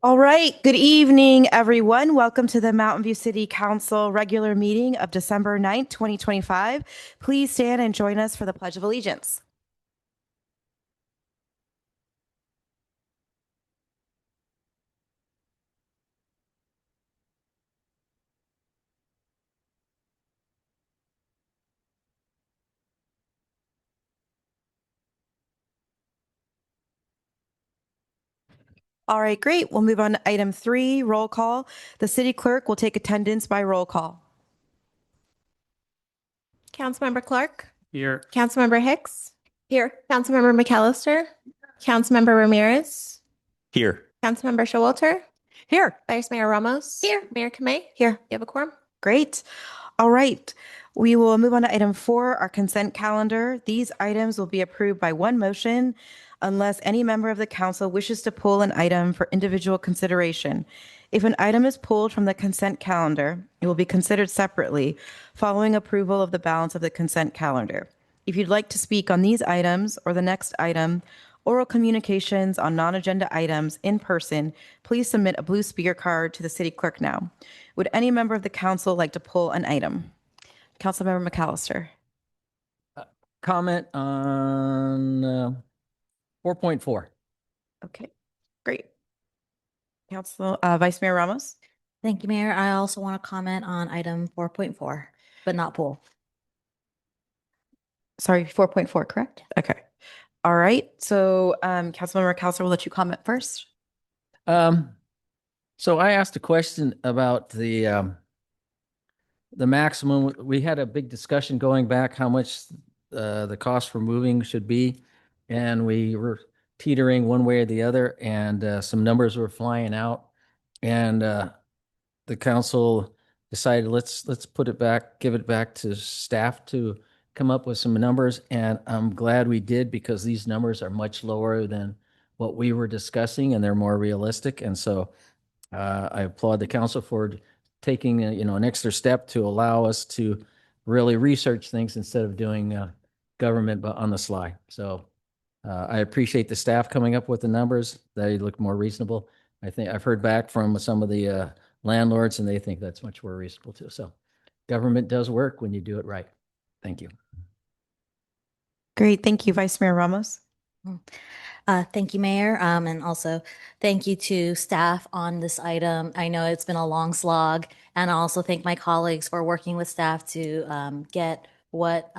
All right. Good evening, everyone. Welcome to the Mountain View City Council regular meeting of December 9th, 2025. Please stand and join us for the Pledge of Allegiance. All right, great. We'll move on to item 3, roll call. The city clerk will take attendance by roll call. Councilmember Clark, Here. Councilmember Hicks, here. Councilmember McAllister, Councilmember Ramirez, Here. Councilmember Showalter, Here. Vice Mayor Ramos, Here. Mayor Kamei, Here. you have a quorum. Great. All right. We will move on to item 4, our consent calendar. These items will be approved by one motion unless any member of the council wishes to pull an item for individual consideration. If an item is pulled from the consent calendar, it will be considered separately following approval of the balance of the consent calendar. If you'd like to speak on these items or the next item, oral communications on non-agenda items in person, please submit a blue speaker card to the city clerk now. Would any member of the council like to pull an item? Councilmember McAllister. Comment on 4.4. Okay, great. Council Vice Mayor Ramos. Thank you, Mayor. I also want to comment on item 4.4, but not pool. Sorry, 4.4, correct? Okay. All right. So Councilmember McAllister will let you comment first. So I asked a question about the maximum. We had a big discussion going back how much the cost for moving should be, and we were teetering one way or the other, and some numbers were flying out, and the council decided let's put it back, give it back to staff to come up with some numbers, and I'm glad we did because these numbers are much lower than what we were discussing, and they're more realistic, and so I applaud the council for taking an extra step to allow us to really research things instead of doing government but on the sly. So I appreciate the staff coming up with the numbers. They look more reasonable. I think I've heard back from some of the landlords, and they think that's much more reasonable too. So government does work when you do it right. Thank you. Great. Thank you, Vice Mayor Ramos. Thank you, Mayor. And also thank you to staff on this item. I know it's been a long slog, and I also thank my colleagues for working with staff to get what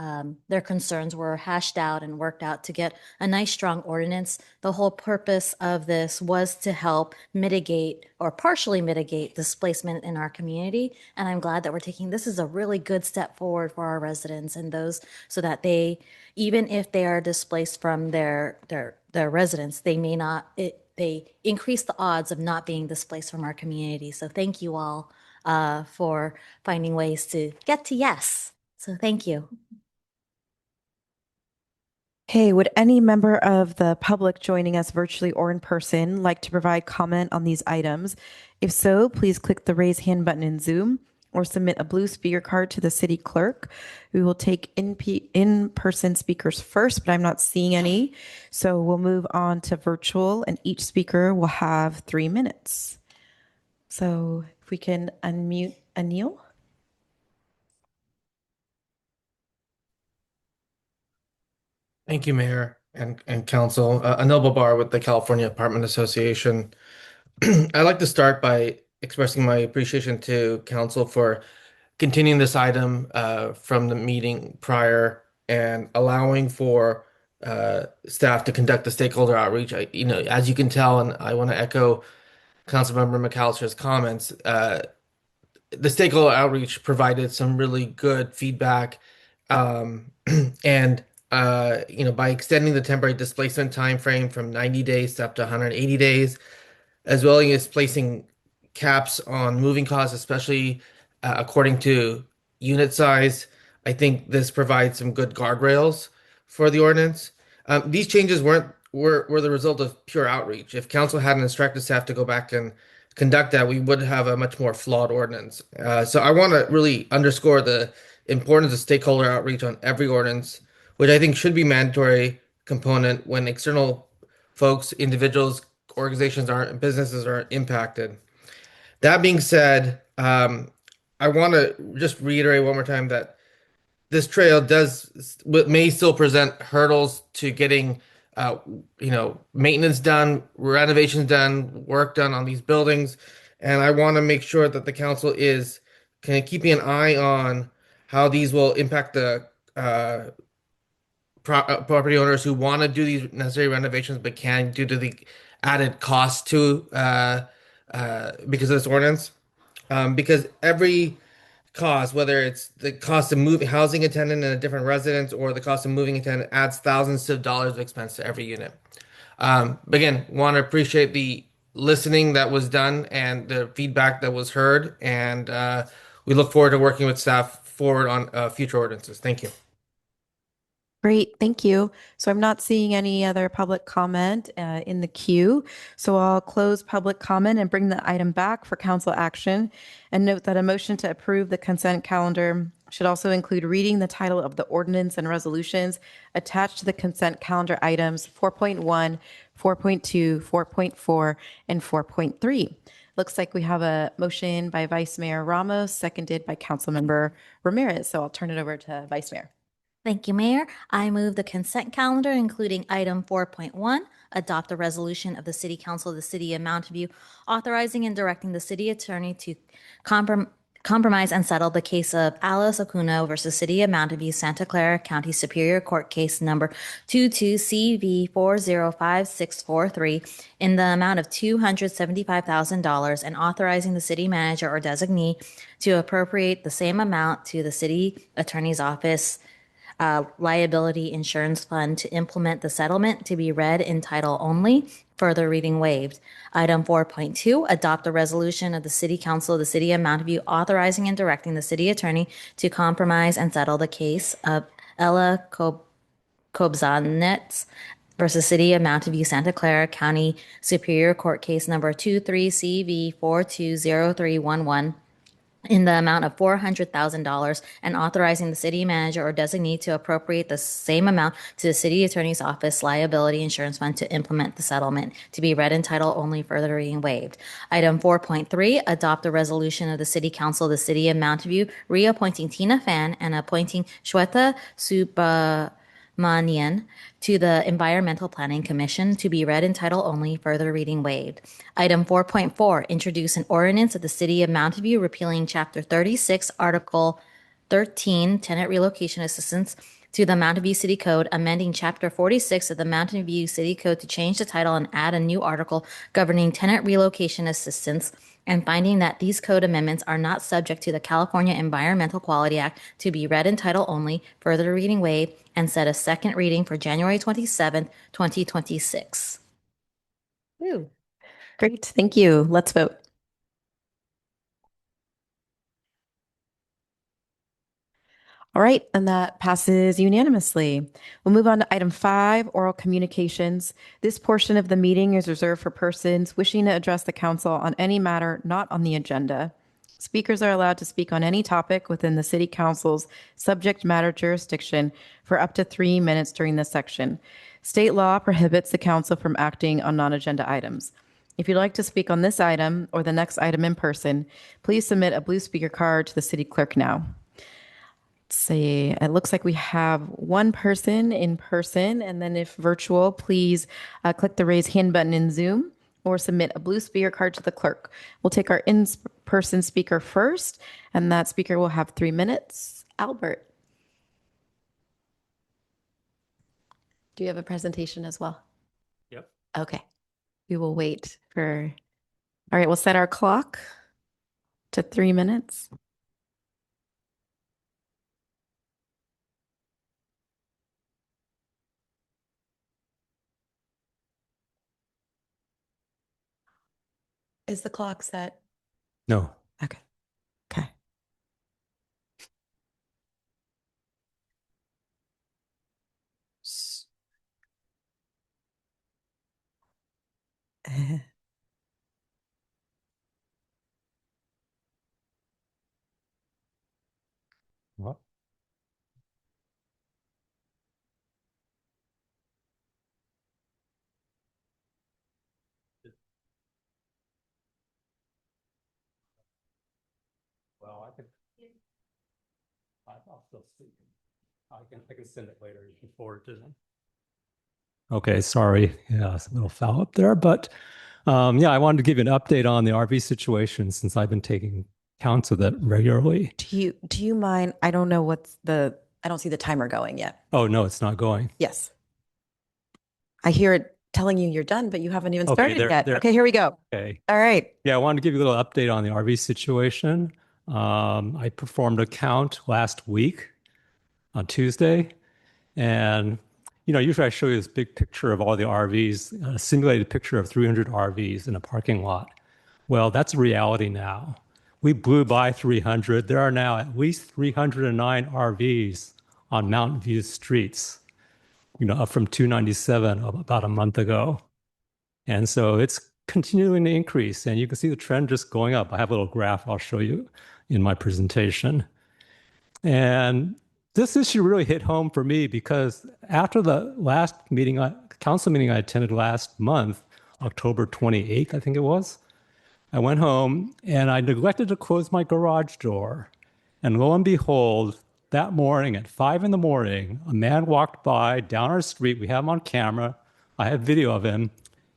their concerns were hashed out and worked out to get a nice, strong ordinance. The whole purpose of this was to help mitigate or partially mitigate displacement in our community. And I'm glad that we're taking this is a really good step forward for our residents and those so that they, even if they are displaced from their residence, they may not, they increase the odds of not being displaced from our community. So thank you all for finding ways to get to yes. So thank you. Hey, would any member of the public joining us virtually or in person like to provide comment on these items? If so, please click the raise hand button in Zoom or submit a blue speaker card to the city clerk. We will take in-person speakers first, but I'm not seeing any. So we'll move on to virtual, and each speaker will have 3 minutes. So if we can unmute Anil. Thank you, Mayor and Council. Anil Babar with the California Apartment Association. I'd like to start by expressing my appreciation to Council for continuing this item from the meeting prior and allowing for staff to conduct the stakeholder outreach. As you can tell, and I want to echo Councilmember McAllister's comments, the stakeholder outreach provided some really good feedback. Um, and by extending the temporary displacement time frame from 90 days to up to 180 days, as well as placing caps on moving costs, especially according to unit size, I think this provides some good guardrails for the ordinance. These changes were the result of pure outreach. If council hadn't instructed staff to go back and conduct that, we would have a much more flawed ordinance. So I want to really underscore the importance of stakeholder outreach on every ordinance, which I think should be mandatory component when external folks, individuals, organizations aren't, businesses are impacted. That being said, I want to just reiterate one more time that this trail may still present hurdles to getting uh, maintenance done, renovations done, work done on these buildings, and I want to make sure that the council is kind of keeping an eye on how these will impact the property owners who want to do these necessary renovations but can't due to the added cost to because of this ordinance. Because every cost, whether it's the cost of moving housing a tenant in a different residence or the cost of moving a tenant, adds thousands of dollars of expense to every unit. But again, want to appreciate the listening that was done and the feedback that was heard, and we look forward to working with staff forward on future ordinances. Thank you. Great, thank you. So I'm not seeing any other public comment in the queue. So I'll close public comment and bring the item back for council action. And note that a motion to approve the consent calendar should also include reading the title of the ordinance and resolutions attached to the consent calendar items 4.1, 4.2, 4.4, and 4.3. Looks like we have a motion by Vice Mayor Ramos, seconded by Councilmember Ramirez. So I'll turn it over to Vice Mayor. Thank you, Mayor. I move the consent calendar, including item 4.1, adopt a resolution of the City Council of the City of Mountain View authorizing and directing the city attorney to compromise and settle the case of Alice Okuno versus City of Mountain View, Santa Clara County Superior Court case number 22CV405643 in the amount of $275,000 and authorizing the city manager or designee to appropriate the same amount to the city attorney's office liability insurance fund to implement the settlement to be read in title only. Further reading waived. Item 4.2, adopt a resolution of the City Council of the City of Mountain View authorizing and directing the city attorney to compromise and settle the case of Ella Kobzanets versus City of Mountain View, Santa Clara County Superior Court case number 23CV420311 in the amount of $400,000 and authorizing the city manager or designee to appropriate the same amount to the city attorney's office liability insurance fund to implement the settlement to be read in title only, further reading waived. Item 4.3, adopt a resolution of the City Council of the City of Mountain View reappointing Tina Fan and appointing Shweta Subramanian to the Environmental Planning Commission to be read in title only, further reading waived. Item 4.4, introduce an ordinance of the City of Mountain View repealing Chapter 36, Article 13, Tenant Relocation Assistance to the Mountain View City Code, amending Chapter 46 of the Mountain View City Code to change the title and add a new article governing tenant relocation assistance, and finding that these code amendments are not subject to the California Environmental Quality Act to be read in title only, further reading waived, and set a second reading for January 27th, 2026. Woo. Great, thank you. Let's vote. All right, and that passes unanimously. We'll move on to item 5, oral communications. This portion of the meeting is reserved for persons wishing to address the council on any matter not on the agenda. Speakers are allowed to speak on any topic within the city council's subject matter jurisdiction for up to 3 minutes during this section. State law prohibits the council from acting on non-agenda items. If you'd like to speak on this item or the next item in person, please submit a blue speaker card to the city clerk now. See, it looks like we have one person in person, and then if virtual, please click the raise hand button in Zoom or submit a blue speaker card to the clerk. We'll take our in-person speaker first, and that speaker will have 3 minutes. Albert. Do you have a presentation as well? Yep. Okay. We will wait for, all right, we'll set our clock to 3 minutes. Is the clock set? No. Okay. Okay. What? I'll still speak. I can send it later. You can forward it to them. Okay, sorry. Yeah, it's a little foul up there, but yeah, I wanted to give you an update on the RV situation since I've been taking counts of that regularly. Do you mind? I don't see the timer going yet. Oh, no, it's not going. Yes. I hear it telling you you're done, but you haven't even Okay, started yet. there. Okay, here we go. Okay. All right. Yeah, I wanted to give you a little update on the RV situation. I performed a count last week on Tuesday, and usually I show you this big picture of all the RVs, a simulated picture of 300 RVs in a parking lot. Well, that's reality now. We blew by 300. There are now at least 309 RVs on Mountain View streets, up from 297 about a month ago. And so it's continuing to increase, and you can see the trend just going up. I have a little graph I'll show you in my presentation. And this issue really hit home for me because after the last council meeting I attended last month, October 28th, I think it was, I went home and I neglected to close my garage door. And lo and behold, that morning at 5 in the morning, a man walked by down our street. We have him on camera. I have video of him,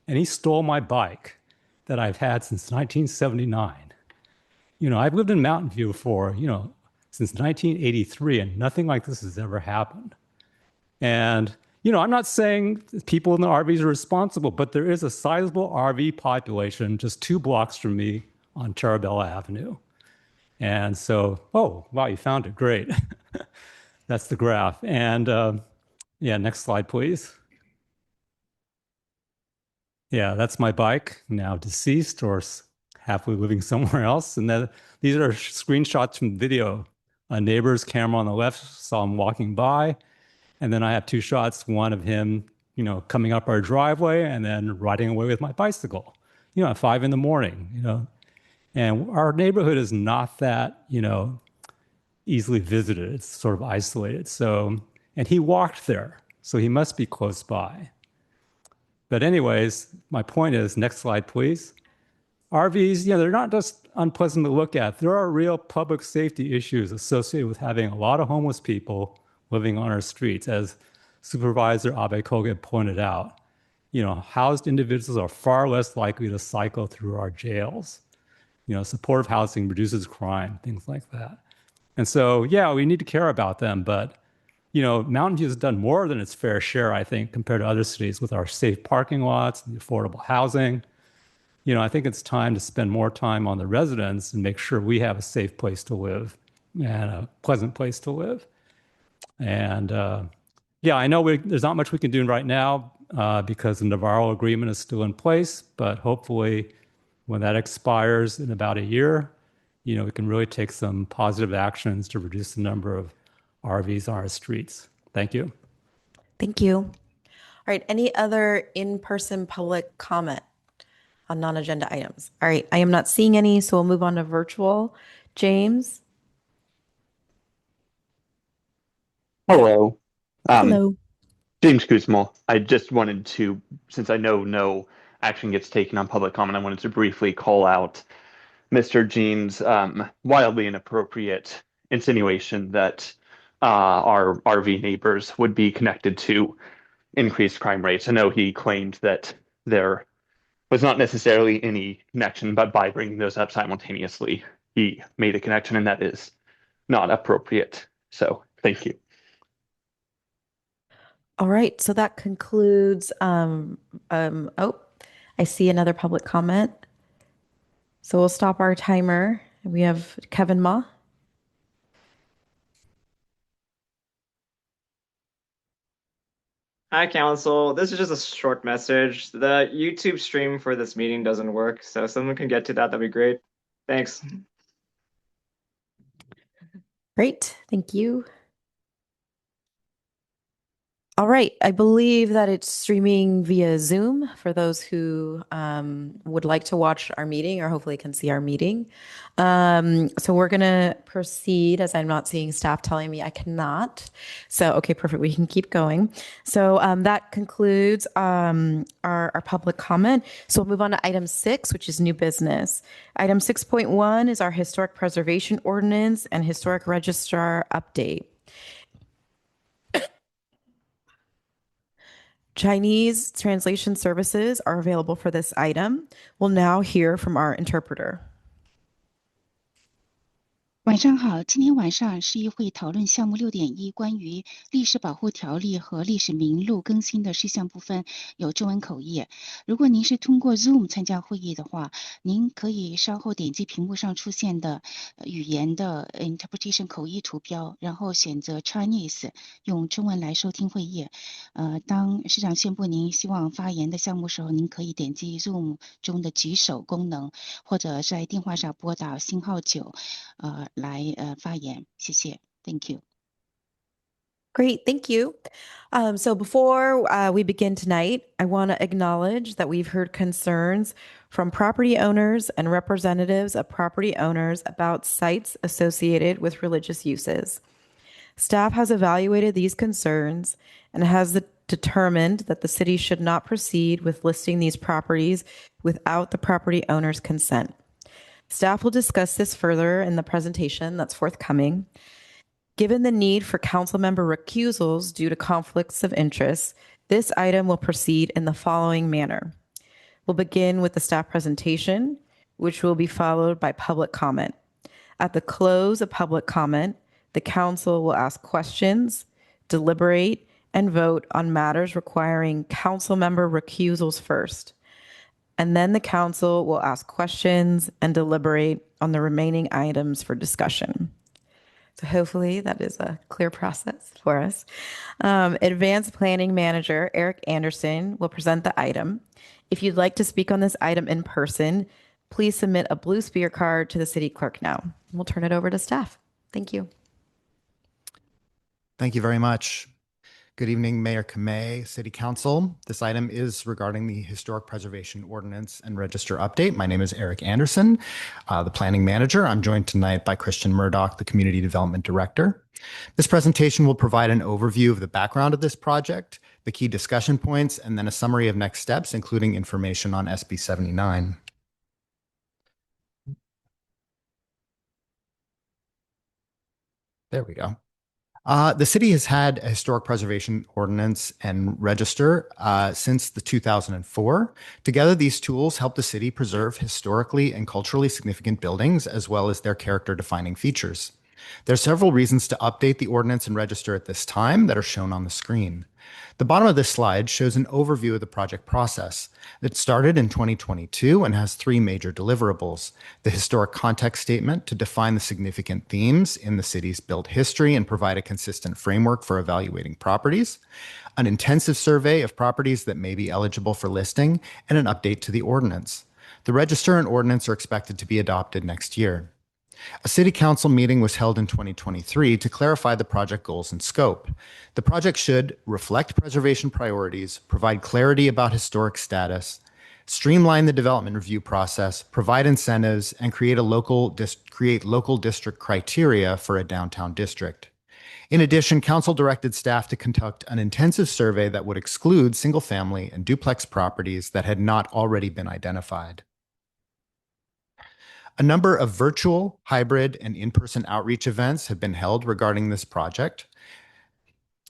and he stole my bike that I've had since 1979. I've lived in Mountain View since 1983, and nothing like this has ever happened. And, I'm not saying people in the RVs are responsible, but there is a sizable RV population just 2 blocks from me on Tarabella Avenue. And so, oh, wow, you found it. Great. That's the graph. And yeah, next slide, please. Yeah, that's my bike, now deceased or happily living somewhere else. And then these are screenshots from video. A neighbor's camera on the left saw him walking by. And then I have 2 shots, one of him, coming up our driveway and then riding away with my bicycle, at 5 in the morning. And our neighborhood is not that, easily visited. It's sort of isolated. So, and he walked there, so he must be close by. But anyways, my point is, next slide, please. RVs, they're not just unpleasant to look at. There are real public safety issues associated with having a lot of homeless people living on our streets, as Supervisor Abe-Koga pointed out. Housed individuals are far less likely to cycle through our jails. Supportive housing reduces crime, things like that. And so, yeah, we need to care about them, but Mountain View has done more than its fair share, I think, compared to other cities with our safe parking lots and the affordable housing. I think it's time to spend more time on the residents and make sure we have a safe place to live and a pleasant place to live. And yeah, I know there's not much we can do right now because the Navarro agreement is still in place, but hopefully when that expires in about a year, we can really take some positive actions to reduce the number of RVs on our streets. Thank you. Thank you. All right. Any other in-person public comment on non-agenda items? All right. I am not seeing any, so we'll move on to virtual. James? Hello. Hello. James Kuzmal. I just wanted to, since I know no action gets taken on public comment, I wanted to briefly call out Mr. Jean's wildly inappropriate insinuation that our RV neighbors would be connected to increased crime rates. I know he claimed that there was not necessarily any connection, but by bringing those up simultaneously, he made a connection, and that is not appropriate. So thank you. All right. So that concludes, oh, I see another public comment. So we'll stop our timer. We have Kevin Ma. Hi, Council. This is just a short message. The YouTube stream for this meeting doesn't work, so if someone can get to that, that'd be great. Thanks. Great. Thank you. All right. I believe that it's streaming via Zoom for those who would like to watch our meeting or hopefully can see our meeting. So we're going to proceed as I'm not seeing staff telling me I cannot. So, okay, perfect. We can keep going. So that concludes our public comment. So we'll move on to item 6, which is new business. Item 6.1 is our historic preservation ordinance and historic registrar update. Chinese translation services are available for this item. We'll now hear from our interpreter. 晚上好，今天晚上市议会讨论项目6.1关于历史保护条例和历史名录更新的事项部分有中文口译。如果您是通过 Zoom 参加会议的话，您可以稍后点击屏幕上出现的语言的 interpretation 口译图标，然后选择 Chinese 用中文来收听会议。当市长宣布您希望发言的项目时候，您可以点击 Zoom 中的举手功能，或者在电话上拨打星号9。来发言，谢谢 ，Thank you。 Great, thank you. So before we begin tonight, I want to acknowledge that we've heard concerns from property owners and representatives of property owners about sites associated with religious uses. Staff has evaluated these concerns and has determined that the city should not proceed with listing these properties without the property owner's consent. Staff will discuss this further in the presentation that's forthcoming. Given the need for council member recusals due to conflicts of interest, this item will proceed in the following manner. We'll begin with the staff presentation, which will be followed by public comment. At the close of public comment, the council will ask questions, deliberate, and vote on matters requiring council member recusals first. And then the council will ask questions and deliberate on the remaining items for discussion. So hopefully that is a clear process for us. Advanced Planning Manager Eric Anderson will present the item. If you'd like to speak on this item in person, please submit a blue speaker card to the city clerk now. We'll turn it over to staff. Thank you. Thank you very much. Good evening, Mayor Kamei, City Council. This item is regarding the Historic Preservation Ordinance and Register update. My name is Eric Anderson, the Planning Manager. I'm joined tonight by Christian Murdoch, the Community Development Director. This presentation will provide an overview of the background of this project, the key discussion points, and then a summary of next steps, including information on SB 79. There we go. The city has had a historic preservation ordinance and register since the 2004. Together, these tools help the city preserve historically and culturally significant buildings, as well as their character-defining features. There are several reasons to update the ordinance and register at this time that are shown on the screen. The bottom of this slide shows an overview of the project process. It started in 2022 and has 3 major deliverables: the historic context statement to define the significant themes in the city's built history and provide a consistent framework for evaluating properties, an intensive survey of properties that may be eligible for listing, and an update to the ordinance. The register and ordinance are expected to be adopted next year. A city council meeting was held in 2023 to clarify the project goals and scope. The project should reflect preservation priorities, provide clarity about historic status, streamline the development review process, provide incentives, and create local district criteria for a downtown district. In addition, council directed staff to conduct an intensive survey that would exclude single-family and duplex properties that had not already been identified. A number of virtual, hybrid, and in-person outreach events have been held regarding this project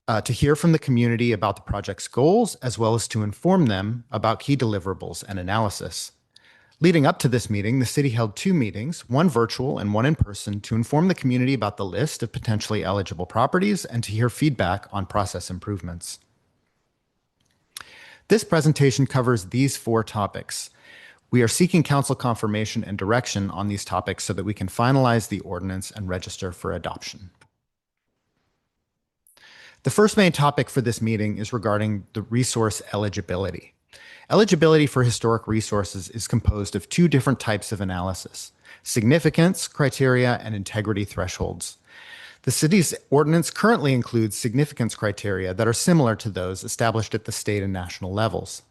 to hear from the community about the project's goals, as well as to inform them about key deliverables and analysis. Leading up to this meeting, the city held 2 meetings, one virtual and one in person, to inform the community about the list of potentially eligible properties and to hear feedback on process improvements. This presentation covers these 4 topics. We are seeking council confirmation and direction on these topics so that we can finalize the ordinance and register for adoption. The first main topic for this meeting is regarding the resource eligibility. Eligibility for historic resources is composed of 2 different types of analysis: significance criteria and integrity thresholds. The city's ordinance currently includes significance criteria that are similar to those established at the state and national levels.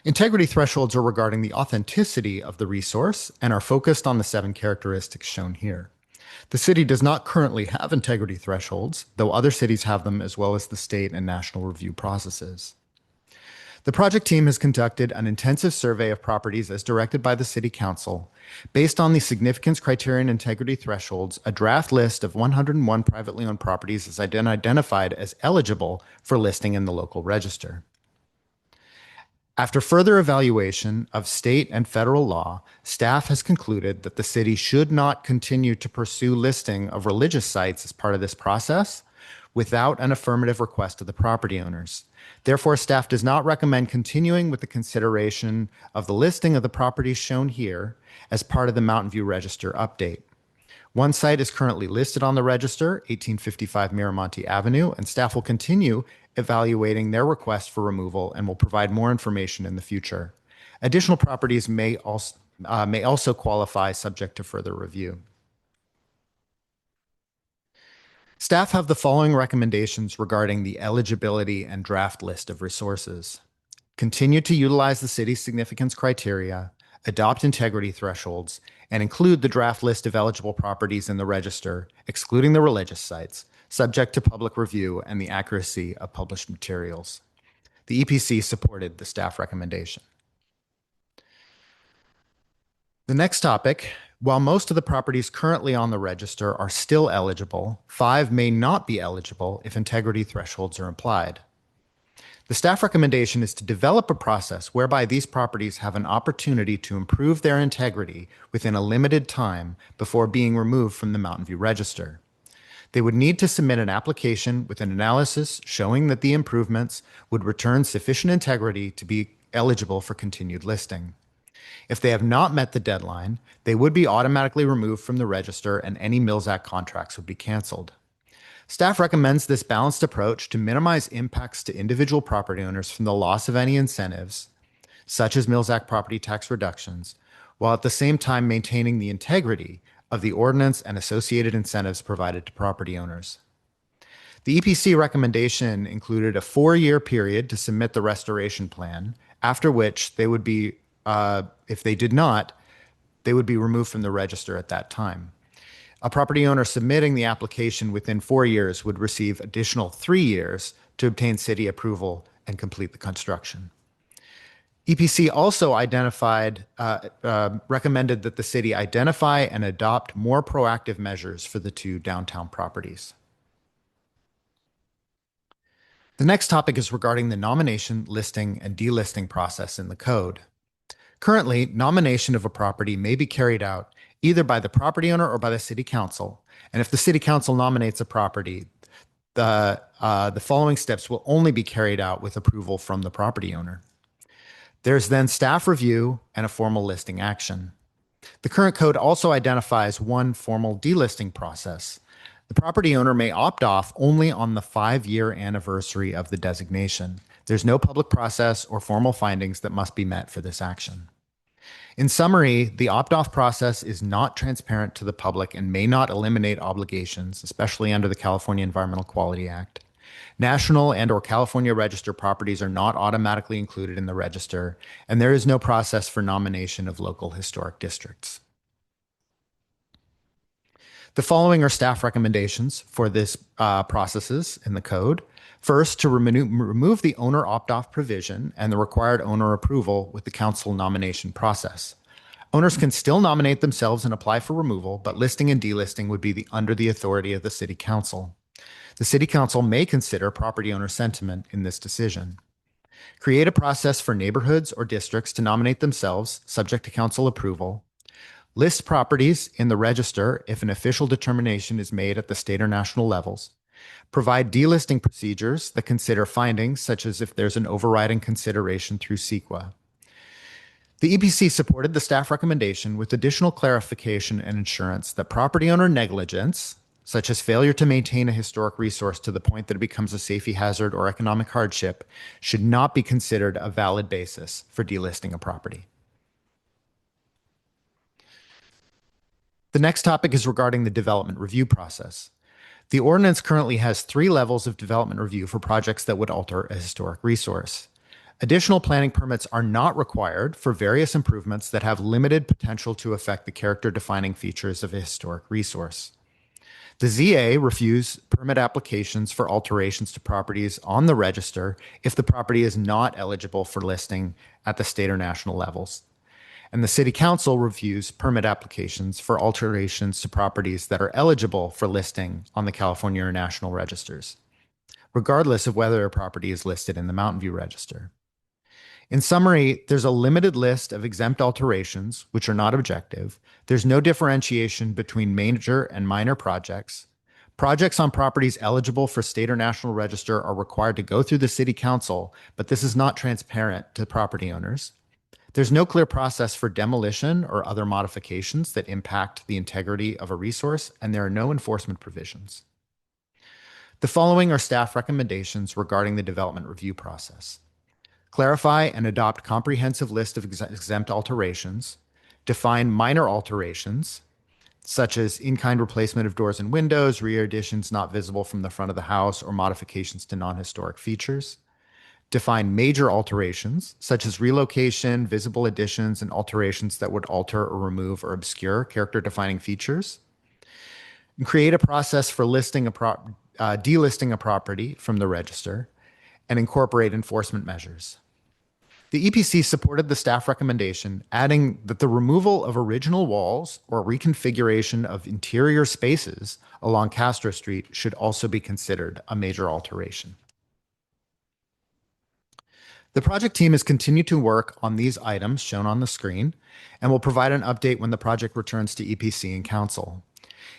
Integrity thresholds are regarding the authenticity of the resource and are focused on the 7 characteristics shown here. The city does not currently have integrity thresholds, though other cities have them as well as the state and national review processes. The project team has conducted an intensive survey of properties as directed by the City Council. Based on the significance criteria and integrity thresholds, a draft list of 101 privately owned properties is identified as eligible for listing in the local register. After further evaluation of state and federal law, staff has concluded that the city should not continue to pursue listing of religious sites as part of this process without an affirmative request of the property owners. Therefore, staff does not recommend continuing with the consideration of the listing of the properties shown here as part of the Mountain View Register update. One site is currently listed on the register, 1855 Miramonte Avenue, and staff will continue evaluating their request for removal and will provide more information in the future. Additional properties may also qualify subject to further review. Staff have the following recommendations regarding the eligibility and draft list of resources. Continue to utilize the city's significance criteria, adopt integrity thresholds, and include the draft list of eligible properties in the register, excluding the religious sites, subject to public review and the accuracy of published materials. The EPC supported the staff recommendation. The next topic, while most of the properties currently on the register are still eligible, 5 may not be eligible if integrity thresholds are applied. The staff recommendation is to develop a process whereby these properties have an opportunity to improve their integrity within a limited time before being removed from the Mountain View Register. They would need to submit an application with an analysis showing that the improvements would return sufficient integrity to be eligible for continued listing. If they have not met the deadline, they would be automatically removed from the register and any Mills Act contracts would be canceled. Staff recommends this balanced approach to minimize impacts to individual property owners from the loss of any incentives, such as Mills Act property tax reductions, while at the same time maintaining the integrity of the ordinance and associated incentives provided to property owners. The EPC recommendation included a 4-year period to submit the restoration plan, after which they would be, if they did not, they would be removed from the register at that time. A property owner submitting the application within 4 years would receive additional 3 years to obtain city approval and complete the construction. EPC also recommended that the city identify and adopt more proactive measures for the 2 downtown properties. The next topic is regarding the nomination, listing, and delisting process in the code. Currently, nomination of a property may be carried out either by the property owner or by the city council. And if the city council nominates a property, the following steps will only be carried out with approval from the property owner. There's then staff review and a formal listing action. The current code also identifies one formal delisting process. The property owner may opt off only on the 5-year anniversary of the designation. There's no public process or formal findings that must be met for this action. In summary, the opt-off process is not transparent to the public and may not eliminate obligations, especially under the California Environmental Quality Act. National and/or California Register properties are not automatically included in the register, and there is no process for nomination of local historic districts. The following are staff recommendations for this processes in the code. First, to remove the owner opt-off provision and the required owner approval with the council nomination process. Owners can still nominate themselves and apply for removal, but listing and delisting would be under the authority of the city council. The city council may consider property owner sentiment in this decision. Create a process for neighborhoods or districts to nominate themselves, subject to council approval. List properties in the register if an official determination is made at the state or national levels. Provide delisting procedures that consider findings, such as if there's an overriding consideration through CEQA. The EPC supported the staff recommendation with additional clarification and assurance that property owner negligence, such as failure to maintain a historic resource to the point that it becomes a safety hazard or economic hardship, should not be considered a valid basis for delisting a property. The next topic is regarding the development review process. The ordinance currently has 3 levels of development review for projects that would alter a historic resource. Additional planning permits are not required for various improvements that have limited potential to affect the character-defining features of a historic resource. The ZA reviews permit applications for alterations to properties on the register if the property is not eligible for listing at the state or national levels. And the City Council reviews permit applications for alterations to properties that are eligible for listing on the California or national registers, regardless of whether a property is listed in the Mountain View Register. In summary, there's a limited list of exempt alterations, which are not objective. There's no differentiation between major and minor projects. Projects on properties eligible for state or national register are required to go through the City Council, but this is not transparent to property owners. There's no clear process for demolition or other modifications that impact the integrity of a resource, and there are no enforcement provisions. The following are staff recommendations regarding the development review process. Clarify and adopt comprehensive list of exempt alterations. Define minor alterations, such as in-kind replacement of doors and windows, rear additions not visible from the front of the house, or modifications to non-historic features. Define major alterations, such as relocation, visible additions, and alterations that would alter or remove or obscure character-defining features. And create a process for delisting a property from the register, and incorporate enforcement measures. The EPC supported the staff recommendation, adding that the removal of original walls or reconfiguration of interior spaces along Castro Street should also be considered a major alteration. The project team has continued to work on these items shown on the screen and will provide an update when the project returns to EPC and Council.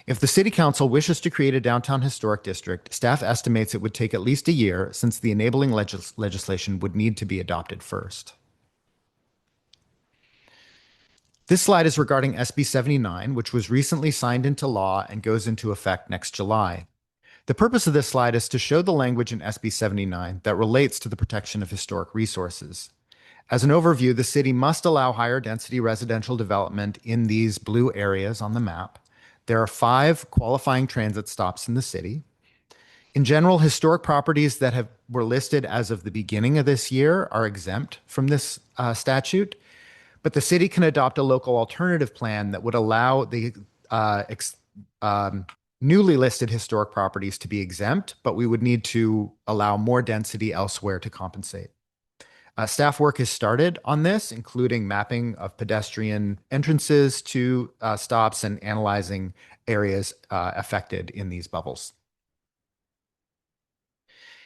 If the City Council wishes to create a downtown historic district, staff estimates it would take at least a year since the enabling legislation would need to be adopted first. This slide is regarding SB 79, which was recently signed into law and goes into effect next July. The purpose of this slide is to show the language in SB 79 that relates to the protection of historic resources. As an overview, the city must allow higher density residential development in these blue areas on the map. There are 5 qualifying transit stops in the city. In general, historic properties that were listed as of the beginning of this year are exempt from this statute, but the city can adopt a local alternative plan that would allow the newly listed historic properties to be exempt, but we would need to allow more density elsewhere to compensate. Staff work has started on this, including mapping of pedestrian entrances to stops and analyzing areas affected in these bubbles.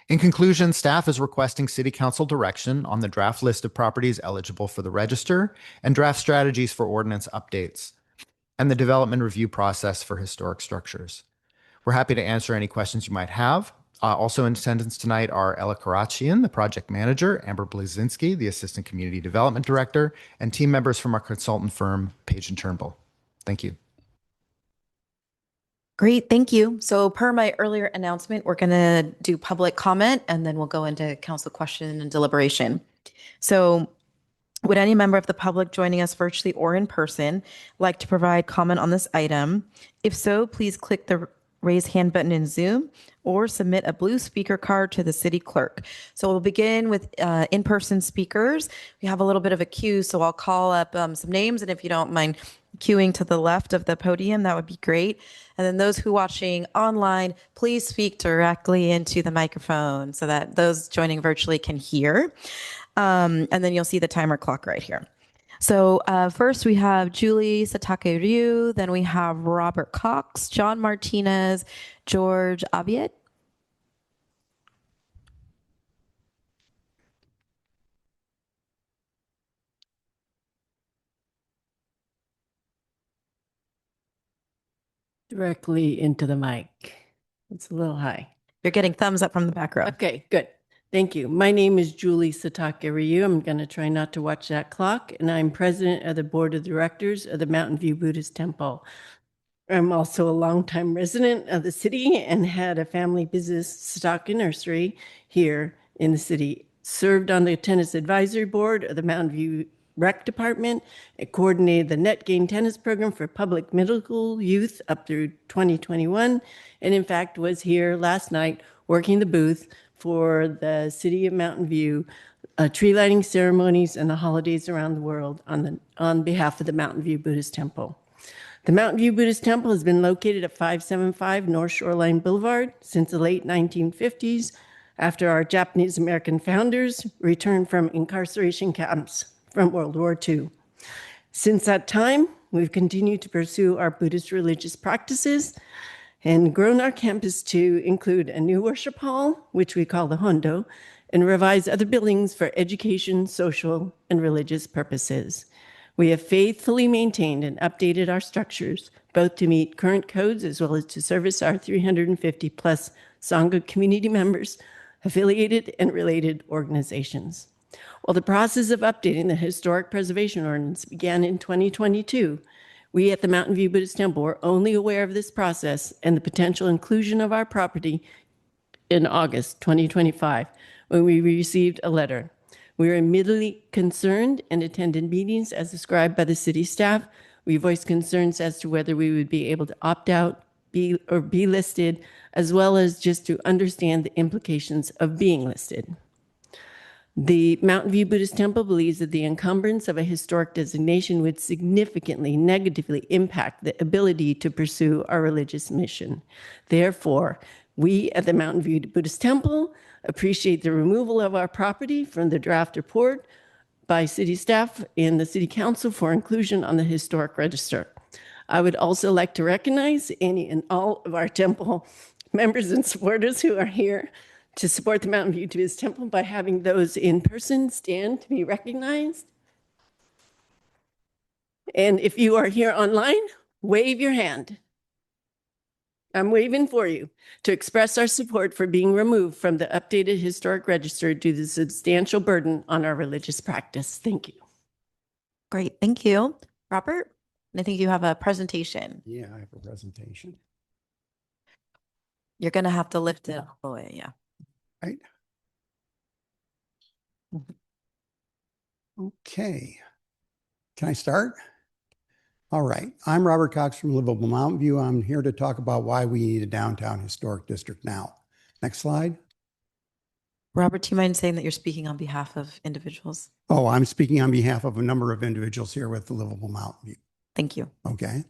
In conclusion, staff is requesting City Council direction on the draft list of properties eligible for the register and draft strategies for ordinance updates and the development review process for historic structures. We're happy to answer any questions you might have. Also in attendance tonight are Ella Karachian, the project manager, Amber Blazinski, the assistant community development director, and team members from our consultant firm, Page and Turnbull. Thank you. Great, thank you. So per my earlier announcement, we're going to do public comment and then we'll go into council question and deliberation. So would any member of the public joining us virtually or in person like to provide comment on this item? If so, please click the raise hand button in Zoom or submit a blue speaker card to the city clerk. So we'll begin with in-person speakers. We have a little bit of a queue, so I'll call up some names, and if you don't mind queuing to the left of the podium, that would be great. And then those who watching online, please speak directly into the microphone so that those joining virtually can hear. And then you'll see the timer clock right here. So first we have Julie Satake Ryu, then we have Robert Cox, John Martinez, George Abiet. Directly into the mic. It's a little high. You're getting thumbs up from the back row. Okay, good. Thank you. My name is Julie Satake Ryu. I'm going to try not to watch that clock, and I'm president of the board of directors of the Mountain View Buddhist Temple. I'm also a longtime resident of the city and had a family business stock and nursery here in the city. Served on the tennis advisory board of the Mountain View Rec Department. It coordinated the Net Gain Tennis Program for public middle school youth up through 2021. And in fact, was here last night working the booth for the City of Mountain View tree lighting ceremonies and the holidays around the world on behalf of the Mountain View Buddhist Temple. The Mountain View Buddhist Temple has been located at 575 North Shoreline Boulevard since the late 1950s, after our Japanese American founders returned from incarceration camps from World War II. Since that time, we've continued to pursue our Buddhist religious practices and grown our campus to include a new worship hall, which we call the Hondo, and revise other buildings for education, social, and religious purposes. We have faithfully maintained and updated our structures, both to meet current codes as well as to service our 350 plus Sangha community members, affiliated and related organizations. While the process of updating the Historic Preservation Ordinance began in 2022, we at the Mountain View Buddhist Temple were only aware of this process and the potential inclusion of our property in August 2025, when we received a letter. We were immediately concerned and attended meetings as described by the city staff. We voiced concerns as to whether we would be able to opt out, be listed, as well as just to understand the implications of being listed. The Mountain View Buddhist Temple believes that the encumbrance of a historic designation would significantly negatively impact the ability to pursue our religious mission. Therefore, we at the Mountain View Buddhist Temple appreciate the removal of our property from the draft report by city staff and the city council for inclusion on the historic register. I would also like to recognize any and all of our temple members and supporters who are here to support the Mountain View Buddhist Temple by having those in person stand to be recognized. And if you are here online, wave your hand. I'm waving for you to express our support for being removed from the updated historic register due to the substantial burden on our religious practice. Thank you. Great. Thank you. Robert, I think you have a presentation. Yeah, I have a presentation. You're going to have to lift it all the way. Yeah. Right. Okay. Can I start? All right. I'm Robert Cox from Livable Mountain View. I'm here to talk about why we need a downtown historic district now. Next slide. Robert, do you mind saying that you're speaking on behalf of individuals? Oh, I'm speaking on behalf of a number of individuals here with the Livable Mountain View. Thank you. Okay.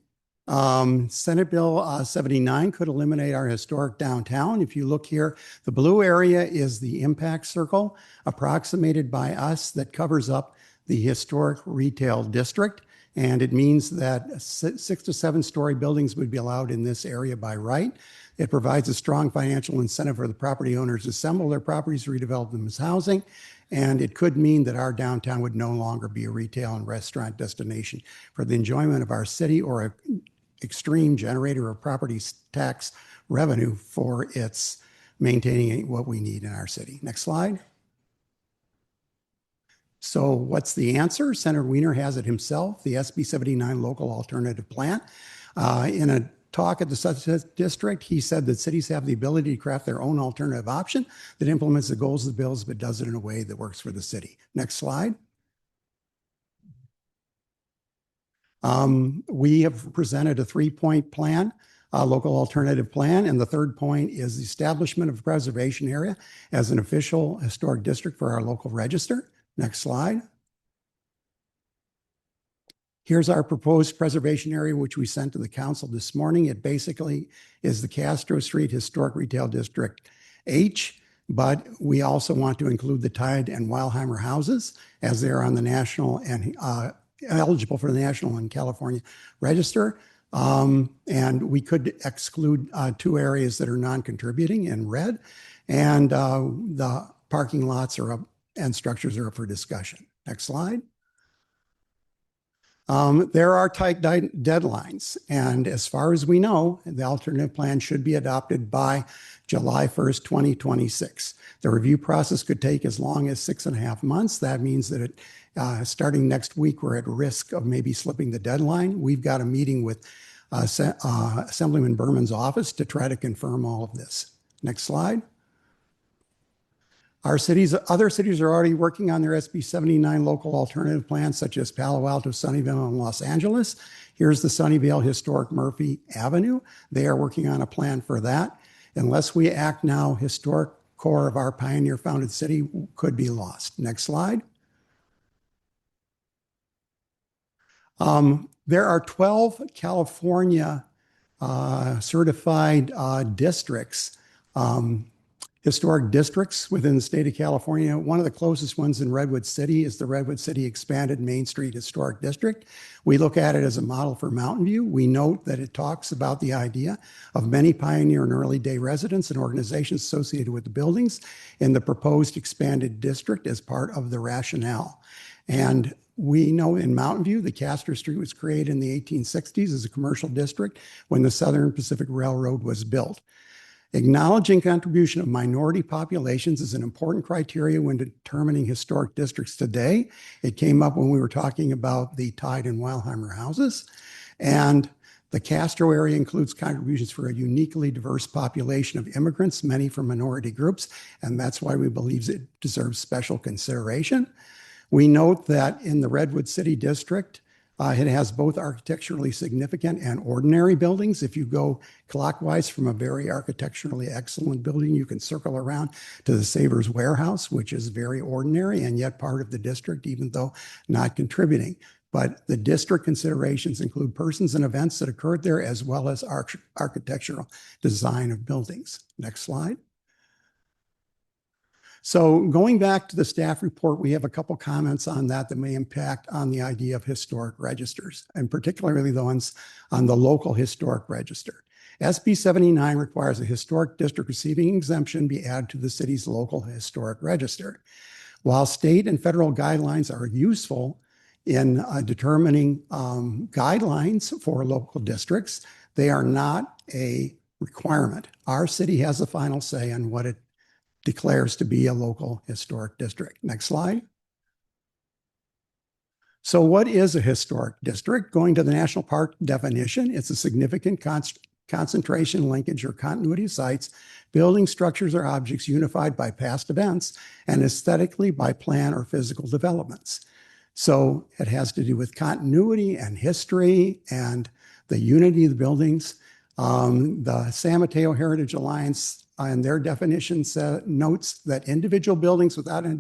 Senate Bill 79 could eliminate our historic downtown. If you look here, the blue area is the impact circle approximated by us that covers up the historic retail district. And it means that 6 to 7 story buildings would be allowed in this area by right. It provides a strong financial incentive for the property owners to assemble their properties, redevelop them as housing. And it could mean that our downtown would no longer be a retail and restaurant destination for the enjoyment of our city or an extreme generator of property tax revenue for its maintaining what we need in our city. Next slide. So what's the answer? Senator Wiener has it himself, the SB 79 local alternative plan. In a talk at the district, he said that cities have the ability to craft their own alternative option that implements the goals of the bills, but does it in a way that works for the city. Next slide. We have presented a 3-point plan, a local alternative plan, and the third point is the establishment of a preservation area as an official historic district for our local register. Next slide. Here's our proposed preservation area, which we sent to the council this morning. It basically is the Castro Street Historic Retail District H, but we also want to include the Tide and Weilheimer houses as they're on the national and eligible for the national and California register. And we could exclude 2 areas that are non-contributing in red, and the parking lots are up and structures are up for discussion. Next slide. There are tight deadlines, and as far as we know, the alternative plan should be adopted by July 1st, 2026. The review process could take as long as 6.5 months. That means that starting next week, we're at risk of maybe slipping the deadline. We've got a meeting with Assemblyman Berman's office to try to confirm all of this. Next slide. Other cities are already working on their SB 79 local alternative plans, such as Palo Alto, Sunnyvale, and Los Angeles. Here's the Sunnyvale Historic Murphy Avenue. They are working on a plan for that. Unless we act now, historic core of our pioneer founded city could be lost. Next slide. There are 12 California certified districts, historic districts within the state of California. One of the closest ones in Redwood City is the Redwood City Expanded Main Street Historic District. We look at it as a model for Mountain View. We note that it talks about the idea of many pioneer and early day residents and organizations associated with the buildings in the proposed expanded district as part of the rationale. And we know in Mountain View, the Castro Street was created in the 1860s as a commercial district when the Southern Pacific Railroad was built. Acknowledging contribution of minority populations is an important criteria when determining historic districts today. It came up when we were talking about the Tide and Weilheimer houses. And the Castro area includes contributions for a uniquely diverse population of immigrants, many from minority groups, and that's why we believe it deserves special consideration. We note that in the Redwood City District, it has both architecturally significant and ordinary buildings. If you go clockwise from a very architecturally excellent building, you can circle around to the Savers Warehouse, which is very ordinary and yet part of the district, even though not contributing. But the district considerations include persons and events that occurred there, as well as architectural design of buildings. Next slide. So going back to the staff report, we have a couple comments on that may impact on the idea of historic registers, and particularly the ones on the local historic register. SB 79 requires a historic district receiving exemption be added to the city's local historic register. While state and federal guidelines are useful in determining guidelines for local districts, they are not a requirement. Our city has the final say on what it declares to be a local historic district. Next slide. So what is a historic district? Going to the national park definition, it's a significant concentration, linkage, or continuity of sites, buildings, structures, or objects unified by past events and aesthetically by plan or physical developments. So it has to do with continuity and history and the unity of the buildings. The San Mateo Heritage Alliance and their definition notes that individual buildings without in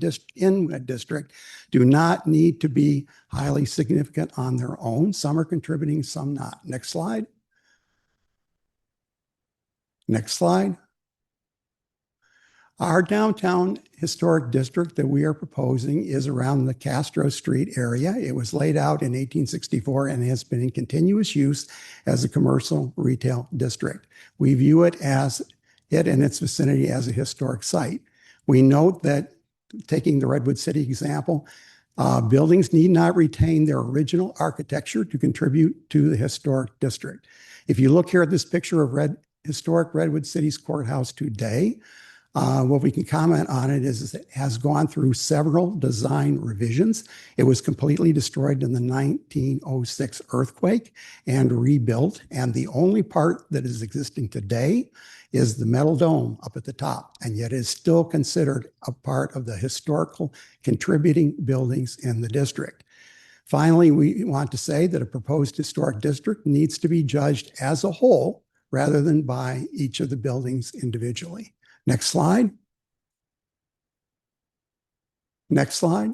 a district do not need to be highly significant on their own. Some are contributing, some not. Next slide. Next slide. Our downtown historic district that we are proposing is around the Castro Street area. It was laid out in 1864 and has been in continuous use as a commercial retail district. We view it and its vicinity as a historic site. We note that, taking the Redwood City example, buildings need not retain their original architecture to contribute to the historic district. If you look here at this picture of historic Redwood City's courthouse today, what we can comment on it is it has gone through several design revisions. It was completely destroyed in the 1906 earthquake and rebuilt. And the only part that is existing today is the metal dome up at the top, and yet is still considered a part of the historical contributing buildings in the district. Finally, we want to say that a proposed historic district needs to be judged as a whole rather than by each of the buildings individually. Next slide. Next slide.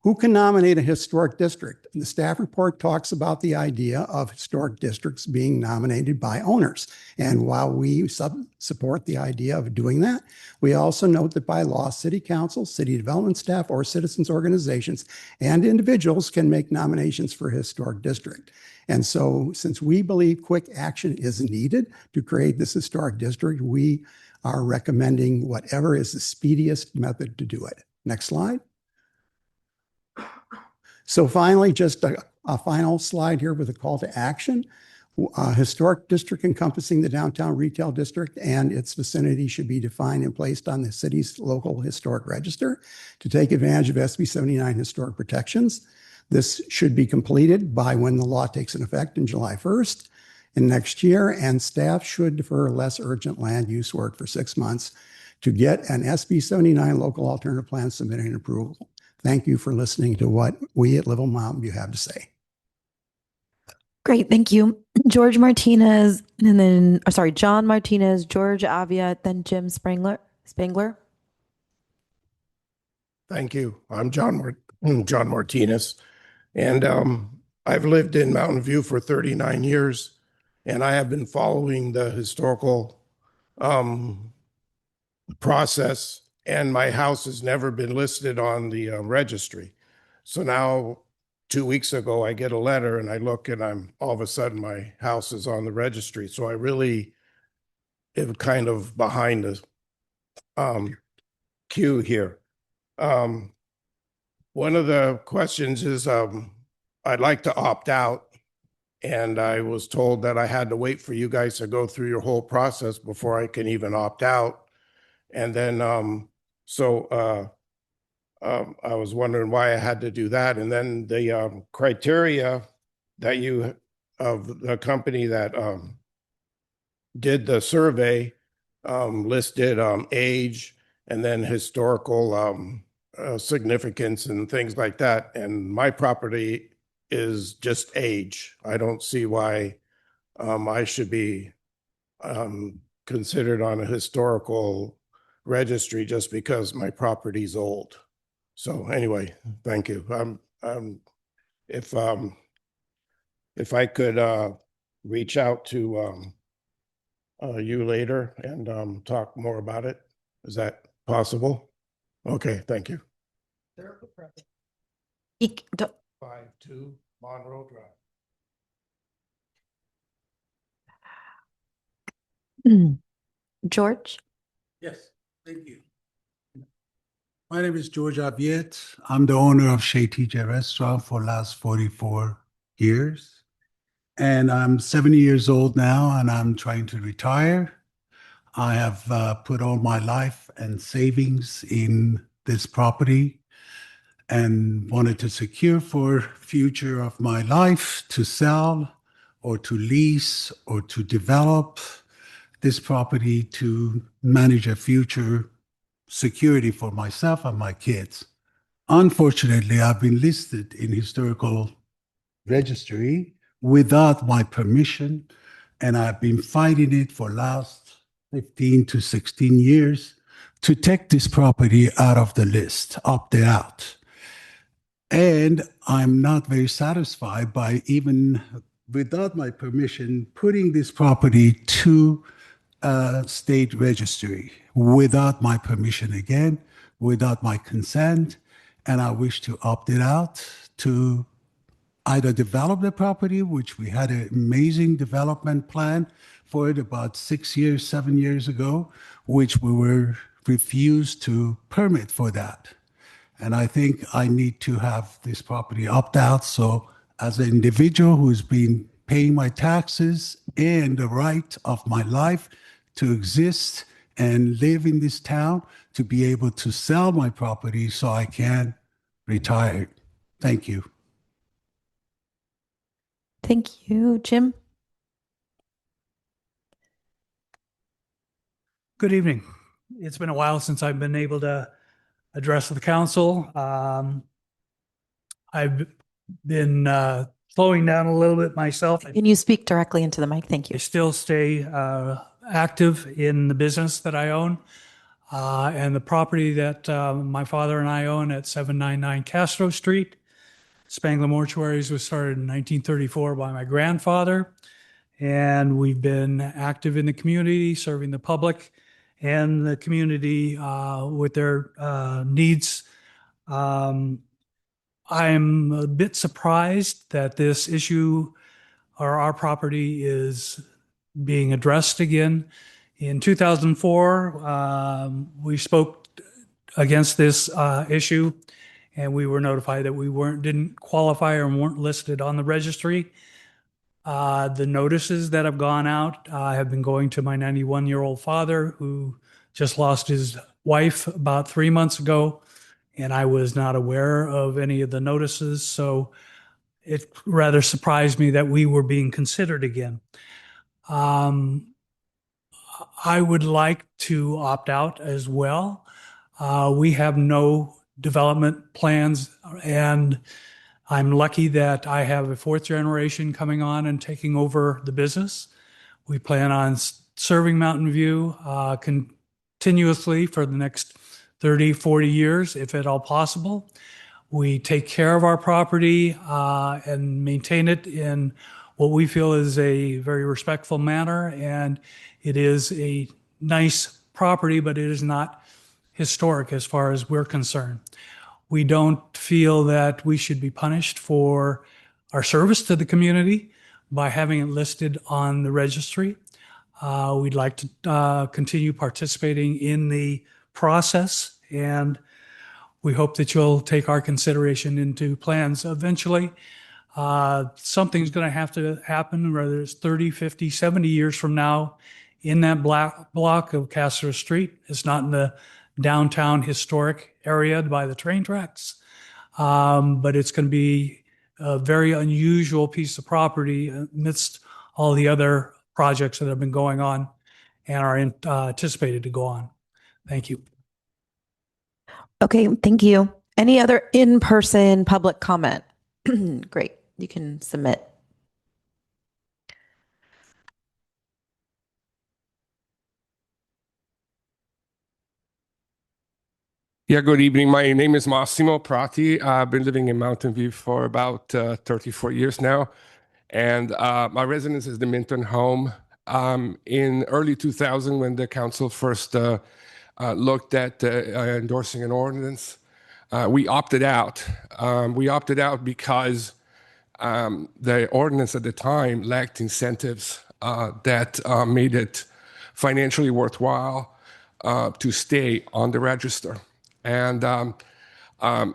Who can nominate a historic district? The staff report talks about the idea of historic districts being nominated by owners. And while we support the idea of doing that, we also note that by law, city council, city development staff, or citizens organizations and individuals can make nominations for a historic district. And so since we believe quick action is needed to create this historic district, we are recommending whatever is the speediest method to do it. Next slide. So finally, just a final slide here with a call to action. A historic district encompassing the downtown retail district and its vicinity should be defined and placed on the city's local historic register to take advantage of SB 79 historic protections. This should be completed by when the law takes an effect in July 1st in next year, and staff should defer less urgent land use work for 6 months to get an SB 79 local alternative plan submitted and approval. Thank you for listening to what we at Little Mountain View have to say. Great, thank you. George Martinez, and then, sorry, John Martinez, George Avia, then Jim Spangler. Thank you. I'm John Martinez, and I've lived in Mountain View for 39 years, and I have been following the historical process, and my house has never been listed on the registry. So now, 2 weeks ago, I get a letter, and I look, and I'm all of a sudden my house is on the registry. So I really am kind of behind the queue here. One of the questions is I'd like to opt out, and I was told that I had to wait for you guys to go through your whole process before I can even opt out. And then I was wondering why I had to do that. And then the criteria that you of the company that did the survey listed age and then historical significance and things like that. And my property is just age. I don't see why I should be considered on a historical registry just because my property's old. So anyway, thank you. If I could reach out to you later and talk more about it, is that possible? Okay, thank you. 52 Monroe Drive. George? Yes, thank you. My name is George Aviet. I'm the owner of Chez TJ Restaurant for the last 44 years. And I'm 70 years old now, and I'm trying to retire. I have put all my life and savings in this property and wanted to secure for future of my life to sell or to lease or to develop this property to manage a future security for myself and my kids. Unfortunately, I've been listed in historical registry without my permission, and I've been fighting it for last 15 to 16 years to take this property out of the list, opt it out. And I'm not very satisfied by even without my permission putting this property to state registry without my permission again, without my consent, and I wish to opt it out to either develop the property, which we had an amazing development plan for it about 6 years, 7 years ago, which we were refused to permit for that. And I think I need to have this property opt out. So as an individual who's been paying my taxes and the right of my life to exist and live in this town, to be able to sell my property so I can retire. Thank you. Thank you. Jim? Good evening. It's been a while since I've been able to address the council. I've been slowing down a little bit myself. Can you speak directly into the mic? Thank I you. still stay active in the business that I own. And the property that my father and I own at 799 Castro Street. Spangler Mortuaries was started in 1934 by my grandfather. And we've been active in the community, serving the public and the community with their needs. I'm a bit surprised that this issue or our property is being addressed again. In 2004, we spoke against this issue, and we were notified that we didn't qualify or weren't listed on the registry. The notices that have gone out have been going to my 91-year-old father, who just lost his wife about 3 months ago, and I was not aware of any of the notices. So it rather surprised me that we were being considered again. I would like to opt out as well. We have no development plans, and I'm lucky that I have a fourth generation coming on and taking over the business. We plan on serving Mountain View continuously for the next 30, 40 years, if at all possible. We take care of our property and maintain it in what we feel is a very respectful manner. And it is a nice property, but it is not historic as far as we're concerned. We don't feel that we should be punished for our service to the community by having it listed on the registry. We'd like to continue participating in the process, and we hope that you'll take our consideration into plans eventually. Something's going to have to happen, whether it's 30, 50, 70 years from now, in that block of Castro Street. It's not in the downtown historic area by the train tracks, but it's going to be a very unusual piece of property amidst all the other projects that have been going on and are anticipated to go on. Thank you. Okay, thank you. Any other in-person public comment? Great, you can submit. Yeah, good evening. My name is Massimo Prati. I've been living in Mountain View for about 34 years now. And my residence is the Minton home. In early 2000, when the council first looked at endorsing an ordinance, we opted out. We opted out because the ordinance at the time lacked incentives that made it financially worthwhile to stay on the register. And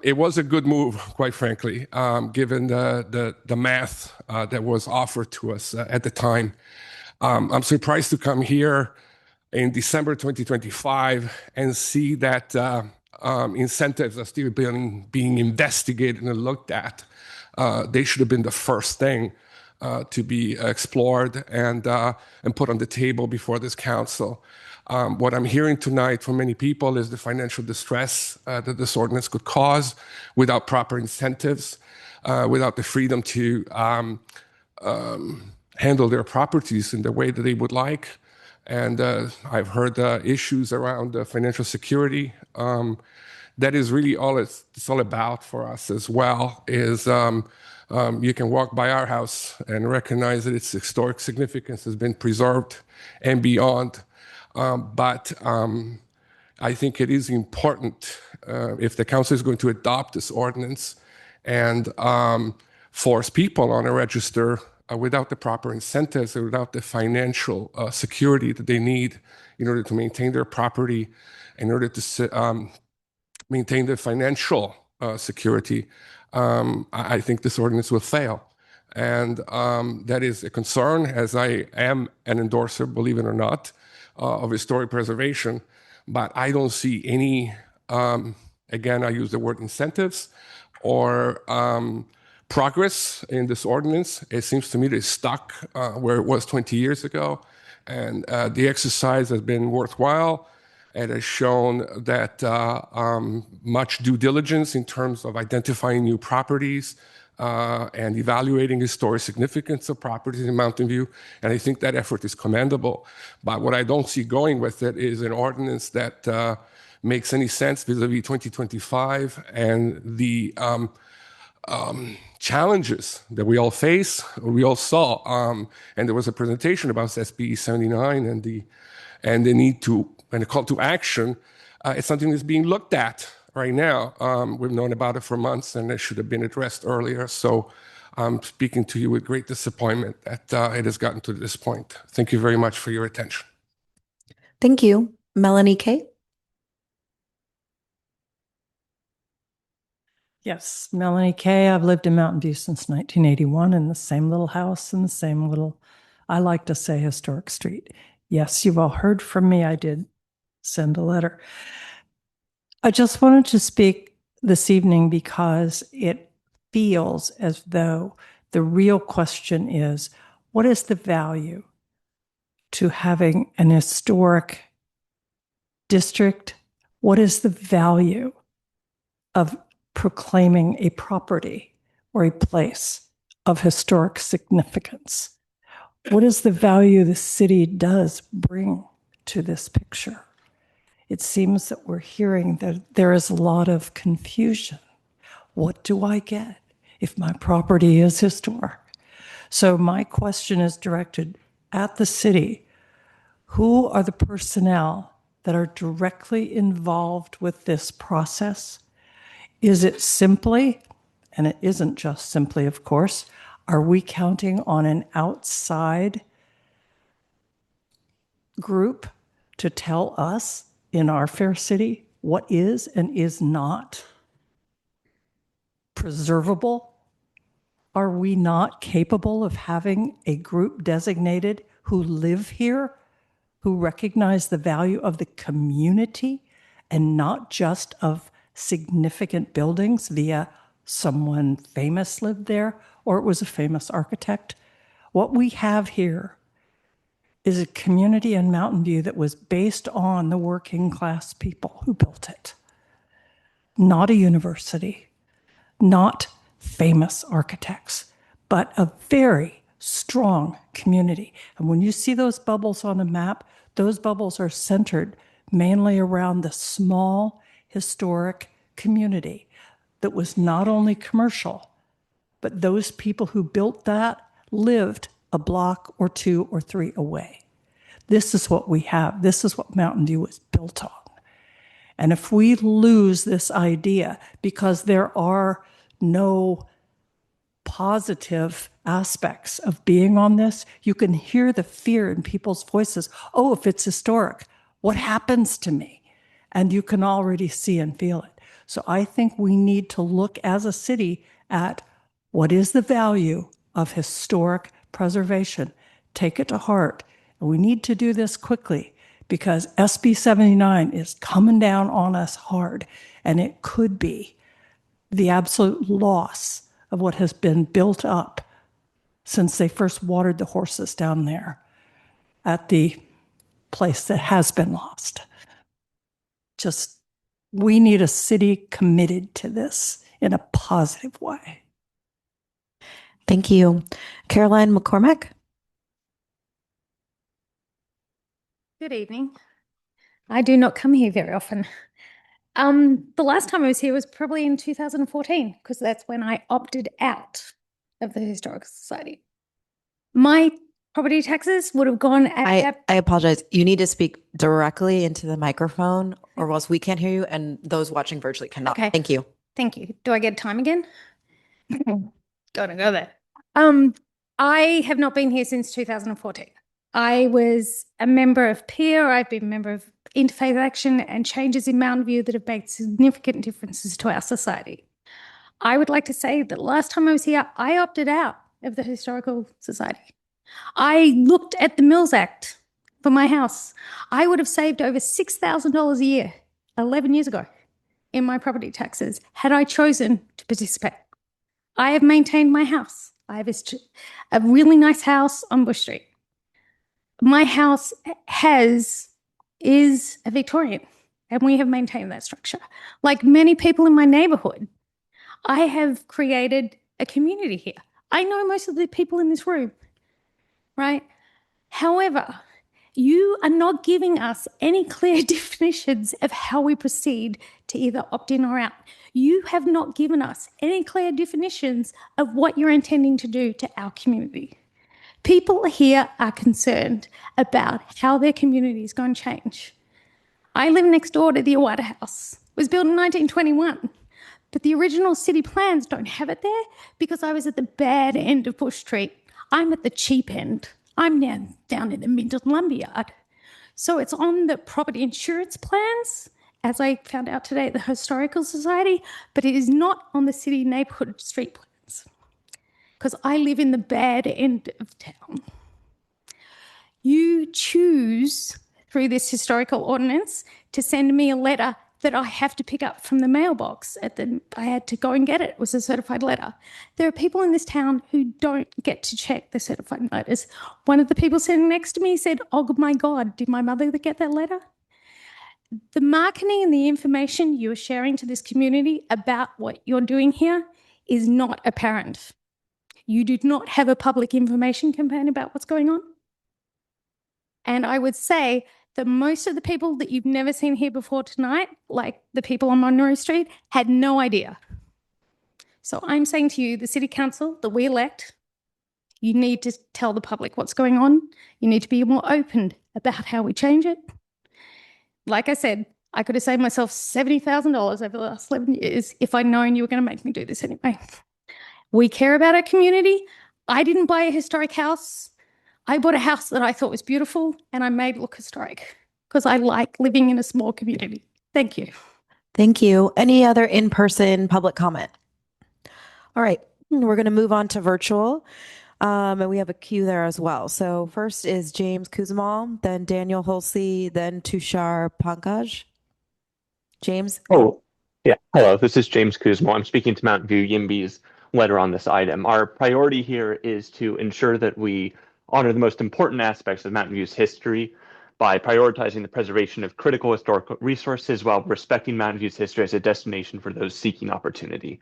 it was a good move, quite frankly, given the math that was offered to us at the time. I'm surprised to come here in December 2025 and see that incentives are still being investigated and looked at. They should have been the first thing to be explored and put on the table before this council. What I'm hearing tonight from many people is the financial distress that this ordinance could cause without proper incentives, without the freedom to handle their properties in the way that they would like. And I've heard issues around financial security. That is really all it's all about for us as well, is you can walk by our house and recognize that its historic significance has been preserved and beyond. But I think it is important if the council is going to adopt this ordinance and force people on a register without the proper incentives or without the financial security that they need in order to maintain their property, in order to maintain their financial security, I think this ordinance will fail. And that is a concern, as I am an endorser, believe it or not, of historic preservation. But I don't see any, again, I use the word incentives or progress in this ordinance. It seems to me that it's stuck where it was 20 years ago. And the exercise has been worthwhile. It has shown that much due diligence in terms of identifying new properties and evaluating historic significance of properties in Mountain View. And I think that effort is commendable. But what I don't see going with it is an ordinance that makes any sense vis-a-vis 2025 and the challenges that we all face, we all saw. And there was a presentation about SB 79 and the need to, and a call to action. It's something that's being looked at right now. We've known about it for months, and it should have been addressed earlier. So I'm speaking to you with great disappointment that it has gotten to this point. Thank you very much for your attention. Thank you. Melanie Kay? Yes, Melanie Kay. I've lived in Mountain View since 1981 in the same little house in the same little, I like to say, historic street. Yes, you've all heard from me. I did send a letter. I just wanted to speak this evening because it feels as though the real question is, what is the value to having an historic district? What is the value of proclaiming a property or a place of historic significance? What is the value the city does bring to this picture? It seems that we're hearing that there is a lot of confusion. What do I get if my property is historic? So my question is directed at the city. Who are the personnel that are directly involved with this process? Is it simply, and it isn't just simply, of course, are we counting on an outside group to tell us in our fair city what is and is not preservable? Are we not capable of having a group designated who live here, who recognize the value of the community and not just of significant buildings via someone famous lived there or it was a famous architect? What we have here is a community in Mountain View that was based on the working class people who built it. Not a university, not famous architects, but a very strong community. And when you see those bubbles on a map, those bubbles are centered mainly around the small historic community that was not only commercial, but those people who built that lived a block or two or three away. This is what we have. This is what Mountain View was built on. And if we lose this idea because there are no positive aspects of being on this, you can hear the fear in people's voices. Oh, if it's historic, what happens to me? And you can already see and feel it. So I think we need to look as a city at what is the value of historic preservation. Take it to heart. And we need to do this quickly because SB 79 is coming down on us hard, and it could be the absolute loss of what has been built up since they first watered the horses down there at the place that has been lost. Just, we need a city committed to this in a positive way. Thank you. Caroline McCormack? Good evening. I do not come here very often. The last time I was here was probably in 2014, because that's when I opted out of the Historical Society. My property taxes would have gone at I apologize. You need to speak directly into the microphone or else we can't hear you and those watching virtually cannot. Okay. Thank you. Thank you. Do I get time again? Gotta go there. I have not been here since 2014. I was a member of PEER. I've been a member of Interfaith Action and changes in Mountain View that have made significant differences to our society. I would like to say that last time I was here, I opted out of the Historical Society. I looked at the Mills Act for my house. I would have saved over $6,000 a year 11 years ago in my property taxes had I chosen to participate. I have maintained my house. I have a really nice house on Bush Street. My house is a Victorian, and we have maintained that structure. Like many people in my neighborhood, I have created a community here. I know most of the people in this room, right? However, you are not giving us any clear definitions of how we proceed to either opt in or out. You have not given us any clear definitions of what you're intending to do to our community. People here are concerned about how their community is going to change. I live next door to the Awada House. It was built in 1921, but the original city plans don't have it there because I was at the bad end of Bush Street. I'm at the cheap end. I'm down in the Minton Lumberyard. So it's on the property insurance plans, as I found out today at the Historical Society, but it is not on the city neighbourhood street plans because I live in the bad end of town. You choose, through this historical ordinance, to send me a letter that I have to pick up from the mailbox. I had to go and get it. It was a certified letter. There are people in this town who don't get to check the certified letters. One of the people sitting next to me said, "Oh my God, did my mother get that letter?" The marketing and the information you are sharing to this community about what you're doing here is not apparent. You did not have a public information campaign about what's going on. And I would say that most of the people that you've never seen here before tonight, like the people on Monroe Street, had no idea. So I'm saying to you, the city council that we elect, you need to tell the public what's going on. You need to be more open about how we change it. Like I said, I could have saved myself $70,000 over the last 11 years if I'd known you were going to make me do this anyway. We care about our community. I didn't buy a historic house. I bought a house that I thought was beautiful and I made it look historic because I like living in a small community. Thank you. Thank you. Any other in-person public comment? All right, we're going to move on to virtual. And we have a queue there as well. So first is James Kuzmal, then Daniel Holsey, then Tushar Pankaj. James? Oh, yeah. Hello, this is James Kuzma. I'm speaking to Mountain View YIMBY's letter on this item. Our priority here is to ensure that we honor the most important aspects of Mountain View's history by prioritizing the preservation of critical historical resources while respecting Mountain View's history as a destination for those seeking opportunity.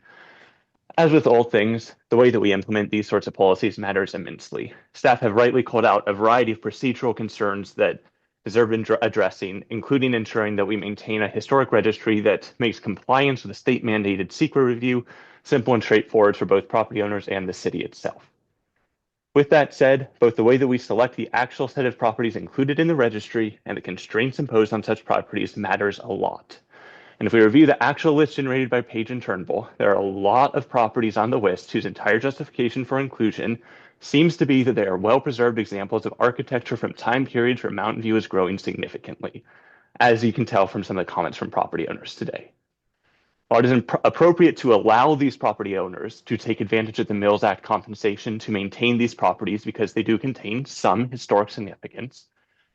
As with all things, the way that we implement these sorts of policies matters immensely. Staff have rightly called out a variety of procedural concerns that deserve addressing, including ensuring that we maintain a historic registry that makes compliance with the state-mandated secret review simple and straightforward for both property owners and the city itself. With that said, both the way that we select the actual set of properties included in the registry and the constraints imposed on such properties matters a lot. And if we review the actual list generated by Page and Turnbull, there are a lot of properties on the list whose entire justification for inclusion seems to be that they are well-preserved examples of architecture from time periods where Mountain View is growing significantly, as you can tell from some of the comments from property owners today. While it is appropriate to allow these property owners to take advantage of the Mills Act compensation to maintain these properties because they do contain some historic significance,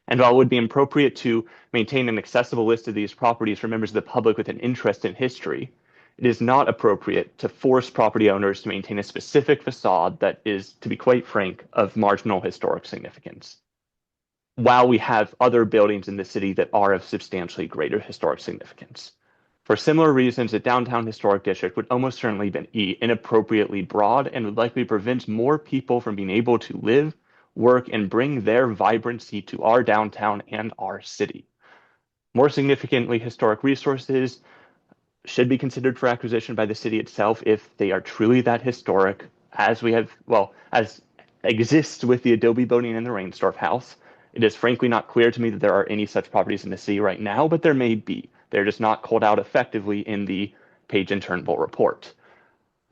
and while it would be appropriate to maintain an accessible list of these properties for members of the public with an interest in history, it is not appropriate to force property owners to maintain a specific facade that is, to be quite frank, of marginal historic significance, while we have other buildings in the city that are of substantially greater historic significance. For similar reasons, a downtown historic district would almost certainly be inappropriately broad and would likely prevent more people from being able to live, work, and bring their vibrancy to our downtown and our city. More significantly, historic resources should be considered for acquisition by the city itself if they are truly that historic, as we have, well, as exists with the Adobe building and the Reinsdorf house. It is frankly not clear to me that there are any such properties in the city right now, but there may be. They're just not called out effectively in the Page and Turnbull report.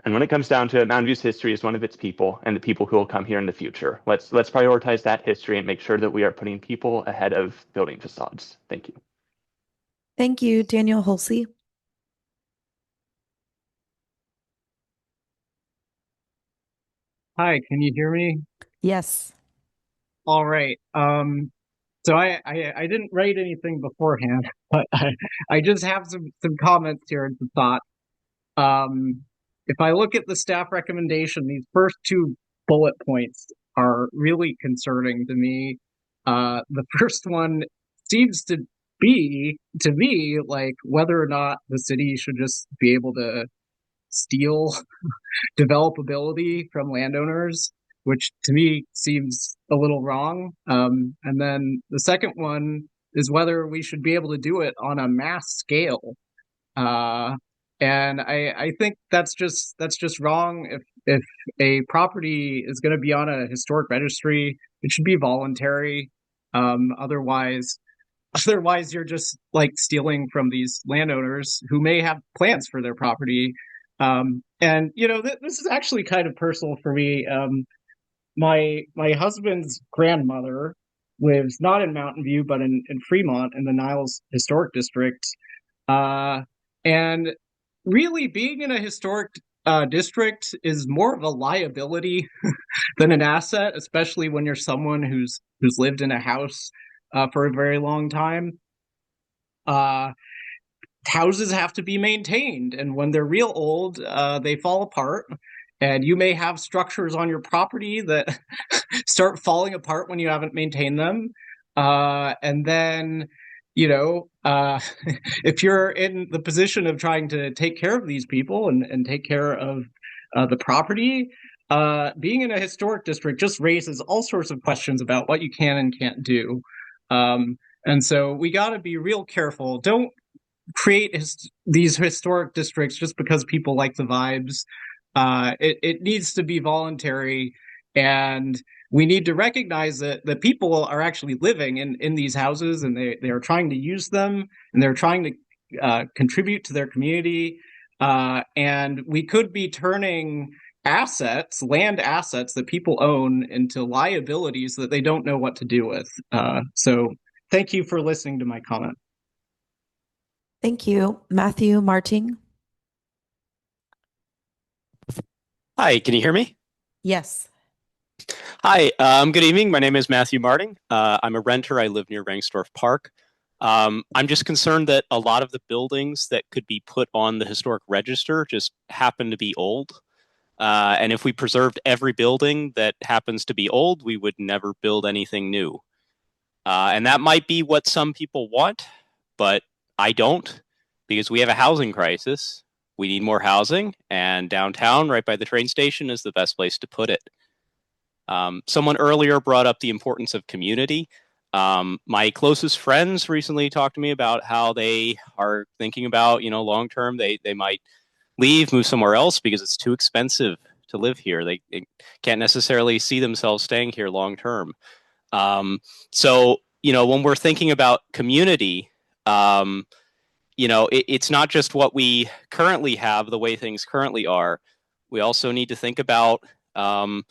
And when it comes down to it, Mountain View's history is one of its people and the people who will come here in the future. Let's prioritize that history and make sure that we are putting people ahead of building facades. Thank you. Thank you, Daniel Holsey. Hi, can you hear me? Yes. All right. So I didn't write anything beforehand, but I just have some comments here and some thoughts. If I look at the staff recommendation, these first two bullet points are really concerning to me. The first one seems to be, to me, like whether or not the city should just be able to steal developability from landowners, which to me seems a little wrong. And then the second one is whether we should be able to do it on a mass scale. And I think that's just wrong. If a property is going to be on a historic registry, it should be voluntary. Otherwise you're just like stealing from these landowners who may have plans for their property. And you know, this is actually kind of personal for me. My husband's grandmother lives not in Mountain View, but in Fremont in the Niles Historic District. And really being in a historic district is more of a liability than an asset, especially when you're someone who's lived in a house for a very long time. houses have to be maintained, and when they're real old, they fall apart. And you may have structures on your property that start falling apart when you haven't maintained them. And then, if you're in the position of trying to take care of these people and take care of the property, being in a historic district just raises all sorts of questions about what you can and can't do. And so we got to be real careful. Don't create these historic districts just because people like the vibes. It needs to be voluntary, and we need to recognize that people are actually living in these houses, and they are trying to use them, and they're trying to contribute to their community. And we could be turning land assets that people own, into liabilities that they don't know what to do with. So thank you for listening to my comment. Thank you. Matthew Marting? Hi, can you hear me? Yes. Hi, good evening. My name is Matthew Marting. I'm a renter. I live near Rangsdorf Park. I'm just concerned that a lot of the buildings that could be put on the historic register just happen to be old. And if we preserved every building that happens to be old, we would never build anything new. And that might be what some people want, but I don't, because we have a housing crisis. We need more housing, and downtown, right by the train station, is the best place to put it. Someone earlier brought up the importance of community. My closest friends recently talked to me about how they are thinking about, long term, they might leave, move somewhere else because it's too expensive to live here. They can't necessarily see themselves staying here long term. So, when we're thinking about community, it's not just what we currently have, the way things currently are. We also need to think about, the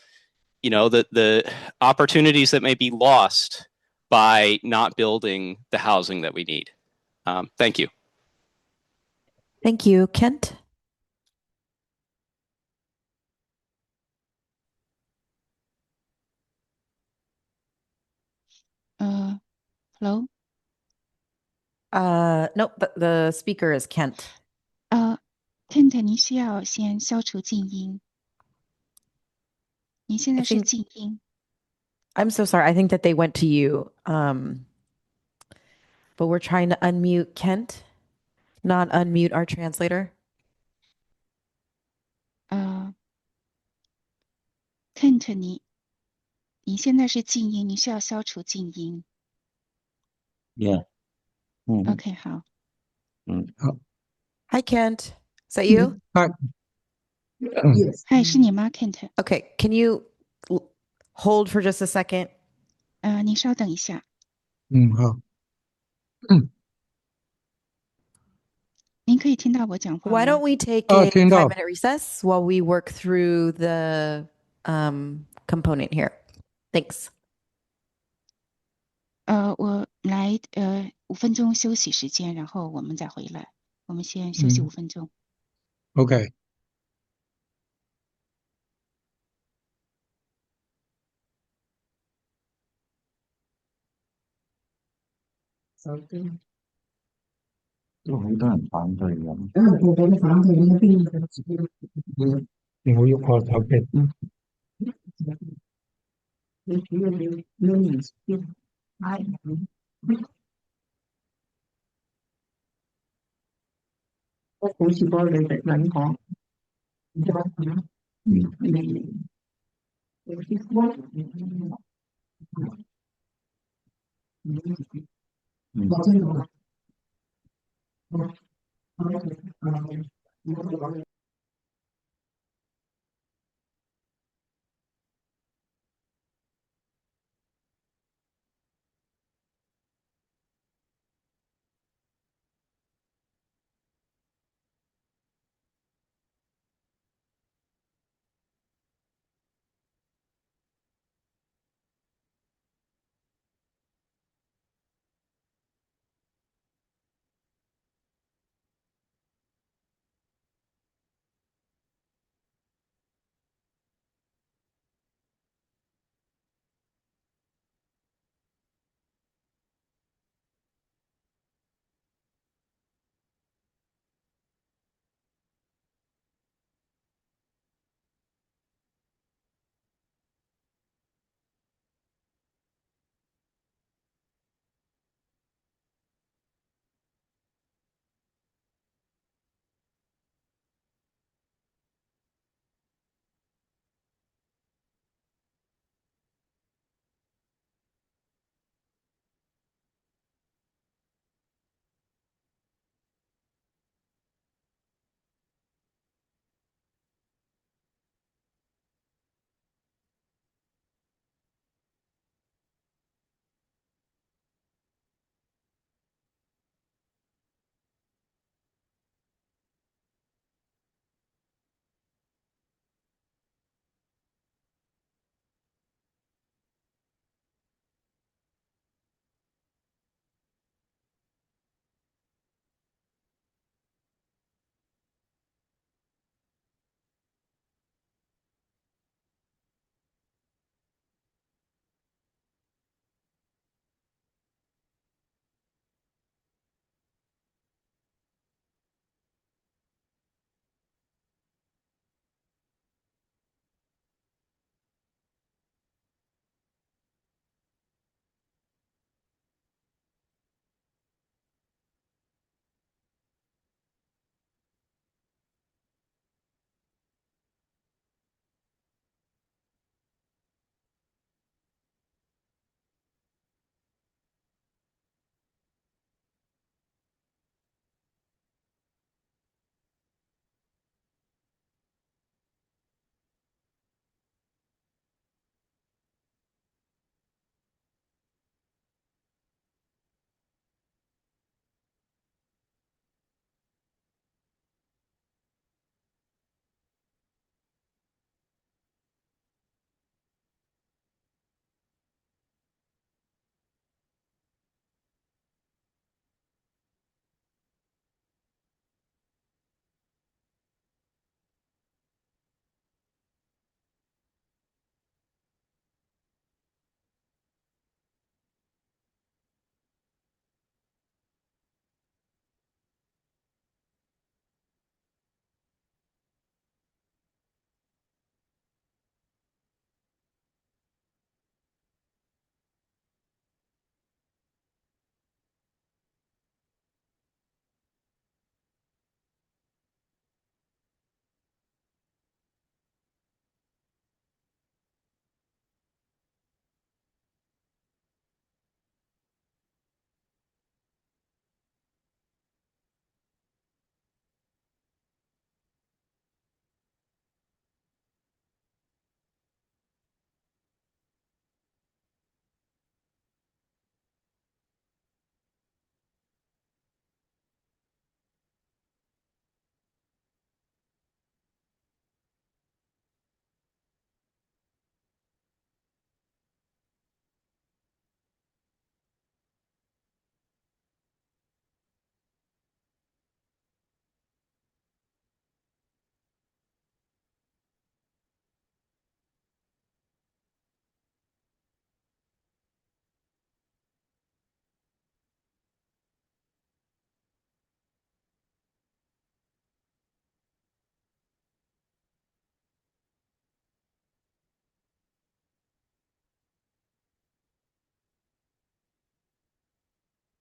opportunities that may be lost by not building the housing that we need. Thank you. Thank you. Kent? Hello? Nope, the speaker is Kent. Kent， 您需要先消除静音。您现在是静音。I'm so sorry. I think that they went to you. But we're trying to unmute Kent, not unmute our translator. Kent， 你现在是静音，你需要消除静音。Yeah. OK， 好。好。Hi, Kent. Is that you? Hi. Yes. Hi， 是你吗 ，Kent？ Okay. Can you hold for just a second? 您稍等一下。好。您可以听到我讲话吗？ Why don't we take a 5-minute recess while we work through the component here? Thanks. 我来5分钟休息时间，然后我们再回来。我们先休息5分钟。OK。我一段反对人。我觉得反对人的定义我有好条件。我好似幫你哋兩講。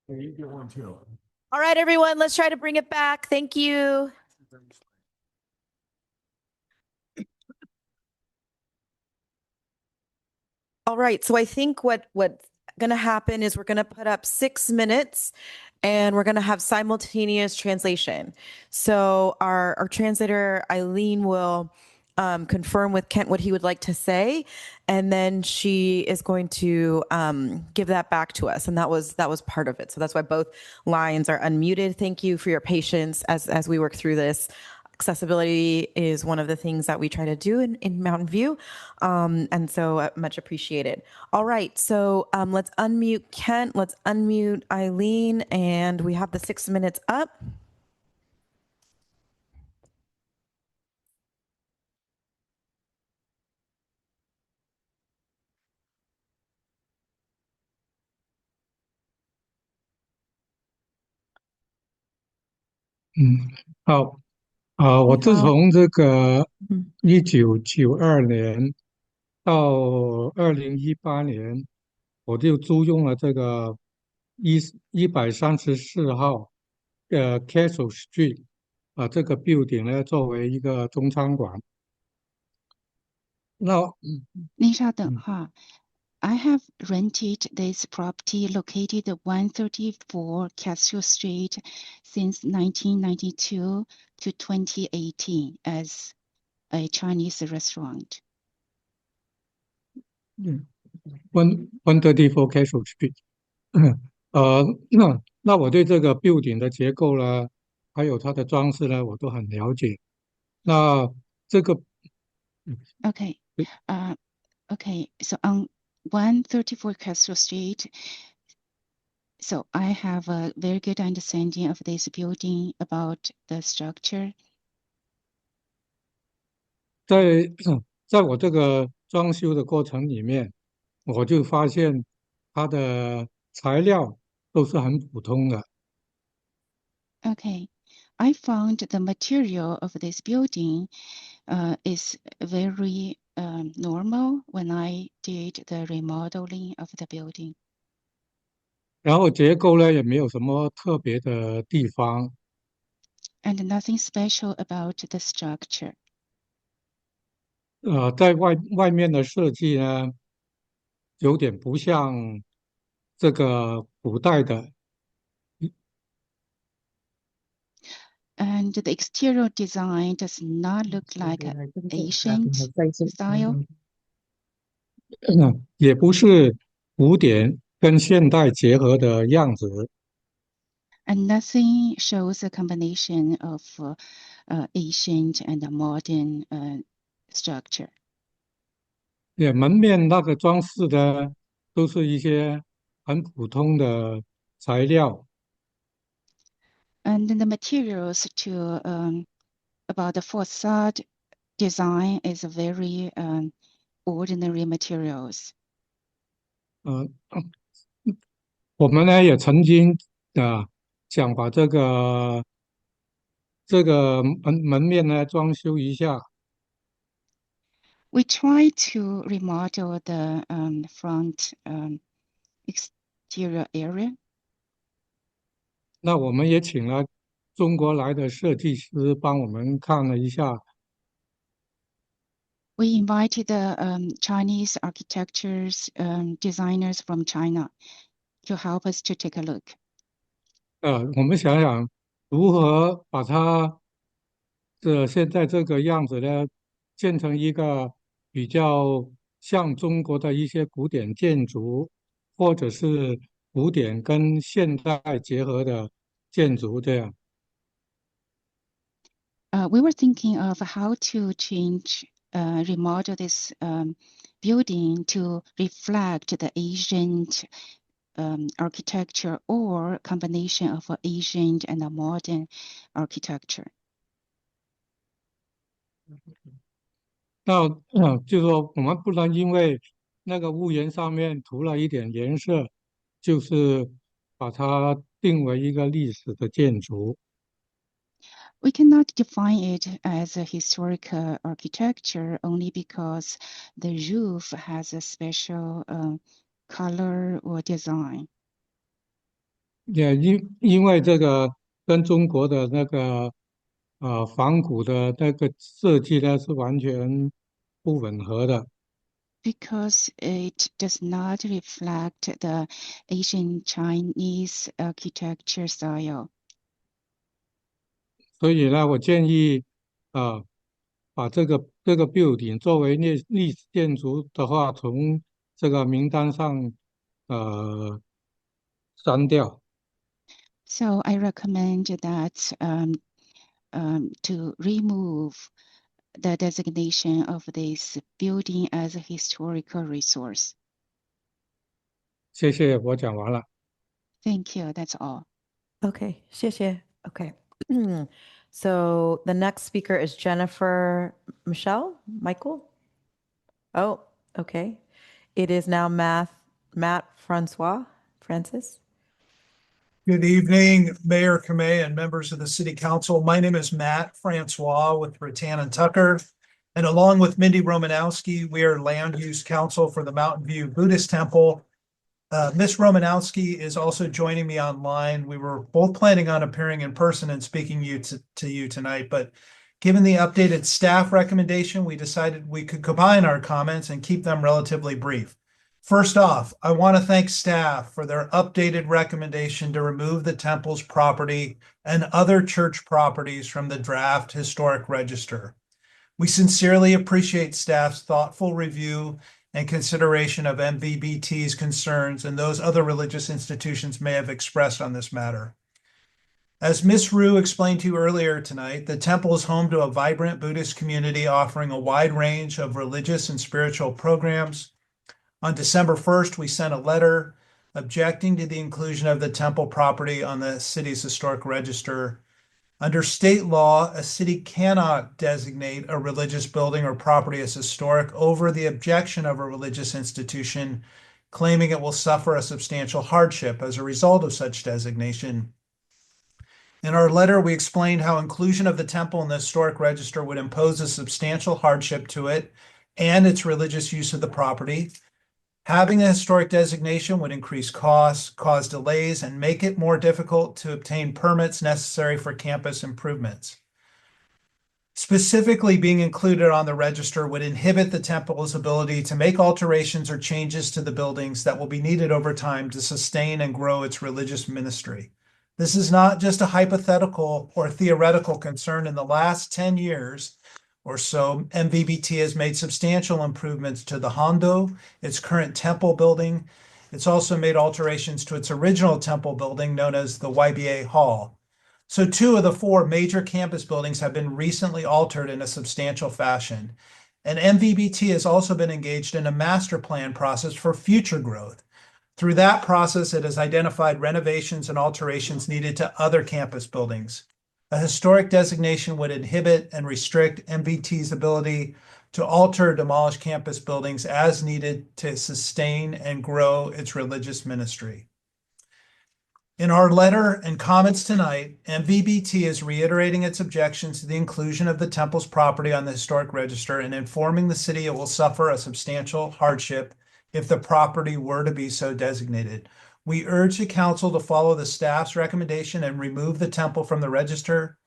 You get one too. All right, everyone, let's try to bring it back. Thank you. All right, so I think what's going to happen is we're going to put up 6 minutes and we're going to have simultaneous translation. So our translator, Eileen, will confirm with Kent what he would like to say, and then she is going to give that back to us. And that was part of it. So that's why both lines are unmuted. Thank you for your patience as we work through this. Accessibility is one of the things that we try to do in Mountain View. And so much appreciated. All right, so let's unmute Kent, let's unmute Eileen, and we have the 6 minutes up.好，我自从这个1992年到2018年，我就租用了这个134号Castle Street 这个 building 呢作为一个中餐馆。那您稍等哈。I have rented this property located at 134 Castle Street since 1992 to 2018 as a Chinese restaurant. 134 Castle Street 那我对这个 building 的结构呢，还有它的装饰呢，我都很了解。那这个 Okay. Okay. So on 134 Castle Street, so I have a very good understanding of this building about the structure. 在我这个装修的过程里面，我就发现它的材料都是很普通的。Okay. I found the material of this building is very normal when I did the remodeling of the building. 然后结构呢也没有什么特别的地方。And nothing special about the structure. 在外面的设计呢，有点不像这个古代的。And the exterior design does not look like an ancient style. 也不是古典跟现代结合的样子。And nothing shows a combination of ancient and modern structure. 也门面那个装饰的都是一些很普通的材料。And then the materials to about the facade design is very ordinary materials. 我们呢也曾经想把这个门面呢装修一下。We try to remodel the front exterior area. 那我们也请了中国来的设计师帮我们看了一下。We invited the Chinese architectures designers from China to help us to take a look. 我们想想如何把它现在这个样子呢，建成一个比较像中国的一些古典建筑，或者是古典跟现代结合的建筑这样。We were thinking of how to change, remodel this building to reflect the ancient architecture or combination of ancient and modern architecture. 那就是说我们不能因为那个屋檐上面涂了一点颜色，就是把它定为一个历史的建筑。We cannot define it as a historical architecture only because the roof has a special color or design. 也因为这个跟中国的那个仿古的那个设计呢是完全不吻合的。Because it does not reflect the Asian Chinese architecture style. 所以呢，我建议把这个 building 作为历史建筑的话，从这个名单上删掉。So I recommend that to remove the designation of this building as a historical resource. 谢谢，我讲完了。Thank you. That's all. Okay, 谢谢. Okay. So the next speaker is Jennifer Michael? Oh, okay. It is now Matt Francis. Good evening, Mayor Kamei and members of the City Council. My name is Matt Francois with Rattan and Tucker. And along with Mindy Romanowski, we are Land Use Council for the Mountain View Buddhist Temple. Ms. Romanowski is also joining me online. We were both planning on appearing in person and speaking to you tonight, but given the updated staff recommendation, we decided we could combine our comments and keep them relatively brief. First off, I want to thank staff for their updated recommendation to remove the temple's property and other church properties from the draft historic register. We sincerely appreciate staff's thoughtful review and consideration of MVBT's concerns and those other religious institutions may have expressed on this matter. As Ms. Rue explained to you earlier tonight, the temple is home to a vibrant Buddhist community offering a wide range of religious and spiritual programs. On December 1st, we sent a letter objecting to the inclusion of the temple property on the city's historic register. Under state law, a city cannot designate a religious building or property as historic over the objection of a religious institution, claiming it will suffer a substantial hardship as a result of such designation. In our letter, we explained how inclusion of the temple in the historic register would impose a substantial hardship to it and its religious use of the property. Having a historic designation would increase costs, cause delays, and make it more difficult to obtain permits necessary for campus improvements. Specifically, being included on the register would inhibit the temple's ability to make alterations or changes to the buildings that will be needed over time to sustain and grow its religious ministry. This is not just a hypothetical or theoretical concern. In the last 10 years, or so, MVBT has made substantial improvements to the Hondo, its current temple building. It's also made alterations to its original temple building known as the YBA Hall. So 2 of the 4 major campus buildings have been recently altered in a substantial fashion. And MVBT has also been engaged in a master plan process for future growth. Through that process, it has identified renovations and alterations needed to other campus buildings. A historic designation would inhibit and restrict MVT's ability to alter or demolish campus buildings as needed to sustain and grow its religious ministry. In our letter and comments tonight, MVBT is reiterating its objections to the inclusion of the temple's property on the historic register and informing the city it will suffer a substantial hardship if the property were to be so designated. We urge the council to follow the staff's recommendation and remove the temple from the register.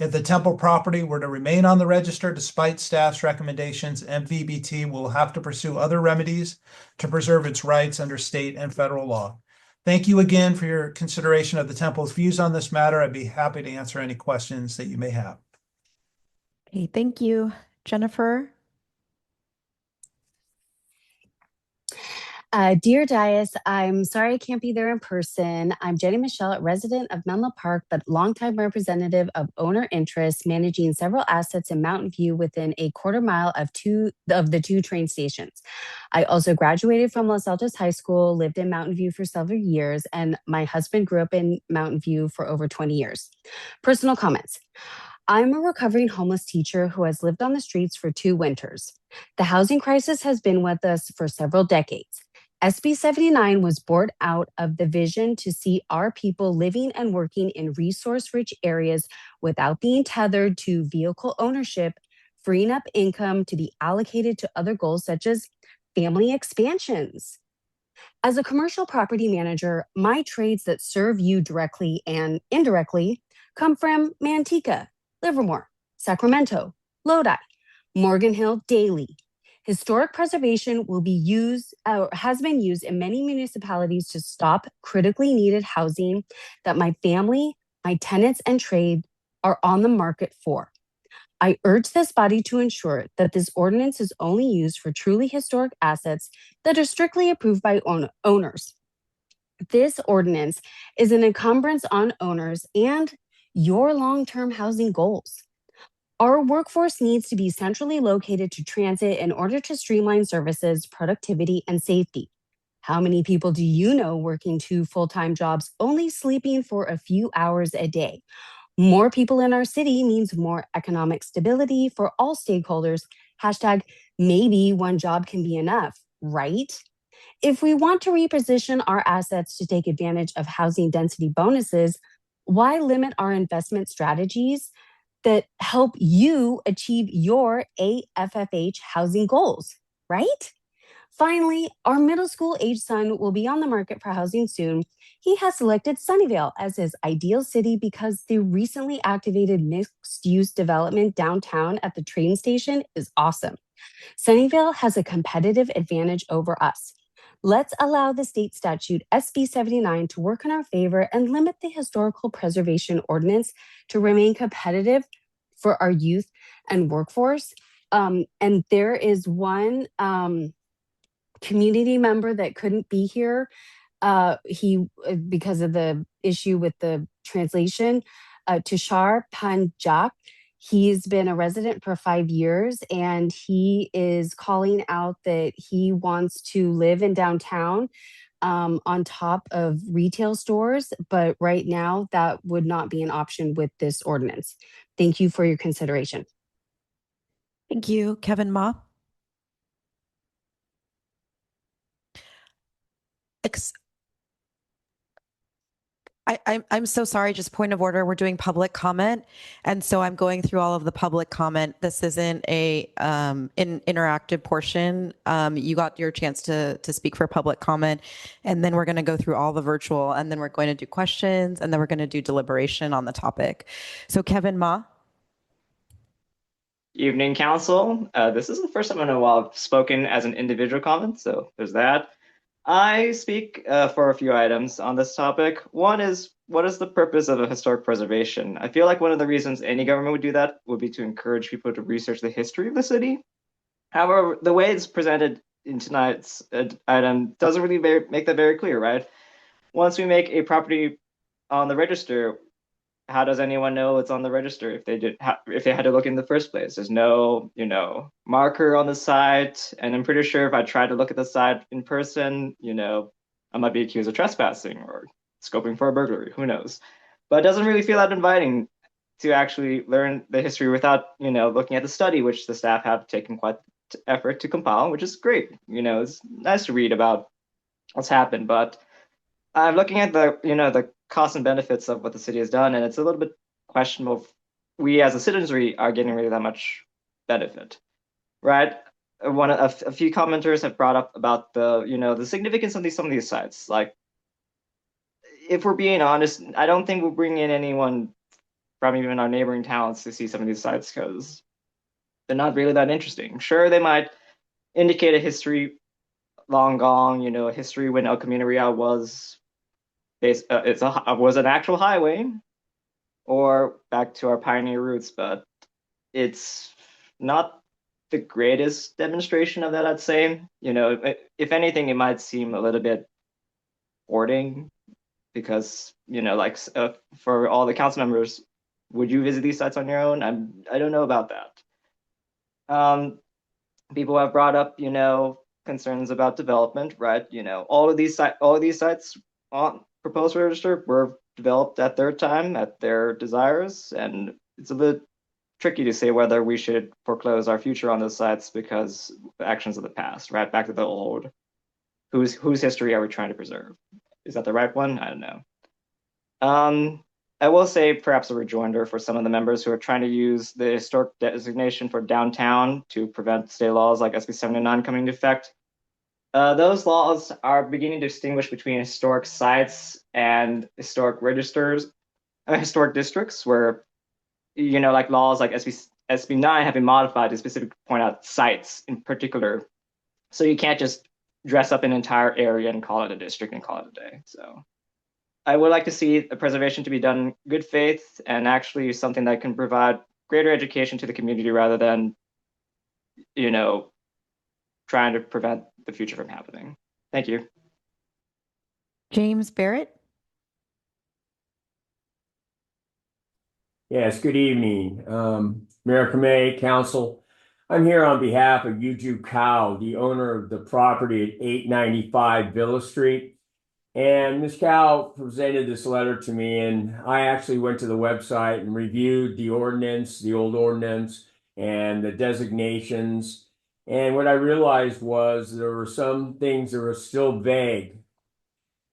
If the temple property were to remain on the register despite staff's recommendations, MVBT will have to pursue other remedies to preserve its rights under state and federal law. Thank you again for your consideration of the temple's views on this matter. I'd be happy to answer any questions that you may have. Okay, thank you. Jennifer? Dear Dias, I'm sorry I can't be there in person. I'm Jenny Michelle, a resident of Menlo Park, but longtime representative of owner interests managing several assets in Mountain View within a quarter mile of the 2 train stations. I also graduated from Los Altos High School, lived in Mountain View for several years, and my husband grew up in Mountain View for over 20 years. Personal comments. I'm a recovering homeless teacher who has lived on the streets for 2 winters. The housing crisis has been with us for several decades. SB 79 was born out of the vision to see our people living and working in resource-rich areas without being tethered to vehicle ownership, freeing up income to be allocated to other goals such as family expansions. As a commercial property manager, my trades that serve you directly and indirectly come from Manteca, Livermore, Sacramento, Lodi, Morgan Hill daily. Historic preservation will be used or has been used in many municipalities to stop critically needed housing that my family, my tenants, and trade are on the market for. I urge this body to ensure that this ordinance is only used for truly historic assets that are strictly approved by owners. This ordinance is an encumbrance on owners and your long-term housing goals. Our workforce needs to be centrally located to transit in order to streamline services, productivity, and safety. How many people do you know working 2 full-time jobs, only sleeping for a few hours a day? More people in our city means more economic stability for all stakeholders. Hashtag maybe one job can be enough, right? If we want to reposition our assets to take advantage of housing density bonuses, why limit our investment strategies that help you achieve your AFFH housing goals, right? Finally, our middle school age son will be on the market for housing soon. He has selected Sunnyvale as his ideal city because the recently activated mixed use development downtown at the train station is awesome. Sunnyvale has a competitive advantage over us. Let's allow the state statute SB 79 to work in our favor and limit the historical preservation ordinance to remain competitive for our youth and workforce. And there is one community member that couldn't be here. Because of the issue with the translation, Tushar Panjak. He's been a resident for 5 years and he is calling out that he wants to live in downtown on top of retail stores. But right now, that would not be an option with this ordinance. Thank you for your consideration. Thank you. Kevin Ma. I'm so sorry, just point of order. We're doing public comment. And so I'm going through all of the public comment. This isn't a an interactive portion. You got your chance to speak for public comment. And then we're going to go through all the virtual and then we're going to do questions and then we're going to do deliberation on the topic. So Kevin Ma. Evening, Council. This is the first time in a while I've spoken as an individual comment, so there's that. I speak for a few items on this topic. One is, what is the purpose of a historic preservation? I feel like one of the reasons any government would do that would be to encourage people to research the history of the city. However, the way it's presented in tonight's item doesn't really make that very clear, right? Once we make a property on the register, how does anyone know it's on the register if they had to look in the first place? There's no, marker on the site, and I'm pretty sure if I tried to look at the site in person, I might be accused of trespassing or scoping for a burglary. Who knows? But it doesn't really feel that inviting to actually learn the history without, looking at the study, which the staff have taken quite effort to compile, which is great. It's nice to read about what's happened, but I'm looking at the costs and benefits of what the city has done, and it's a little bit questionable if we as a citizenry are getting really that much benefit, right? A few commenters have brought up about the significance of some of these sites. Like, if we're being honest, I don't think we'll bring in anyone from even our neighboring towns to see some of these sites because they're not really that interesting. Sure, they might indicate a history long gone, a history when El Camino Real was was an actual highway, or back to our pioneer roots, but it's not the greatest demonstration of that, I'd say. If anything, it might seem a little bit hoarding because, for all the council members, would you visit these sites on your own? I don't know about that. People have brought up, concerns about development, right? All of these sites on proposed register were developed at their time, at their desires, and it's a bit tricky to say whether we should foreclose our future on those sites because the actions of the past, right? Back to the old. Whose history are we trying to preserve? Is that the right one? I don't know. I will say perhaps a rejoinder for some of the members who are trying to use the historic designation for downtown to prevent state laws like SB 79 coming into effect. Those laws are beginning to distinguish between historic sites and historic registers, historic districts, where, like laws like SB 9 have been modified to specifically point out sites in particular. So you can't just dress up an entire area and call it a district and call it a day. So I would like to see a preservation to be done in good faith and actually something that can provide greater education to the community rather than, trying to prevent the future from happening. Thank you. James Barrett. Yes, good evening, Mayor Kamei, Council. I'm here on behalf of Yuju Kao, the owner of the property at 895 Villa Street. And Ms. Kao presented this letter to me, and I actually went to the website and reviewed the ordinance, the old ordinance, and the designations. And what I realized was there were some things that were still vague.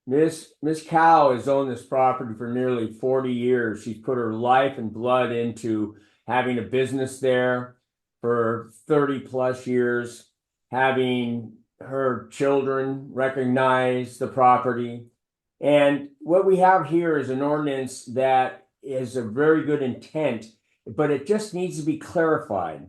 Miss Cow has owned this property for nearly 40 years. She's put her life and blood into having a business there for 30 plus years, having her children recognize the property. And what we have here is an ordinance that is a very good intent, but it just needs to be clarified.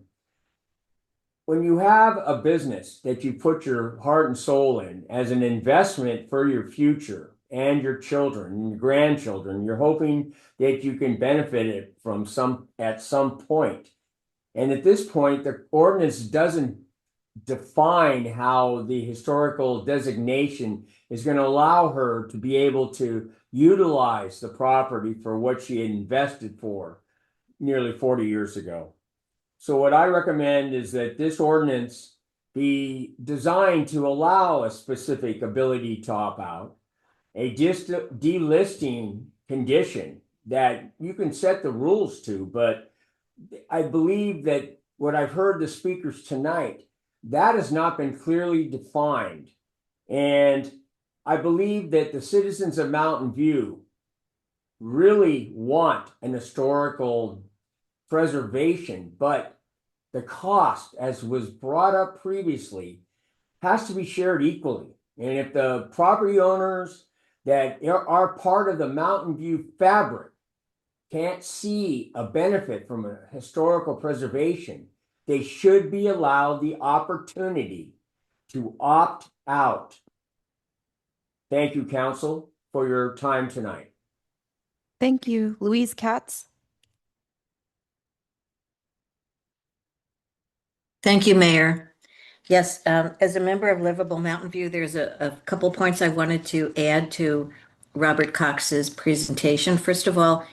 When you have a business that you put your heart and soul in as an investment for your future and your children and your grandchildren, you're hoping that you can benefit it from at some point. And at this point, the ordinance doesn't define how the historical designation is going to allow her to be able to utilize the property for what she had invested for nearly 40 years ago. So what I recommend is that this ordinance be designed to allow a specific ability to opt out, a delisting condition that you can set the rules to, but I believe that what I've heard the speakers tonight, that has not been clearly defined. And I believe that the citizens of Mountain View really want an historical preservation, but the cost, as was brought up previously, has to be shared equally. And if the property owners that are part of the Mountain View fabric can't see a benefit from a historical preservation, they should be allowed the opportunity to opt out. Thank you, Council, for your time tonight. Thank you. Louise Katz. Thank you, Mayor. Yes, as a member of Livable Mountain View, there's a couple points I wanted to add to Robert Cox's presentation. First of all,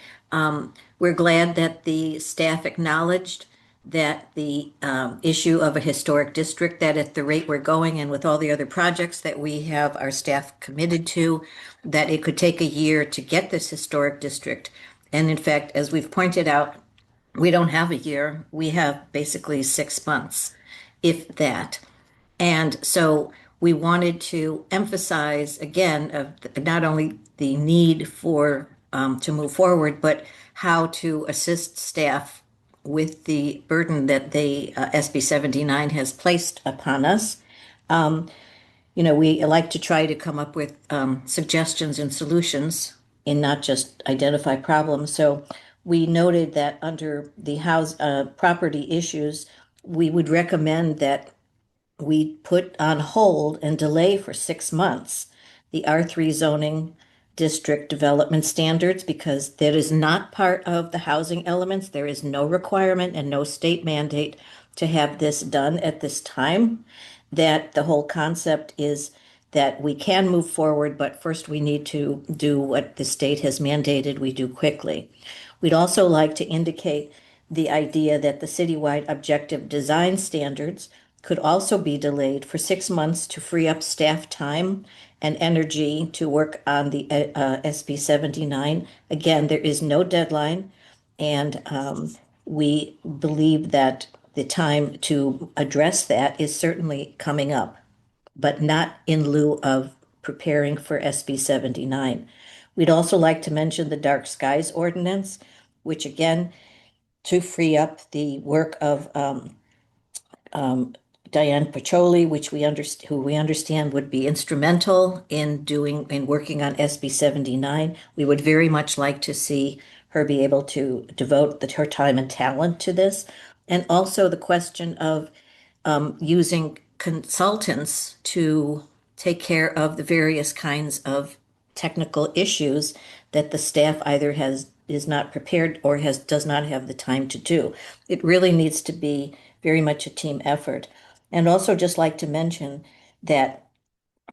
we're glad that the staff acknowledged that the issue of a historic district, that at the rate we're going and with all the other projects that we have our staff committed to, that it could take a year to get this historic district. And in fact, as we've pointed out, we don't have a year. We have basically 6 months, if that. And so we wanted to emphasize again not only the need for to move forward, but how to assist staff with the burden that the SB 79 has placed upon us. We like to try to come up with suggestions and solutions and not just identify problems. So we noted that under the property issues, we would recommend that we put on hold and delay for 6 months the R3 zoning district development standards, because that is not part of the housing elements. There is no requirement and no state mandate to have this done at this time. That the whole concept is that we can move forward, but first we need to do what the state has mandated we do quickly. We'd also like to indicate the idea that the citywide objective design standards could also be delayed for 6 months to free up staff time and energy to work on the SB 79. Again, there is no deadline, and we believe that the time to address that is certainly coming up, but not in lieu of preparing for SB 79. We'd also like to mention the dark skies ordinance, which again, to free up the work of Diane Pacholi, who we understand would be instrumental in working on SB 79. We would very much like to see her be able to devote her time and talent to this. And also the question of using consultants to take care of the various kinds of technical issues that the staff either is not prepared or does not have the time to do. It really needs to be very much a team effort. And also just like to mention that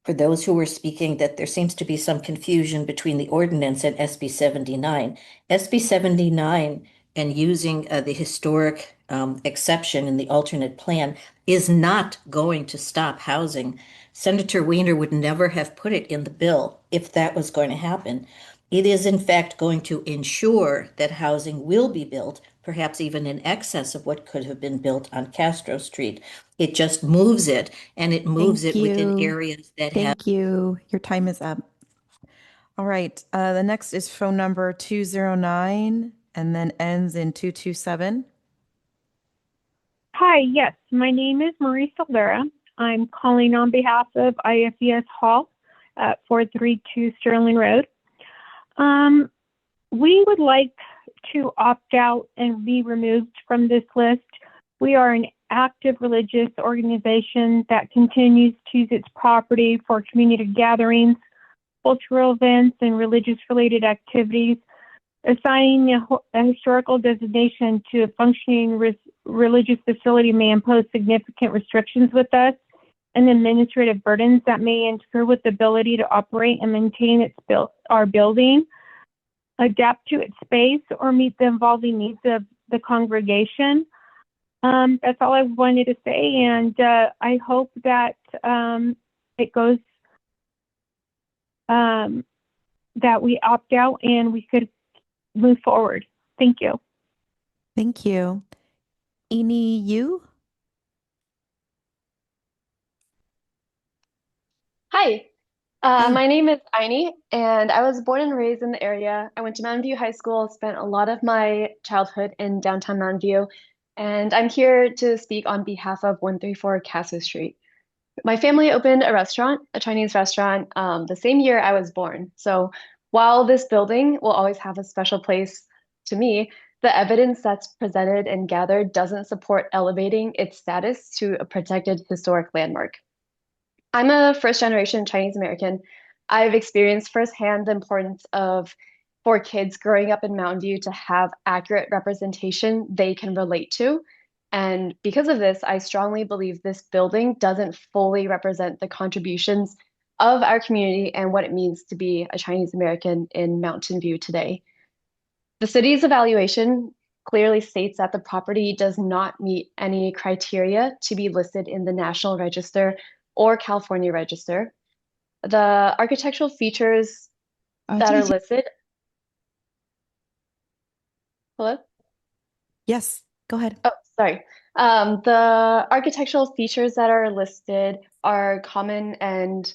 for those who were speaking, that there seems to be some confusion between the ordinance and SB 79. SB 79 and using the historic exception in the alternate plan is not going to stop housing. Senator Weiner would never have put it in the bill if that was going to happen. It is, in fact, going to ensure that housing will be built, perhaps even in excess of what could have been built on Castro Street. It just moves it, and it moves Thank it within you. areas that have. Thank you. Your time is up. All right. The next is phone number 209 and then ends in 227. Hi, yes, my name is Marie Silvera. I'm calling on behalf of IFES Hall at 432 Sterling Road. We would like to opt out and be removed from this list. We are an active religious organization that continues to use its property for community gatherings, cultural events, and religious-related activities. Assigning a historical designation to a functioning religious facility may impose significant restrictions with us and administrative burdens that may interfere with the ability to operate and maintain our building, adapt to its space, or meet the evolving needs of the congregation. That's all I wanted to say, and I hope that it goes, that we opt out and we could move forward. Thank you. Thank you. Eni, you? Hi, my name is Aini, and I was born and raised in the area. I went to Mountain View High School, spent a lot of my childhood in downtown Mountain View, and I'm here to speak on behalf of 134 Castro Street. My family opened a restaurant, a Chinese restaurant, the same year I was born. So while this building will always have a special place to me, the evidence that's presented and gathered doesn't support elevating its status to a protected historic landmark. I'm a first generation Chinese American. I've experienced firsthand the importance of for kids growing up in Mountain View to have accurate representation they can relate to. And because of this, I strongly believe this building doesn't fully represent the contributions of our community and what it means to be a Chinese American in Mountain View today. The city's evaluation clearly states that the property does not meet any criteria to be listed in the National Register or California Register. The architectural features that are listed. Hello? Yes, go ahead. Oh, sorry. The architectural features that are listed are common and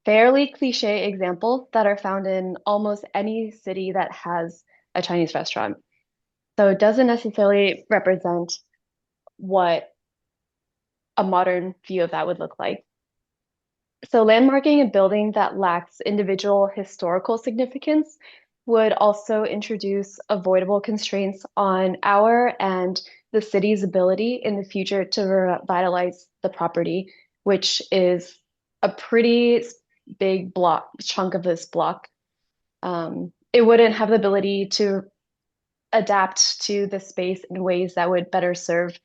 fairly cliche examples that are found in almost any city that has a Chinese restaurant. So it doesn't necessarily represent what a modern view of that would look like. So landmarking a building that lacks individual historical significance would also introduce avoidable constraints on our and the city's ability in the future to revitalize the property, which is a pretty big chunk of this block. It wouldn't have the ability to adapt to the space in ways that would better serve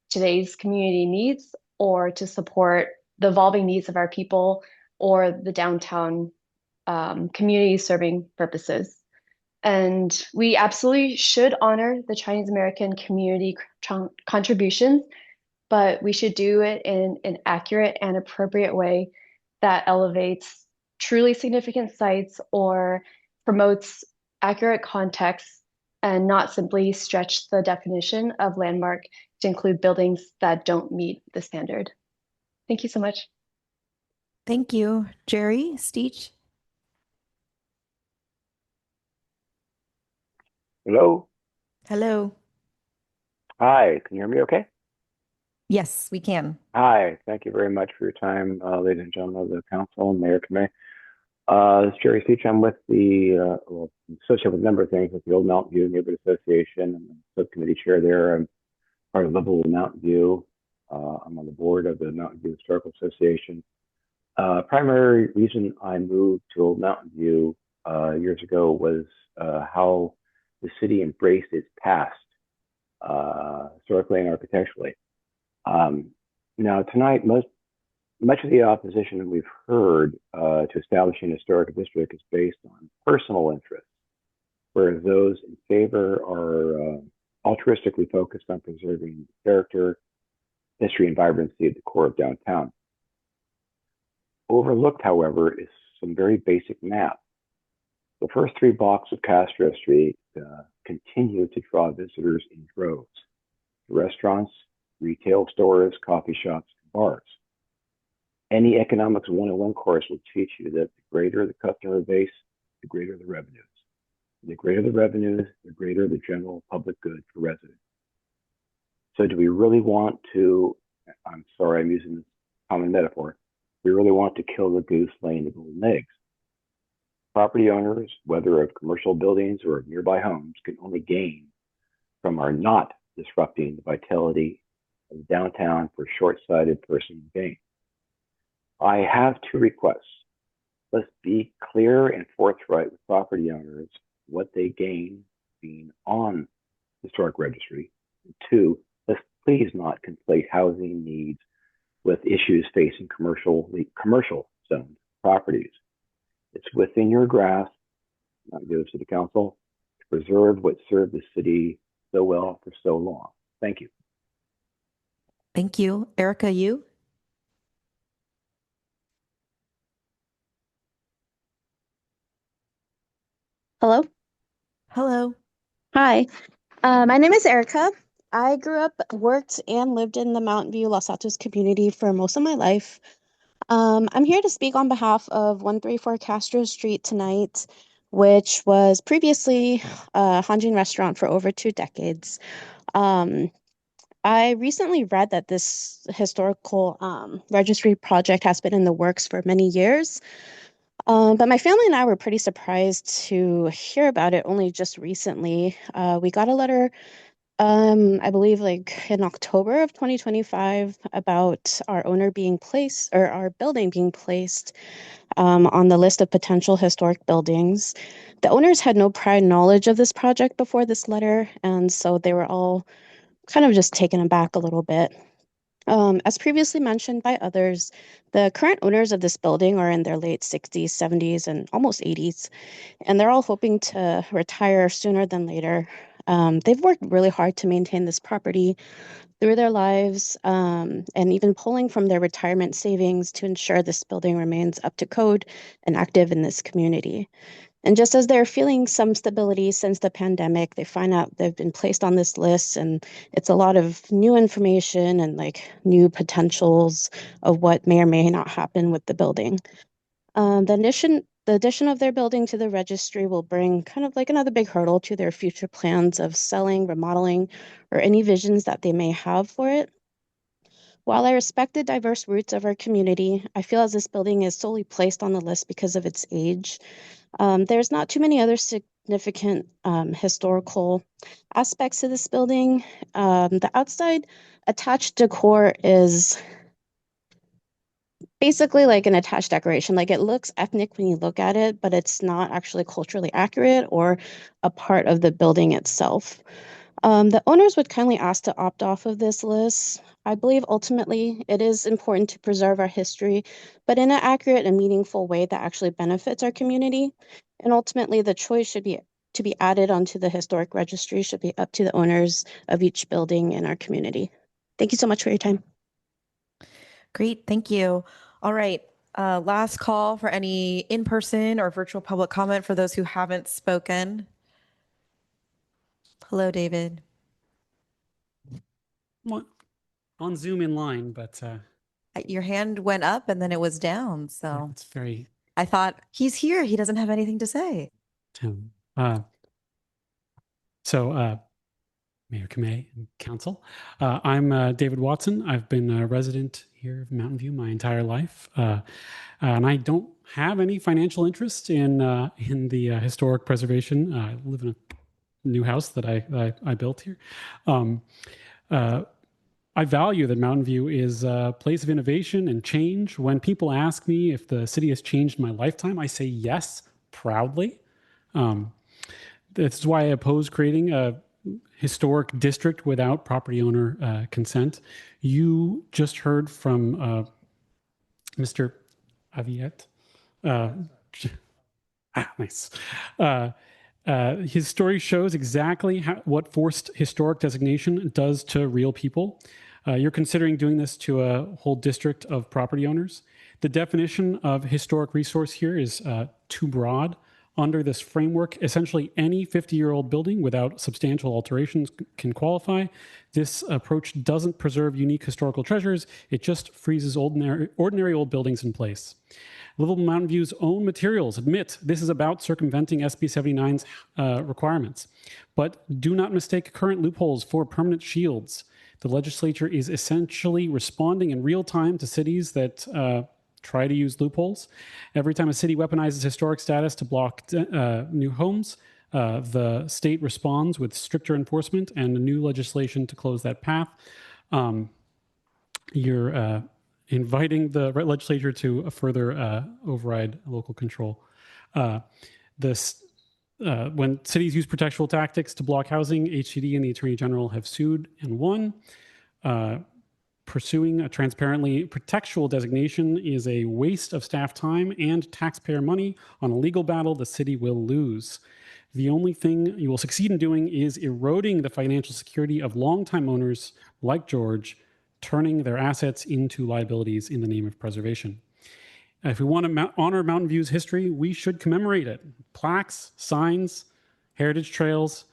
today's community needs or to support the evolving needs of our people or the downtown community serving purposes. And we absolutely should honor the Chinese American community contributions, but we should do it in an accurate and appropriate way that elevates truly significant sites or promotes accurate context and not simply stretch the definition of landmark to include buildings that don't meet the standard. Thank you so much. Thank you. Jerry, Steech? Hello. Hello. Hi. Can you hear me okay? Yes, we can. Hi, thank you very much for your time, ladies and gentlemen of the council and Mayor Kamei. This is Jerry Seach. I'm with the, associated with a number of things with the Old Mountain View Neighborhood Association. I'm the subcommittee chair there. I'm part of Level Mountain View. I'm on the board of the Mountain View Historical Association. Primary reason I moved to Old Mountain View years ago was how the city embraced its past, historically and architecturally. Now, tonight, much of the opposition we've heard to establishing a historic district is based on personal interests, whereas those in favor are altruistically focused on preserving character, history, and vibrancy at the core of downtown. Overlooked, however, is some very basic math. The first 3 blocks of Castro Street continue to draw visitors in droves. Restaurants, retail stores, coffee shops, and bars. Any economics 101 course will teach you that the greater the customer base, the greater the revenues. The greater the revenues, the greater the general public good for residents. So do we really want to, I'm sorry, I'm using this common metaphor, we really want to kill the goose laying the golden eggs. Property owners, whether of commercial buildings or of nearby homes, can only gain from our not disrupting the vitality of downtown for short-sighted personal gain. I have 2 requests. Let's be clear and forthright with property owners what they gain being on historic registry. And 2, let's please not conflate housing needs with issues facing commercial zoned properties. It's within your grasp, not the city council, to preserve what served the city so well for so long. Thank you. Thank you. Erica, you? Hello. Hello. Hi. My name is Erica. I grew up, worked, and lived in the Mountain View, Los Altos community for most of my life. I'm here to speak on behalf of 134 Castro Street tonight, which was previously a Hanjin restaurant for over 2 decades. I recently read that this historical registry project has been in the works for many years. But my family and I were pretty surprised to hear about it only just recently. We got a letter, I believe like in October of 2025 about our owner being placed, or our building being placed on the list of potential historic buildings. The owners had no prior knowledge of this project before this letter, and so they were all kind of just taken aback a little bit. As previously mentioned by others, the current owners of this building are in their late 60s, 70s, and almost 80s, and they're all hoping to retire sooner than later. They've worked really hard to maintain this property through their lives, and even pulling from their retirement savings to ensure this building remains up to code and active in this community. And just as they're feeling some stability since the pandemic, they find out they've been placed on this list, and it's a lot of new information and like new potentials of what may or may not happen with the building. The addition of their building to the registry will bring kind of like another big hurdle to their future plans of selling, remodeling, or any visions that they may have for it. While I respect the diverse roots of our community, I feel as this building is solely placed on the list because of its age. There's not too many other significant historical aspects to this building. The outside attached decor is basically like an attached decoration. Like it looks ethnic when you look at it, but it's not actually culturally accurate or a part of the building itself. The owners would kindly ask to opt off of this list. I believe ultimately it is important to preserve our history, but in an accurate and meaningful way that actually benefits our community. And ultimately, the choice should be to be added onto the historic registry should be up to the owners of each building in our community. Thank you so much for your time. Great. Thank you. All right. Last call for any in-person or virtual public comment for those who haven't spoken. Hello, David. Well, on Zoom in line, but Your hand went up and then it was down. So it's very I thought he's here. He doesn't have anything to say. so Mayor Kamei and Council. I'm David Watson. I've been a resident here of Mountain View my entire life, and I don't have any financial interest in the historic preservation. I live in a new house that I built here. I value that Mountain View is a place of innovation and change. When people ask me if the city has changed in my lifetime, I say yes, proudly. That's why I oppose creating a historic district without property owner consent. You just heard from Mr. Aviette. Nice. His story shows exactly what forced historic designation does to real people. You're considering doing this to a whole district of property owners. The definition of historic resource here is too broad. Under this framework, essentially any 50-year-old building without substantial alterations can qualify. This approach doesn't preserve unique historical treasures. It just freezes ordinary old buildings in place. Livable Mountain View's own materials admit this is about circumventing SB 79's requirements. But do not mistake current loopholes for permanent shields. The legislature is essentially responding in real time to cities that try to use loopholes. Every time a city weaponizes historic status to block new homes, the state responds with stricter enforcement and new legislation to close that path. You're inviting the legislature to further override local control. When cities use protectional tactics to block housing, HCD and the Attorney General have sued and won. Pursuing a transparently protectual designation is a waste of staff time and taxpayer money on a legal battle the city will lose. The only thing you will succeed in doing is eroding the financial security of longtime owners like George, turning their assets into liabilities in the name of preservation. If we want to honor Mountain View's history, we should commemorate it. Plaques, signs, heritage trails.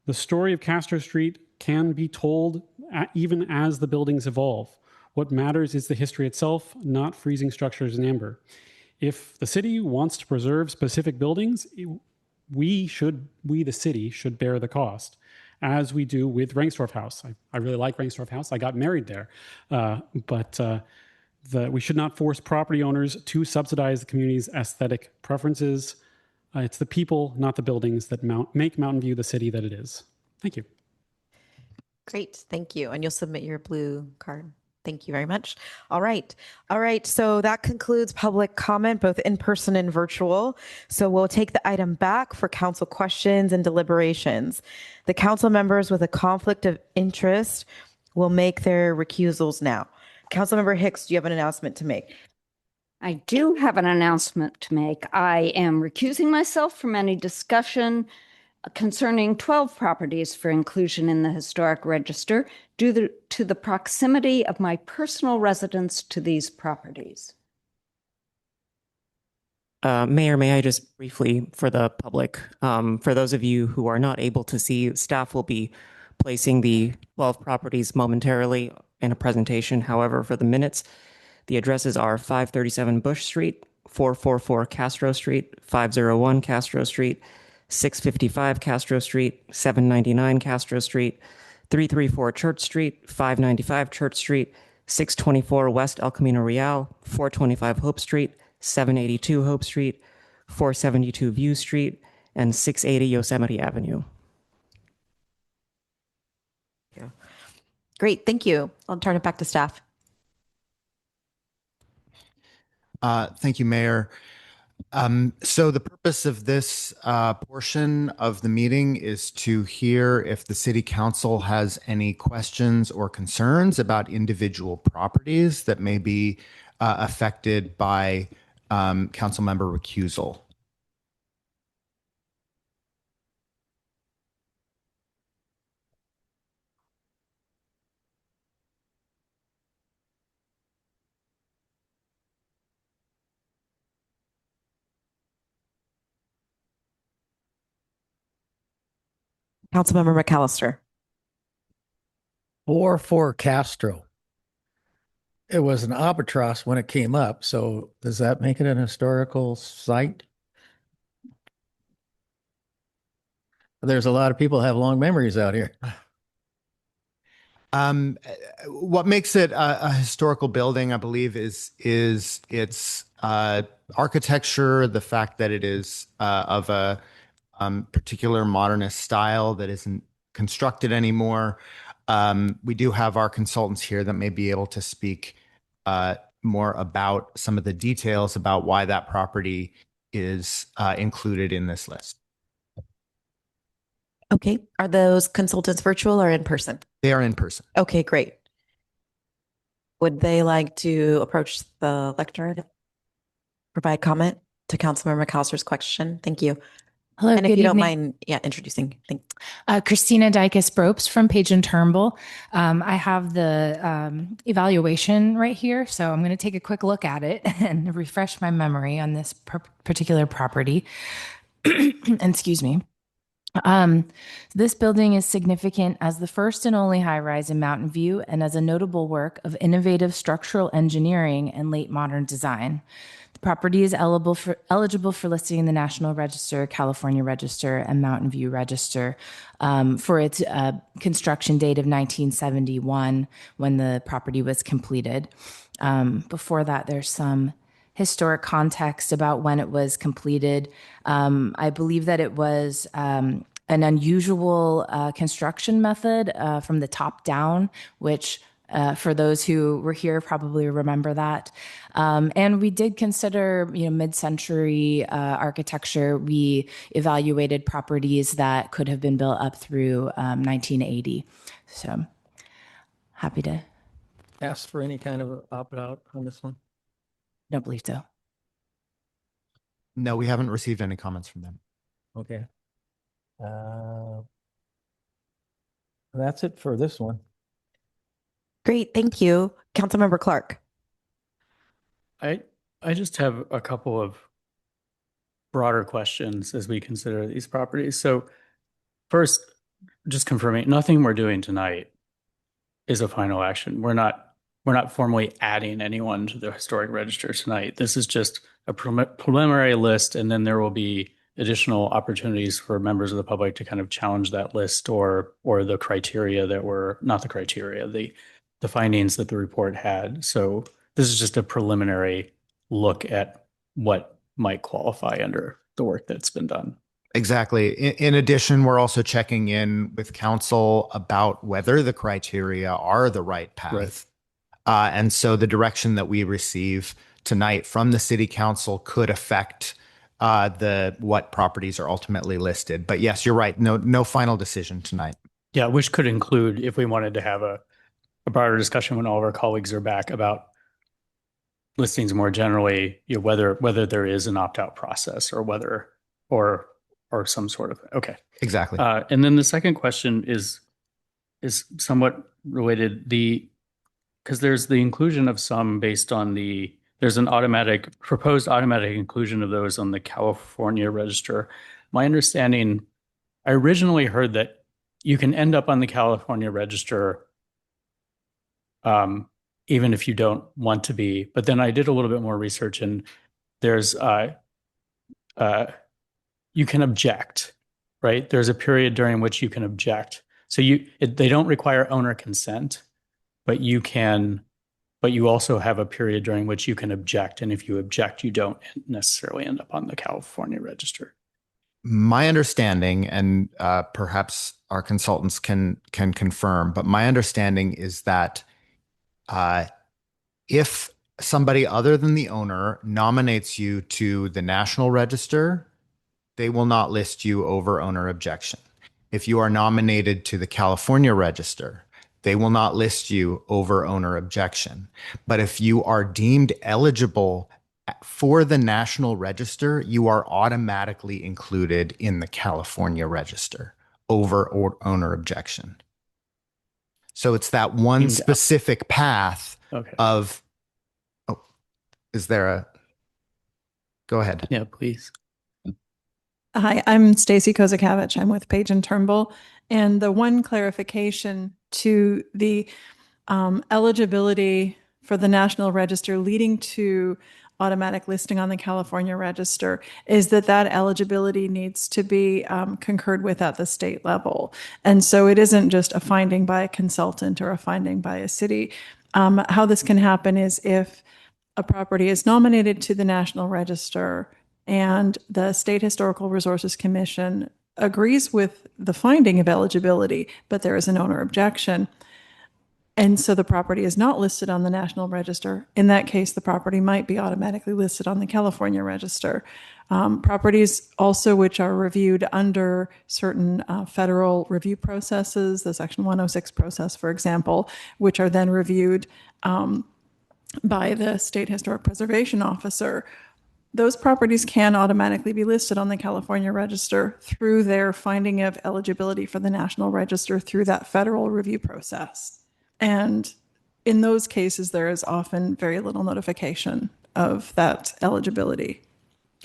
The story of Castro Street can be told even as the buildings evolve. What matters is the history itself, not freezing structures in amber. If the city wants to preserve specific buildings, we, the city, should bear the cost, as we do with Rengstorff House. I really like Rengstorff House. I got married there. But we should not force property owners to subsidize the community's aesthetic preferences. It's the people, not the buildings, that make Mountain View the city that it is. Thank you. Great, thank you. And you'll submit your blue card. Thank you very much. All right. So that concludes public comment, both in person and virtual. So we'll take the item back for council questions and deliberations. The council members with a conflict of interest will make their recusals now. Councilmember Hicks, do you have an announcement to make? I do have an announcement to make. I am recusing myself from any discussion concerning 12 properties for inclusion in the historic register due to the proximity of my personal residence to these properties. Mayor, may I just briefly, for the public, for those of you who are not able to see, staff will be placing the 12 properties momentarily in a presentation. However, for the minutes, the addresses are 537 Bush Street, 444 Castro Street, 501 Castro Street, 655 Castro Street, 799 Castro Street, 334 Church Street, 595 Church Street, 624 West El Camino Real, 425 Hope Street, 782 Hope Street, 472 View Street, and 680 Yosemite Avenue. Yeah. Great, thank you. I'll turn it back to staff. Thank you, Mayor. So the purpose of this portion of the meeting is to hear if the City Council has any questions or concerns about individual properties that may be affected by council member recusal. Councilmember McAllister. For Castro. It was an albatross when it came up, so does that make it an historical site? There's a lot of people have long memories out here. What makes it a historical building, I believe, is its architecture, the fact that it is of a particular modernist style that isn't constructed anymore. We do have our consultants here that may be able to speak more about some of the details about why that property is included in this list. Okay. Are those consultants virtual or in person? They are in person. Okay, great. Would they like to approach the lectern, provide comment to Councilmember McAllister's question? Thank you. Hello, And if good you don't evening. mind, introducing. Thanks. Christina Dykes-Bropes from Page and Turnbull. I have the evaluation right here, so I'm going to take a quick look at it and refresh my memory on this particular property. Excuse me. This building is significant as the first and only high-rise in Mountain View and as a notable work of innovative structural engineering and late modern design. The property is eligible for listing in the National Register, California Register, and Mountain View Register for its construction date of 1971 when the property was completed. Before that, there's some historic context about when it was completed. I believe that it was an unusual construction method from the top down, which for those who were here probably remember that. And we did consider, mid-century architecture. We evaluated properties that could have been built up through 1980. So happy to ask for any kind of opt-out on this one. Don't believe so. No, we haven't received any comments from them. Okay. That's it for this one. Great, thank you. Councilmember Clark. I just have a couple of broader questions as we consider these properties. So first, just confirming, nothing we're doing tonight is a final action. We're not formally adding anyone to the historic register tonight. This is just a preliminary list, and then there will be additional opportunities for members of the public to kind of challenge that list or the criteria that were not the criteria, the findings that the report had. So this is just a preliminary look at what might qualify under the work that's been done. Exactly. In addition, we're also checking in with council about whether the criteria are the right path. Right. And so the direction that we receive tonight from the city council could affect what properties are ultimately listed. But yes, you're right. No final decision tonight. Yeah, which could include if we wanted to have a broader discussion when all of our colleagues are back about listings more generally, whether there is an opt-out process or whether or some sort of Exactly. And then the second question is somewhat related, because there's the inclusion of some based on there's an proposed automatic inclusion of those on the California Register. My understanding, I originally heard that you can end up on the California Register even if you don't want to be. But then I did a little bit more research, and there's you can object, right? There's a period during which you can object. So they don't require owner consent, but you also have a period during which you can object. And if you object, you don't necessarily end up on the California Register. My understanding, and perhaps our consultants can confirm, but my understanding is that if somebody other than the owner nominates you to the National Register, they will not list you over owner objection. If you are nominated to the California Register, they will not list you over owner objection. But if you are deemed eligible for the National Register, you are automatically included in the California Register over owner objection. So it's that one specific path of, is there a, go ahead. Yeah, please. Hi, I'm Stacy Kozakavich. I'm with Page and Turnbull. And the one clarification to the eligibility for the National Register leading to automatic listing on the California Register is that eligibility needs to be concurred with at the state level. And so it isn't just a finding by a consultant or a finding by a city. How this can happen is if a property is nominated to the National Register and the State Historical Resources Commission agrees with the finding of eligibility, but there is an owner objection, and so the property is not listed on the National Register. In that case, the property might be automatically listed on the California Register. Properties also which are reviewed under certain federal review processes, the Section 106 process, for example, which are then reviewed by the State Historic Preservation Officer, those properties can automatically be listed on the California Register through their finding of eligibility for the National Register through that federal review process. And in those cases, there is often very little notification of that eligibility.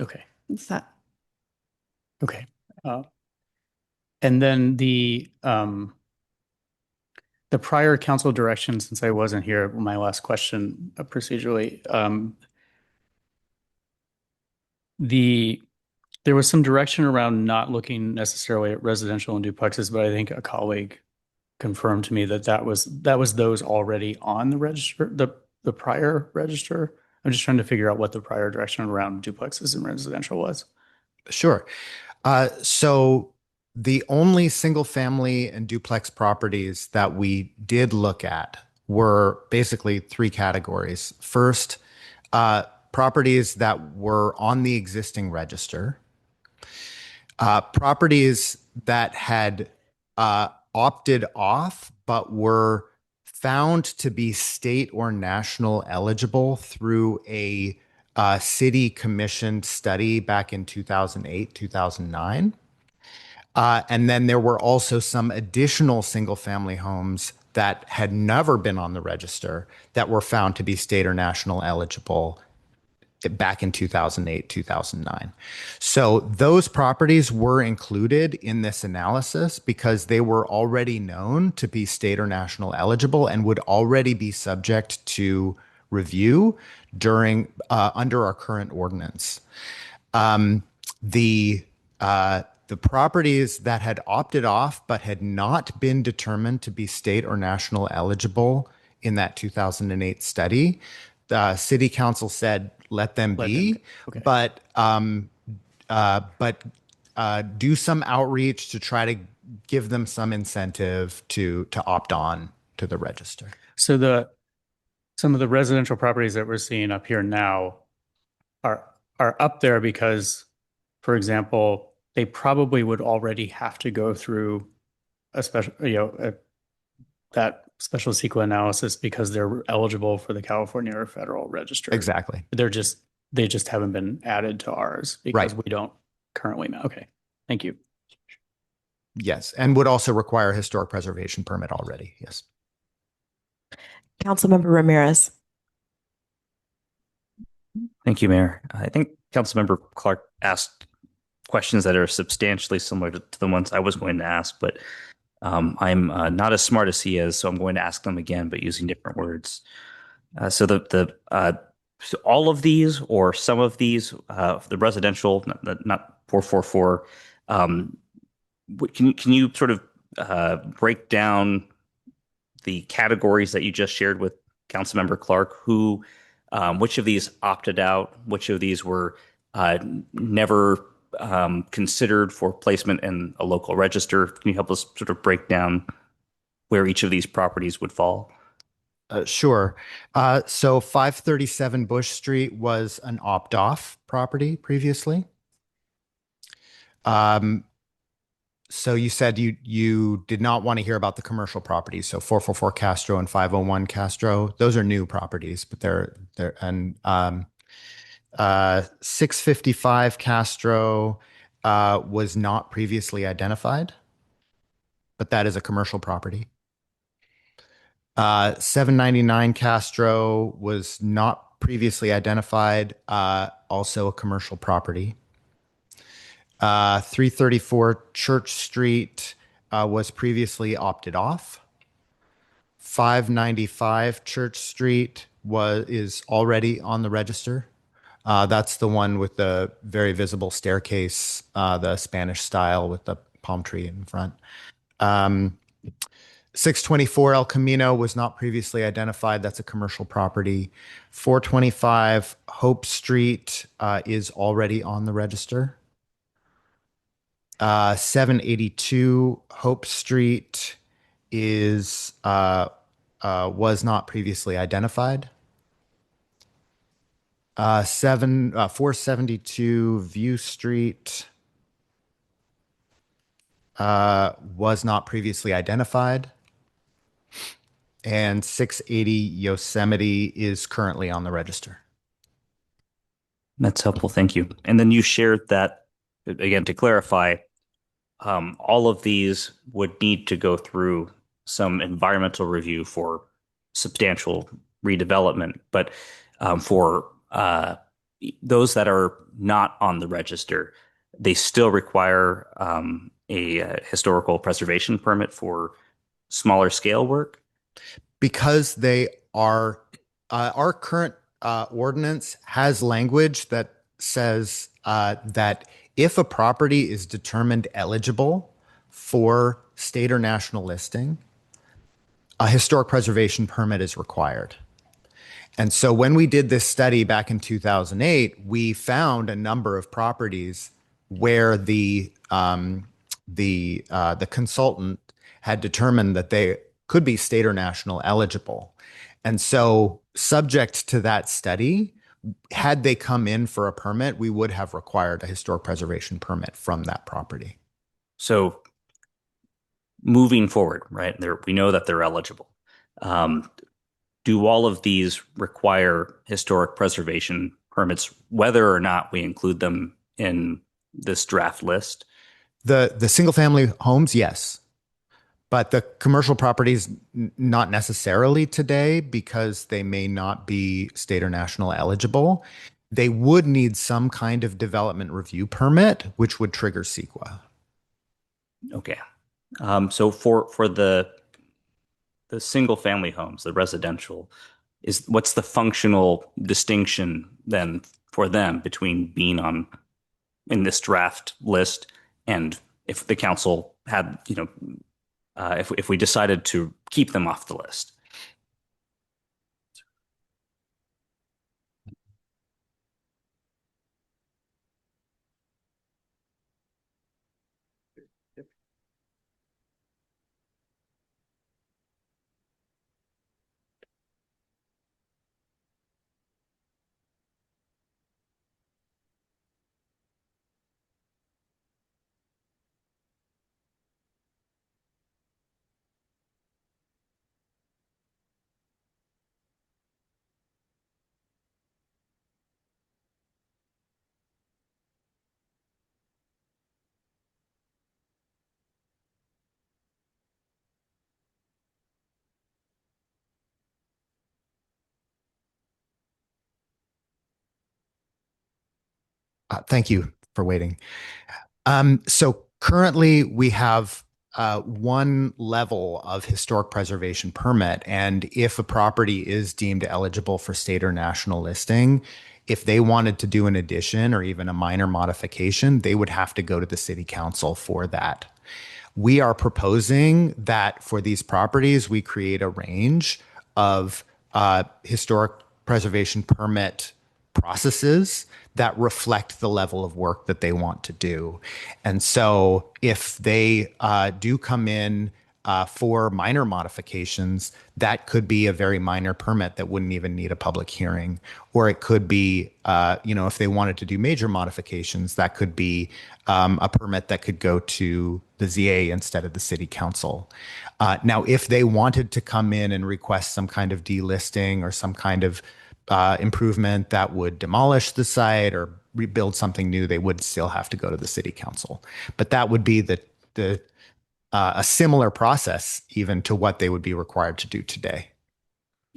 Okay. Is that okay? And then the prior council direction, since I wasn't here, my last question procedurally, there was some direction around not looking necessarily at residential and duplexes, but I think a colleague confirmed to me that was those already on the register, the prior register. I'm just trying to figure out what the prior direction around duplexes and residential was. Sure. So the only single family and duplex properties that we did look at were basically three categories. First, properties that were on the existing register, properties that had opted off but were found to be state or national eligible through a city commissioned study back in 2008, 2009. And then there were also some additional single family homes that had never been on the register that were found to be state or national eligible back in 2008, 2009. So those properties were included in this analysis because they were already known to be state or national eligible and would already be subject to review during under our current ordinance. The properties that had opted off but had not been determined to be state or national eligible in that 2008 study, the city council said, let them be, okay. but do some outreach to try to give them some incentive to opt on to the register. So some of the residential properties that we're seeing up here now are up there because, for example, they probably would already have to go through a special, that special CEQA analysis because they're eligible for the California or federal register. Exactly. They just haven't been added to ours because we don't currently know. Okay. Thank you. Yes. And would also require a historic preservation permit already. Yes. Councilmember Ramirez. Thank you, Mayor. I think Councilmember Clark asked questions that are substantially similar to the ones I was going to ask, but I'm not as smart as he is, so I'm going to ask them again, but using different words. So so all of these or some of these, the residential, not 444, can you sort of break down the categories that you just shared with Councilmember Clark? Which of these opted out? Which of these were never considered for placement in a local register? Can you help us sort of break down where each of these properties would fall? Sure. So 537 Bush Street was an opt-off property previously. So you said you did not want to hear about the commercial properties. So 444 Castro and 501 Castro, those are new properties, but they're 655 Castro was not previously identified, but that is a commercial property. 799 Castro was not previously identified, also a commercial property. 334 Church Street was previously opted off. 595 Church Street is already on the register. That's the one with the very visible staircase, the Spanish style with the palm tree in front. 624 El Camino was not previously identified. That's a commercial property. 425 Hope Street is already on the register. 782 Hope Street is was not previously identified. 472 View Street was not previously identified. And 680 Yosemite is currently on the register. That's helpful. Thank you. And then you shared that, again, to clarify, all of these would need to go through some environmental review for substantial redevelopment. But for those that are not on the register, they still require a historical preservation permit for smaller scale work? Because they are, our current ordinance has language that says that if a property is determined eligible for state or national listing, a historic preservation permit is required. And so when we did this study back in 2008, we found a number of properties where the consultant had determined that they could be state or national eligible. And so subject to that study, had they come in for a permit, we would have required a historic preservation permit from that property. So moving forward, right, we know that they're eligible. Do all of these require historic preservation permits, whether or not we include them in this draft list? The single family homes, yes. But the commercial properties, not necessarily today, because they may not be state or national eligible. They would need some kind of development review permit, which would trigger CEQA. Okay. So for the single family homes, the residential, what's the functional distinction then for them between being in this draft list and if the council had, if we decided to keep them off the list? Thank you for waiting. So currently we have one level of historic preservation permit. And if a property is deemed eligible for state or national listing, if they wanted to do an addition or even a minor modification, they would have to go to the city council for that. We are proposing that for these properties, we create a range of historic preservation permit processes that reflect the level of work that they want to do. And so if they do come in for minor modifications, that could be a very minor permit that wouldn't even need a public hearing. Or it could be, if they wanted to do major modifications, that could be a permit that could go to the ZA instead of the city council. Now, if they wanted to come in and request some kind of delisting or some kind of improvement that would demolish the site or rebuild something new, they would still have to go to the city council. But that would be a similar process even to what they would be required to do today.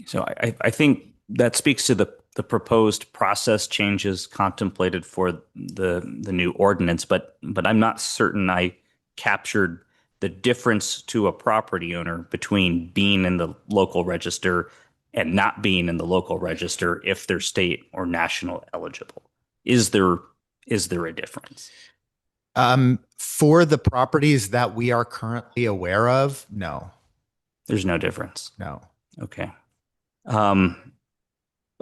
So I think that speaks to the proposed process changes contemplated for the new ordinance, but I'm not certain I captured the difference to a property owner between being in the local register and not being in the local register if they're state or national eligible? Is there a difference? For the properties that we are currently aware of, no. There's no difference. No. Okay.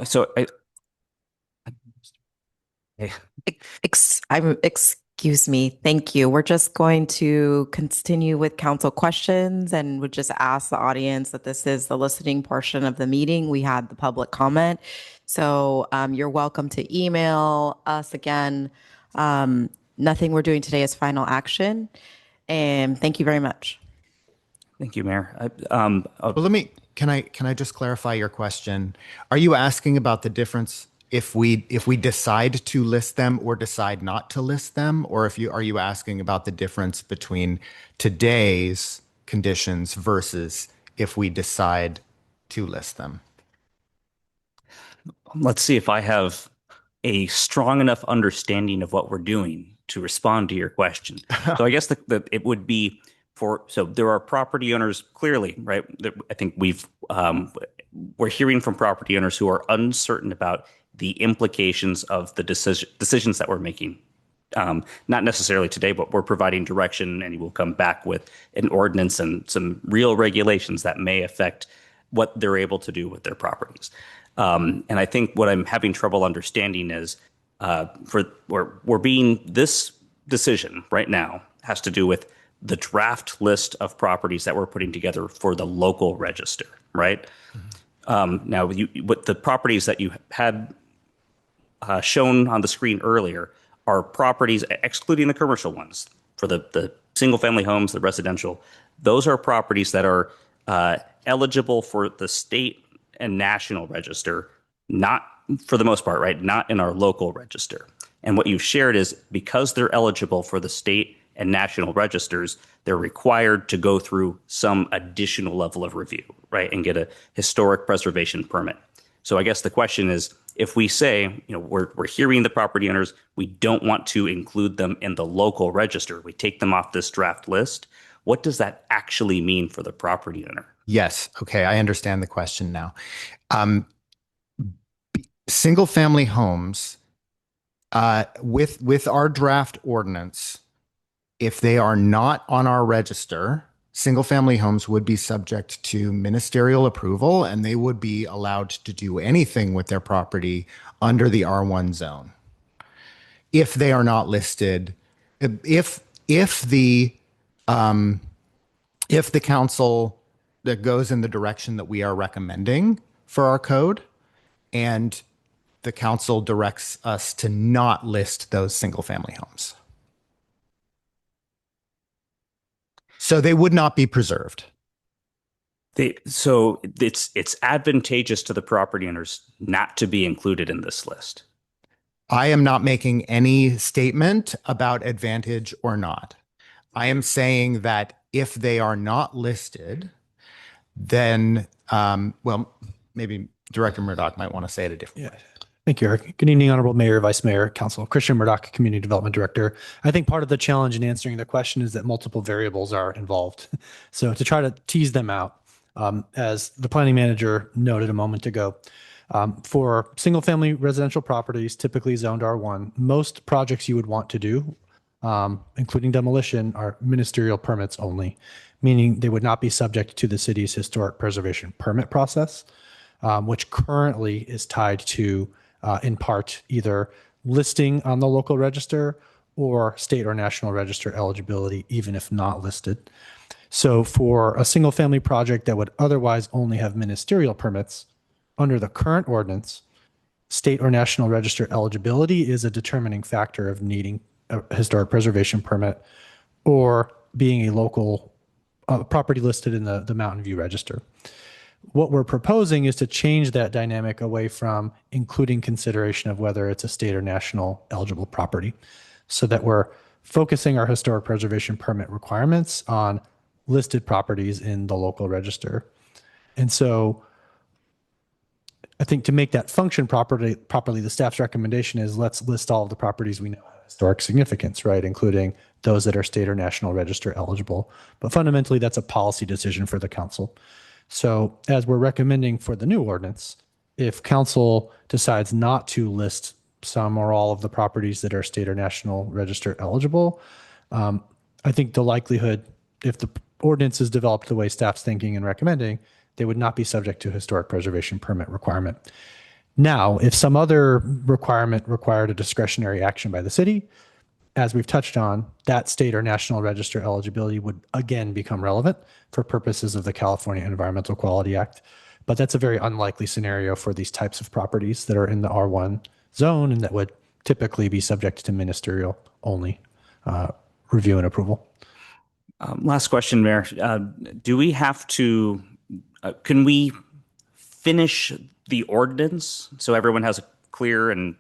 So Excuse me. Thank you. We're just going to continue with council questions and would just ask the audience that this is the listening portion of the meeting. We had the public comment. So you're welcome to email us again. Nothing we're doing today is final action. And thank you very much. Thank you, Mayor. Well, can I just clarify your question? Are you asking about the difference if we decide to list them or decide not to list them, or are you asking about the difference between today's conditions versus if we decide to list them? Let's see if I have a strong enough understanding of what we're doing to respond to your question. So I guess it would be so there are property owners clearly, right? I think we're hearing from property owners who are uncertain about the implications of the decisions that we're making. Not necessarily today, but we're providing direction, and we'll come back with an ordinance and some real regulations that may affect what they're able to do with their properties. And I think what I'm having trouble understanding is this decision right now has to do with the draft list of properties that we're putting together for the local register, right? Mm-hmm. Now, what the properties that you had shown on the screen earlier are properties, excluding the commercial ones, for the single-family homes, the residential. Those are properties that are eligible for the state and national register, not for the most part, right? Not in our local register. And what you've shared is because they're eligible for the state and national registers, they're required to go through some additional level of review, right? And get a historic preservation permit. So I guess the question is, if we say, we're hearing the property owners, we don't want to include them in the local register, we take them off this draft list, what does that actually mean for the property owner? Yes. Okay. I understand the question now. Single family homes, with our draft ordinance, if they are not on our register, single family homes would be subject to ministerial approval, and they would be allowed to do anything with their property under the R1 zone. If they are not listed, if the council that goes in the direction that we are recommending for our code, and the council directs us to not list those single family homes. So they would not be preserved. So it's advantageous to the property owners not to be included in this list. I am not making any statement about advantage or not. I am saying that if they are not listed, then, maybe Director Murdoch might want to say it a different way. Thank you, Eric. Good evening, Honorable Mayor, Vice Mayor, Council. Christian Murdoch, Community Development Director. I think part of the challenge in answering the question is that multiple variables are involved. So to try to tease them out, as the planning manager noted a moment ago, for single-family residential properties typically zoned R1, most projects you would want to do, including demolition, are ministerial permits only, meaning they would not be subject to the city's historic preservation permit process, which currently is tied to, in part, either listing on the local register or state or national register eligibility, even if not listed. So for a single family project that would otherwise only have ministerial permits, under the current ordinance, state or national register eligibility is a determining factor of needing a historic preservation permit or being a local property listed in the Mountain View Register. What we're proposing is to change that dynamic away from including consideration of whether it's a state or national eligible property, so that we're focusing our historic preservation permit requirements on listed properties in the local register. And so I think to make that function properly, the staff's recommendation is let's list all of the properties we know have historic significance, right? Including those that are state or national register eligible. But fundamentally, that's a policy decision for the council. So as we're recommending for the new ordinance, if council decides not to list some or all of the properties that are state or national register eligible, I think the likelihood, if the ordinance is developed the way staff's thinking and recommending, they would not be subject to historic preservation permit requirement. Now, if some other requirement required a discretionary action by the city, as we've touched on, that state or national register eligibility would again become relevant for purposes of the California Environmental Quality Act. But that's a very unlikely scenario for these types of properties that are in the R1 zone and that would typically be subject to ministerial only review and approval. Last question, Mayor. Do we have to, can we finish the ordinance so everyone has a clear and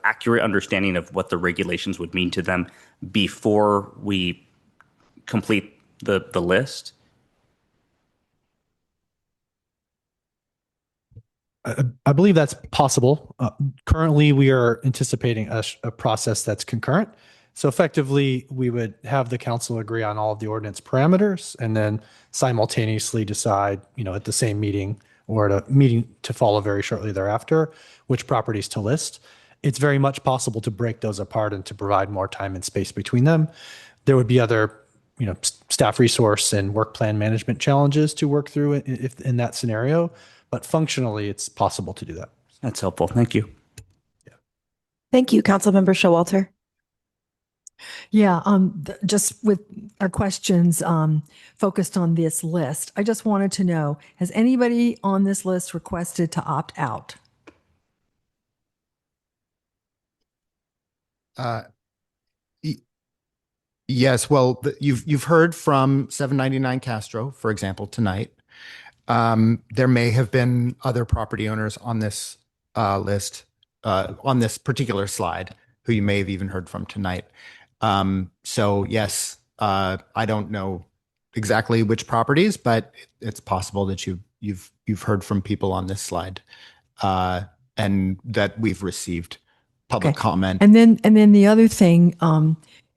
accurate understanding of what the regulations would mean to them before we complete the list? I believe that's possible. Currently, we are anticipating a process that's concurrent. So effectively, we would have the council agree on all of the ordinance parameters and then simultaneously decide, at the same meeting or at a meeting to follow very shortly thereafter, which properties to list. It's very much possible to break those apart and to provide more time and space between them. There would be other, staff resource and work plan management challenges to work through if in that scenario, but functionally, it's possible to do that. That's helpful. Thank you. Thank you, Councilmember Showalter. Yeah, just with our questions focused on this list, I just wanted to know, has anybody on this list requested to opt out? Yes, well, you've heard from 799 Castro, for example, tonight. There may have been other property owners on this list, on this particular slide, who you may have even heard from tonight. So yes, I don't know exactly which properties, but it's possible that you've heard from people on this slide, and that we've received public comment. And then the other thing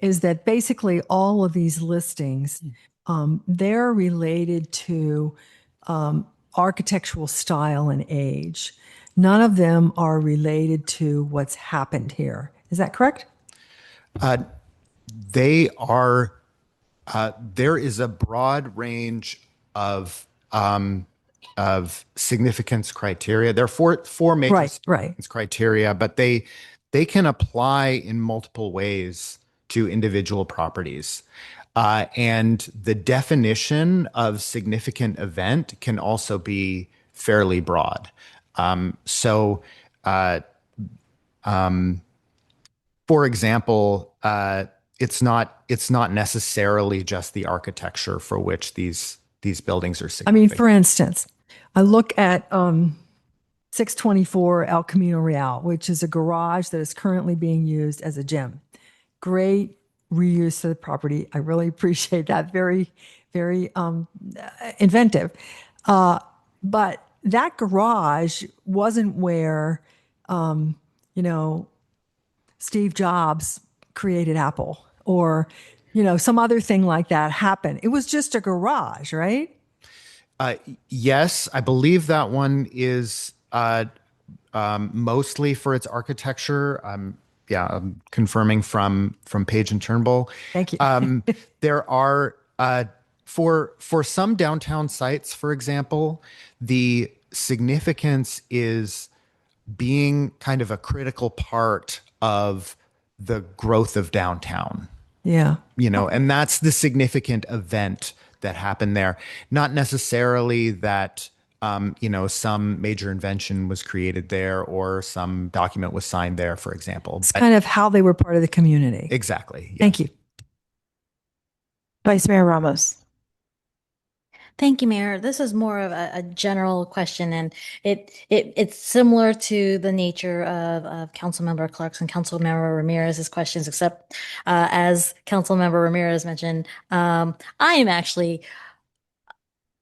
is that basically all of these listings, they're related to architectural style and age. None of them are related to what's happened here. Is that correct? They are. There is a broad range of significance criteria. There are four major significance criteria, but they can apply in multiple ways to individual properties. And the definition of significant event can also be fairly broad. For example, it's not necessarily just the architecture for which these buildings are significant. I mean, for instance, I look at 624 El Camino Real, which is a garage that is currently being used as a gym. Great reuse of the property. I really appreciate that. Very, very inventive. But that garage wasn't where, Steve Jobs created Apple or, some other thing like that happened. It was just a garage, right? Yes, I believe that one is mostly for its architecture. I'm confirming from Page and Turnbull. Thank you. There are for some downtown sites, for example, the significance is being kind of a critical part of the growth of downtown. Yeah. And that's the significant event that happened there. Not necessarily that, some major invention was created there or some document was signed there, for example. It's kind of how they were part of the community. Exactly. Thank you. Vice Mayor Ramos. Thank you, Mayor. This is more of a general question, and it's similar to the nature of Councilmember Clark's and Councilmember Ramirez's questions, except as Councilmember Ramirez mentioned, I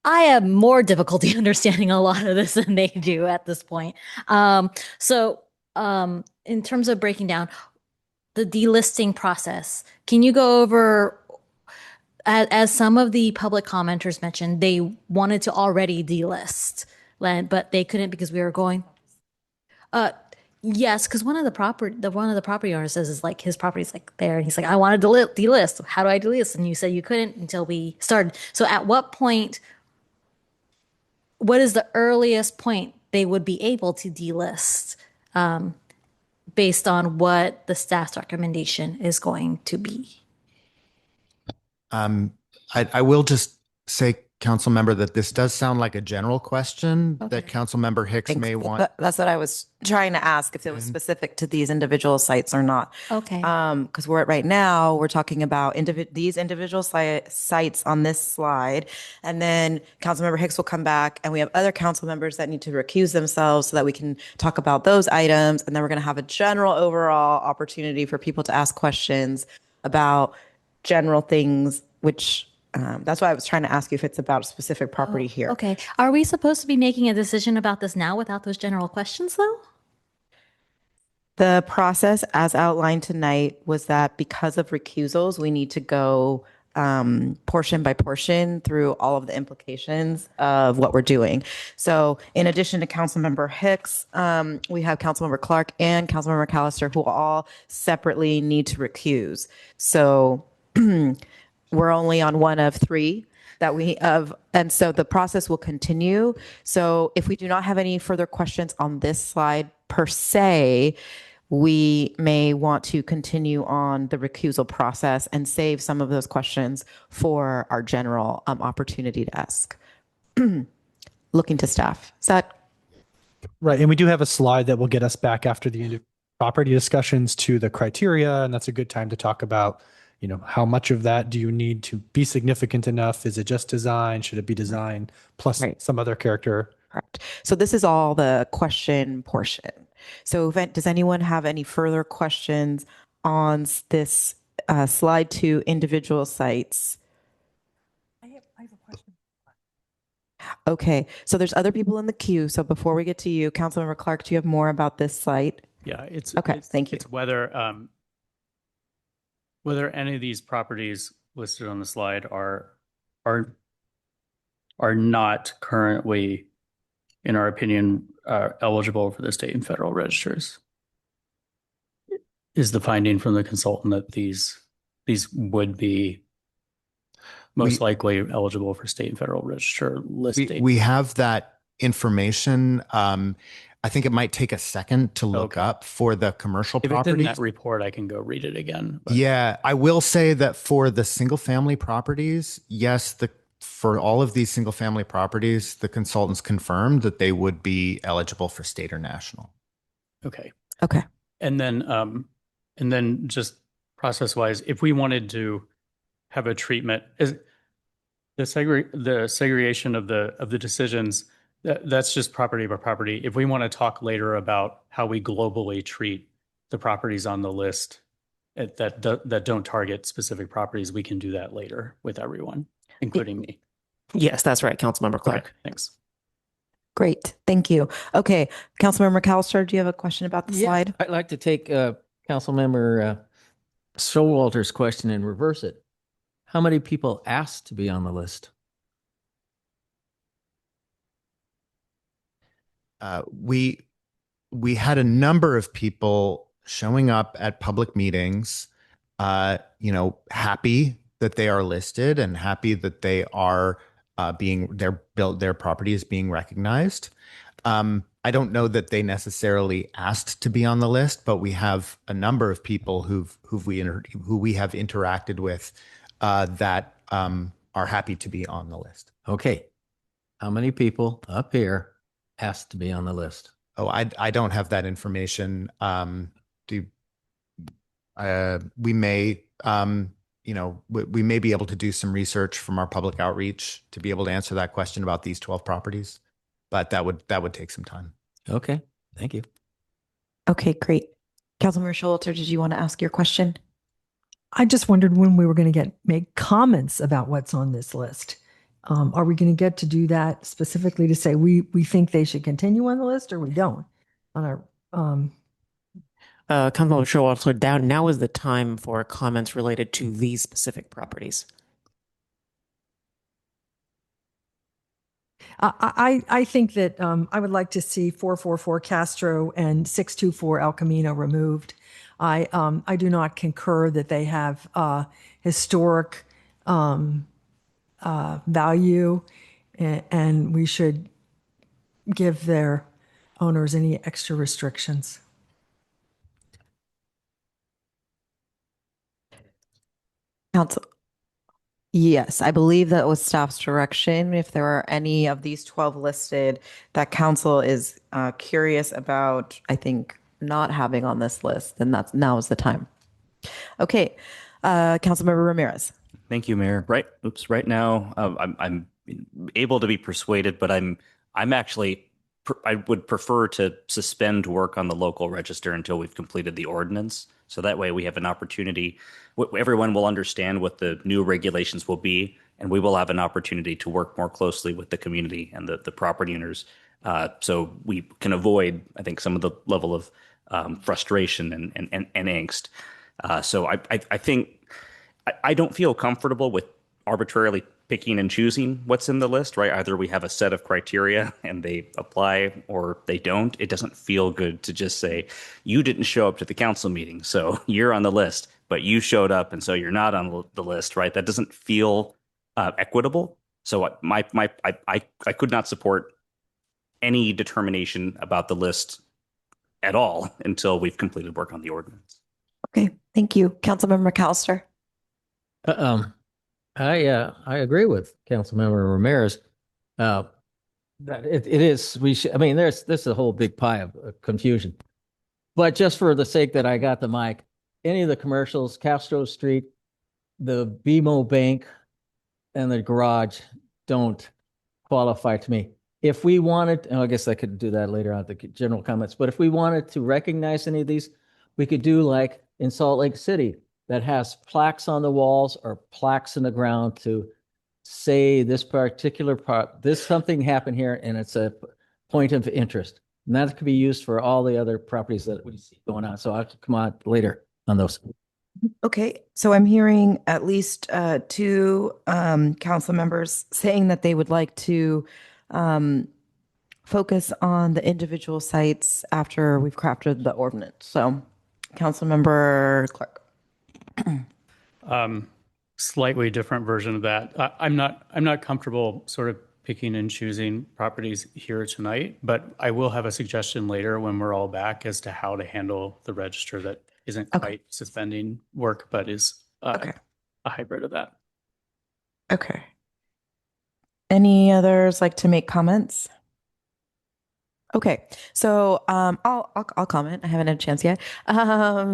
have more difficulty understanding a lot of this than they do at this point. So in terms of breaking down the delisting process, can you go over as some of the public commenters mentioned, they wanted to already delist land, but they couldn't because we were going. Yes, because one of the property owners says is like his property's like there, and he's like, I want to delist. How do I delist? And you said you couldn't until we started. So at what point? What is the earliest point they would be able to delist, based on what the staff's recommendation is going to be? I will just say, council member, that this does sound like a general question that council member Hicks may want. That's what I was trying to ask, if it was specific to these individual sites or not. Okay. Because right now we're talking about these individual sites on this slide, and then Councilmember Hicks will come back, and we have other council members that need to recuse themselves so that we can talk about those items, and then we're going to have a general overall opportunity for people to ask questions about general things, which. That's why I was trying to ask you if it's about a specific property here. Okay. Are we supposed to be making a decision about this now without those general questions, though? The process as outlined tonight was that because of recusals, we need to go portion by portion through all of the implications of what we're doing. So in addition to Councilmember Hicks, we have Councilmember Clark and Councilmember McAllister, who all separately need to recuse. So we're only on one of three that we have, and so the process will continue. So if we do not have any further questions on this slide per se, we may want to continue on the recusal process and save some of those questions for our general opportunity to ask. Looking to staff. Is that right? And we do have a slide that will get us back after the property discussions to the criteria, and that's a good time to talk about, how much of that do you need to be significant enough? Is it just design? Should it be design plus some other character? correct? So this is all the question portion. So does anyone have any further questions on this slide to individual sites? I have a question. Okay, so there's other people in the queue. So before we get to you, Councilmember Clark, do you have more about this site? Yeah, it's okay. Thank you. It's whether any of these properties listed on the slide are not currently, in our opinion, eligible for the state and federal registers. Is the finding from the consultant that these would be most likely eligible for state and federal register listing? We have that information. I think it might take a second to look up for the commercial If properties. it's in that report, I can go read it again. But. Yeah, I will say that for the single family properties, yes, for all of these single family properties, the consultants confirmed that they would be eligible for state or national. Okay. Okay. And then just process wise, if we wanted to have a treatment, is the segregation of the decisions, that's just property by property. If we want to talk later about how we globally treat the properties on the list that don't target specific properties, we can do that later with everyone, including me. Yes, that's right, Councilmember Clark. Okay, thanks. Great. Thank you. Okay. Councilmember McAllister, do you have a question about the slide? I'd like to take Councilmember Showalter's question and reverse it. How many people asked to be on the list? We had a number of people showing up at public meetings, happy that they are listed and happy that they are their property is being recognized. I don't know that they necessarily asked to be on the list, but we have a number of people who we have interacted with that are happy to be on the list. Okay, how many people up here asked to be on the list? Oh, I don't have that information. We may we may be able to do some research from our public outreach to be able to answer that question about these 12 properties, but that would take some time. Okay, thank you. Okay, great. Councilmember Showalter, did you want to ask your question? I just wondered when we were going to make comments about what's on this list. Are we going to get to do that specifically to say we think they should continue on the list or we don't? On our Councilmember Showalter, now is the time for comments related to these specific properties. I think that I would like to see 444 Castro and 624 El Camino removed. I do not concur that they have historic value, and we should give their owners any extra restrictions. Council. Yes, I believe that was staff's direction. If there are any of these 12 listed that council is curious about, I think, not having on this list, then now is the time. Okay, Councilmember Ramirez. Thank you, Mayor. Right now, I'm able to be persuaded, but I'm actually I would prefer to suspend work on the local register until we've completed the ordinance. So that way we have an opportunity. Everyone will understand what the new regulations will be, and we will have an opportunity to work more closely with the community and the property owners. So we can avoid, I think, some of the level of frustration and angst. So I think I don't feel comfortable with arbitrarily picking and choosing what's in the list, right? Either we have a set of criteria and they apply or they don't. It doesn't feel good to just say, you didn't show up to the council meeting, so you're on the list, but you showed up and so you're not on the list, right? That doesn't feel equitable. So I could not support any determination about the list at all until we've completed work on the ordinance. Okay, thank you. Councilmember McAllister. I agree with Councilmember Ramirez. That it is, I mean, this is a whole big pie of confusion. But just for the sake that I got the mic, any of the commercials, Castro Street, the BMO Bank, and the garage don't qualify to me. If we wanted, I guess I could do that later on the general comments, but if we wanted to recognize any of these, we could do like in Salt Lake City that has plaques on the walls or plaques in the ground to say this particular part, this something happened here and it's a point of interest. And that could be used for all the other properties that we see going on. So I'll come on later on those. Okay, so I'm hearing at least two council members saying that they would like to focus on the individual sites after we've crafted the ordinance. So, Councilmember Clark. Slightly different version of that. I'm not comfortable sort of picking and choosing properties here tonight, but I will have a suggestion later when we're all back as to how to handle the register that isn't quite suspending work, but is a hybrid of that. Okay. Any others like to make comments? Okay, so I'll comment. I haven't had a chance yet.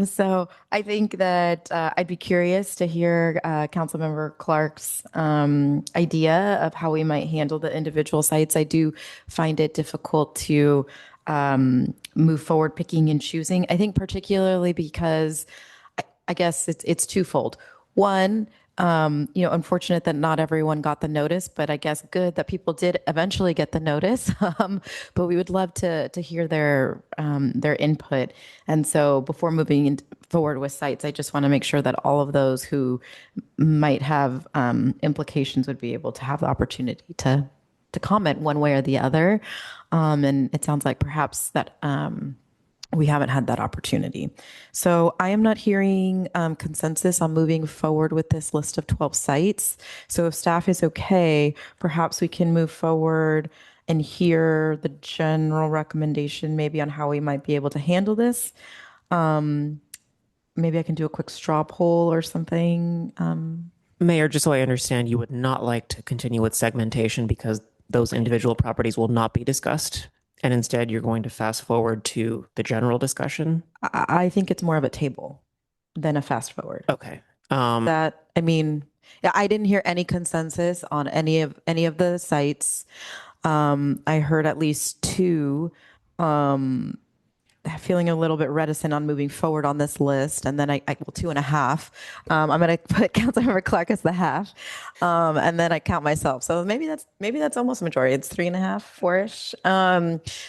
So I think that I'd be curious to hear Councilmember Clark's idea of how we might handle the individual sites. I do find it difficult to move forward picking and choosing. I think particularly because I guess it's twofold. One, unfortunate that not everyone got the notice, but I guess good that people did eventually get the notice. But we would love to hear their input. And so before moving forward with sites, I just want to make sure that all of those who might have implications would be able to have the opportunity to comment one way or the other. And it sounds like perhaps that we haven't had that opportunity. So I am not hearing consensus on moving forward with this list of 12 sites. So if staff is okay, perhaps we can move forward and hear the general recommendation maybe on how we might be able to handle this. Maybe I can do a quick straw poll or something. Mayor, just so I understand, you would not like to continue with segmentation because those individual properties will not be discussed? And instead, you're going to fast forward to the general discussion? I think it's more of a table than a fast forward. Okay. I didn't hear any consensus on any of the sites. I heard at least two feeling a little bit reticent on moving forward on this list, and then I 2.5. I'm going to put Councilmember Clark as the half, and then I count myself. So maybe that's almost a majority. It's 3.5, 4-ish.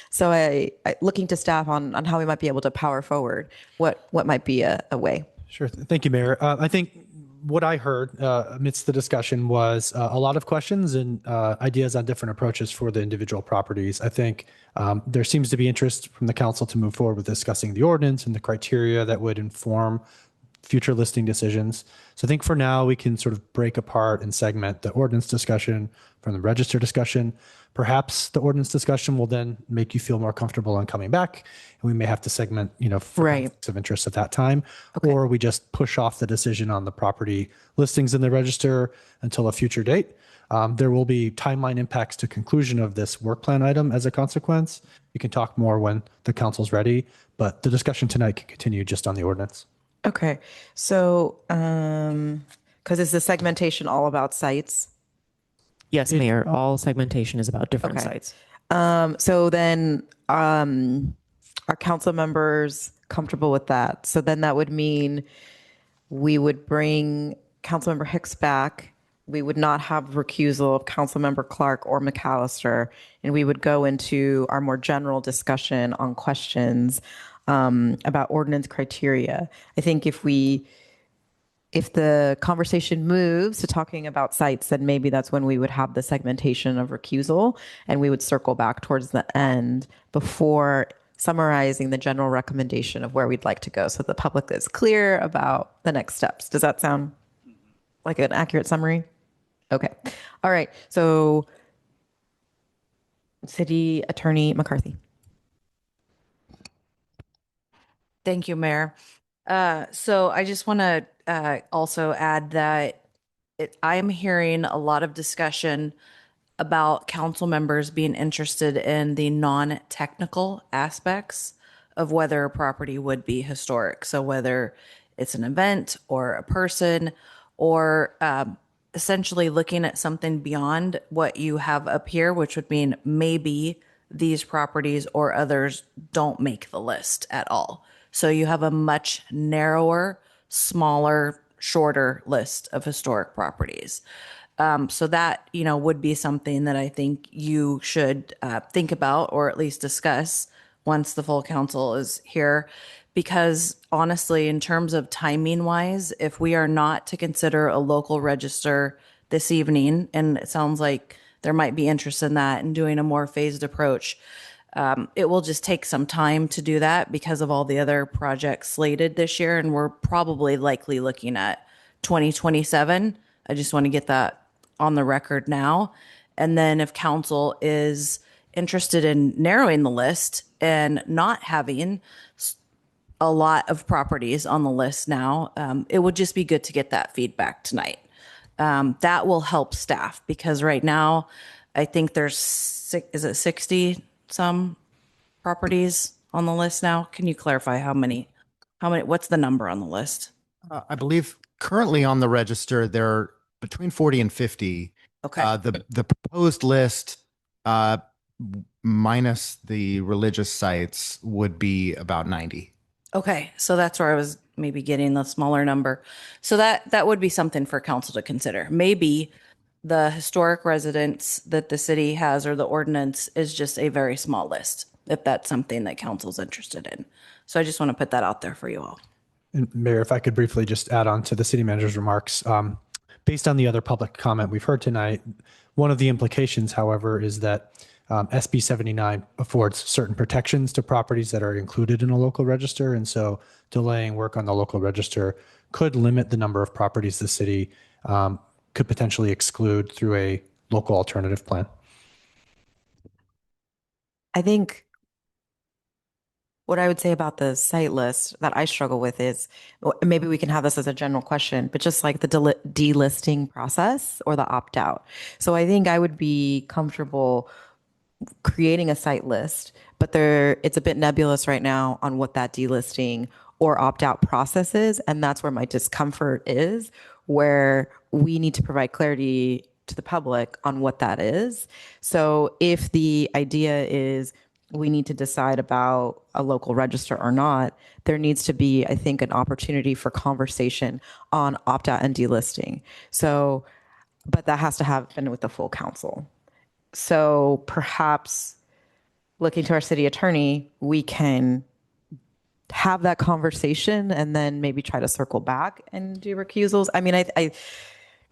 So I looking to staff on how we might be able to power forward. What might be a way? Sure. Thank you, Mayor. I think what I heard amidst the discussion was a lot of questions and ideas on different approaches for the individual properties. I think there seems to be interest from the council to move forward with discussing the ordinance and the criteria that would inform future listing decisions. So I think for now we can sort of break apart and segment the ordinance discussion from the register discussion. Perhaps the ordinance discussion will then make you feel more comfortable on coming back, and we may have to segment, for conflicts of interest at that time, or we just push off the decision on the property listings in the register until a future date. There will be timeline impacts to conclusion of this work plan item as a consequence. We can talk more when the council's ready, but the discussion tonight can continue just on the ordinance. Okay. So, because is the segmentation all about sites? Yes, Mayor, all segmentation is about different Okay. sites. So then, are council members comfortable with that? So then that would mean we would bring Councilmember Hicks back. We would not have recusal of Councilmember Clark or McAllister, and we would go into our more general discussion on questions about ordinance criteria. I think if the conversation moves to talking about sites, then maybe that's when we would have the segmentation of recusal, and we would circle back towards the end before summarizing the general recommendation of where we'd like to go so the public is clear about the next steps. Does that sound like an accurate summary? Okay. All right. So City Attorney McCarthy. Thank you, Mayor. So I just want to also add that I am hearing a lot of discussion about council members being interested in the non-technical aspects of whether a property would be historic. So whether it's an event or a person or essentially looking at something beyond what you have up here, which would mean maybe these properties or others don't make the list at all. So you have a much narrower, smaller, shorter list of historic properties. So that, would be something that I think you should think about or at least discuss once the full council is here. Because honestly, in terms of timing wise, if we are not to consider a local register this evening, and it sounds like there might be interest in that and doing a more phased approach, it will just take some time to do that because of all the other projects slated this year. And we're probably likely looking at 2027. I just want to get that on the record now. And then if council is interested in narrowing the list and not having a lot of properties on the list now, it would just be good to get that feedback tonight. That will help staff because right now I think there's 60 some properties on the list now? Can you clarify how many, what's the number on the list? I believe currently on the register, there are between 40 and 50. Okay. The proposed list, minus the religious sites, would be about 90. Okay. So that's where I was maybe getting the smaller number. So that would be something for council to consider. Maybe the historic residence that the city has or the ordinance is just a very small list, if that's something that council's interested in. So I just want to put that out there for you all. And Mayor, if I could briefly just add on to the city manager's remarks, based on the other public comment we've heard tonight, one of the implications, however, is that SB 79 affords certain protections to properties that are included in a local register. And so delaying work on the local register could limit the number of properties the city could potentially exclude through a local alternative plan. I think what I would say about the site list that I struggle with is maybe we can have this as a general question, but just like the delisting process or the opt out. So I think I would be comfortable creating a site list, but it's a bit nebulous right now on what that delisting or opt out process is. And that's where my discomfort is, where we need to provide clarity to the public on what that is. So if the idea is we need to decide about a local register or not, there needs to be, I think, an opportunity for conversation on opt out and delisting. So, but that has to happen with the full council. So perhaps looking to our city attorney, we can have that conversation and then maybe try to circle back and do recusals? I mean,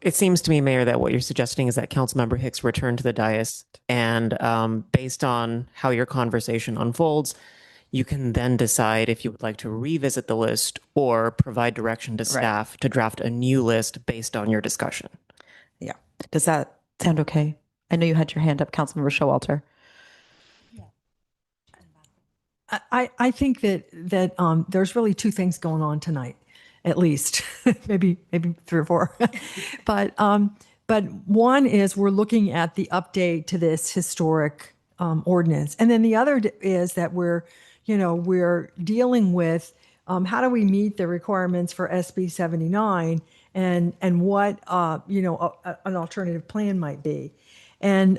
It seems to me, Mayor, that what you're suggesting is that Councilmember Hicks return to the dais, and based on how your conversation unfolds, you can then decide if you would like to revisit the list or provide direction to staff to draft a new list based on your discussion. Yeah. Does that sound okay? I know you had your hand up, Councilmember Showalter. I think that there's really two things going on tonight, at least, maybe three or four. but one is we're looking at the update to this historic ordinance, and then the other is that we're dealing with how do we meet the requirements for SB 79 and what an alternative plan might be. And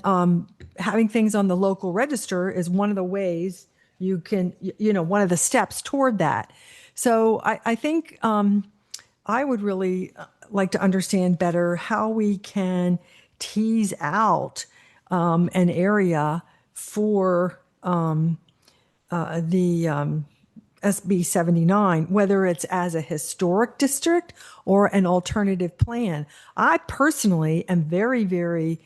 having things on the local register is one of the ways you can, one of the steps toward that. So I think I would really like to understand better how we can tease out an area for the SB 79, whether it's as a historic district or an alternative plan. I personally am very, very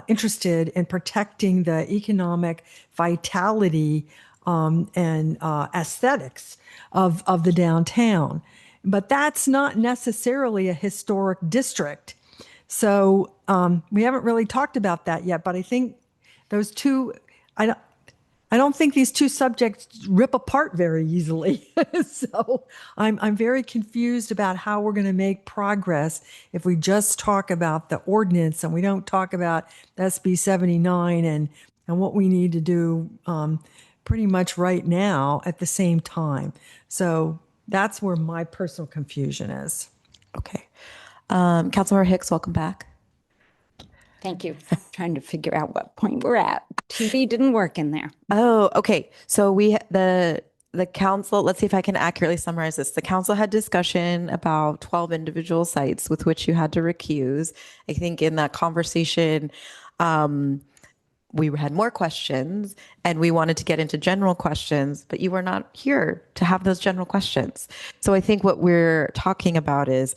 interested in protecting the economic vitality and aesthetics of the downtown. But that's not necessarily a historic district. So we haven't really talked about that yet, but I think those two, I don't think these two subjects rip apart very easily. So I'm very confused about how we're going to make progress if we just talk about the ordinance and we don't talk about SB 79 and what we need to do pretty much right now at the same time. So that's where my personal confusion is. Okay. Councilmember Hicks, welcome back. Thank you. Trying to figure out what point we're at. TV didn't work in there. Oh, okay. So the council, let's see if I can accurately summarize this. The council had discussion about 12 individual sites with which you had to recuse. I think in that conversation, we had more questions and we wanted to get into general questions, but you were not here to have those general questions. So I think what we're talking about is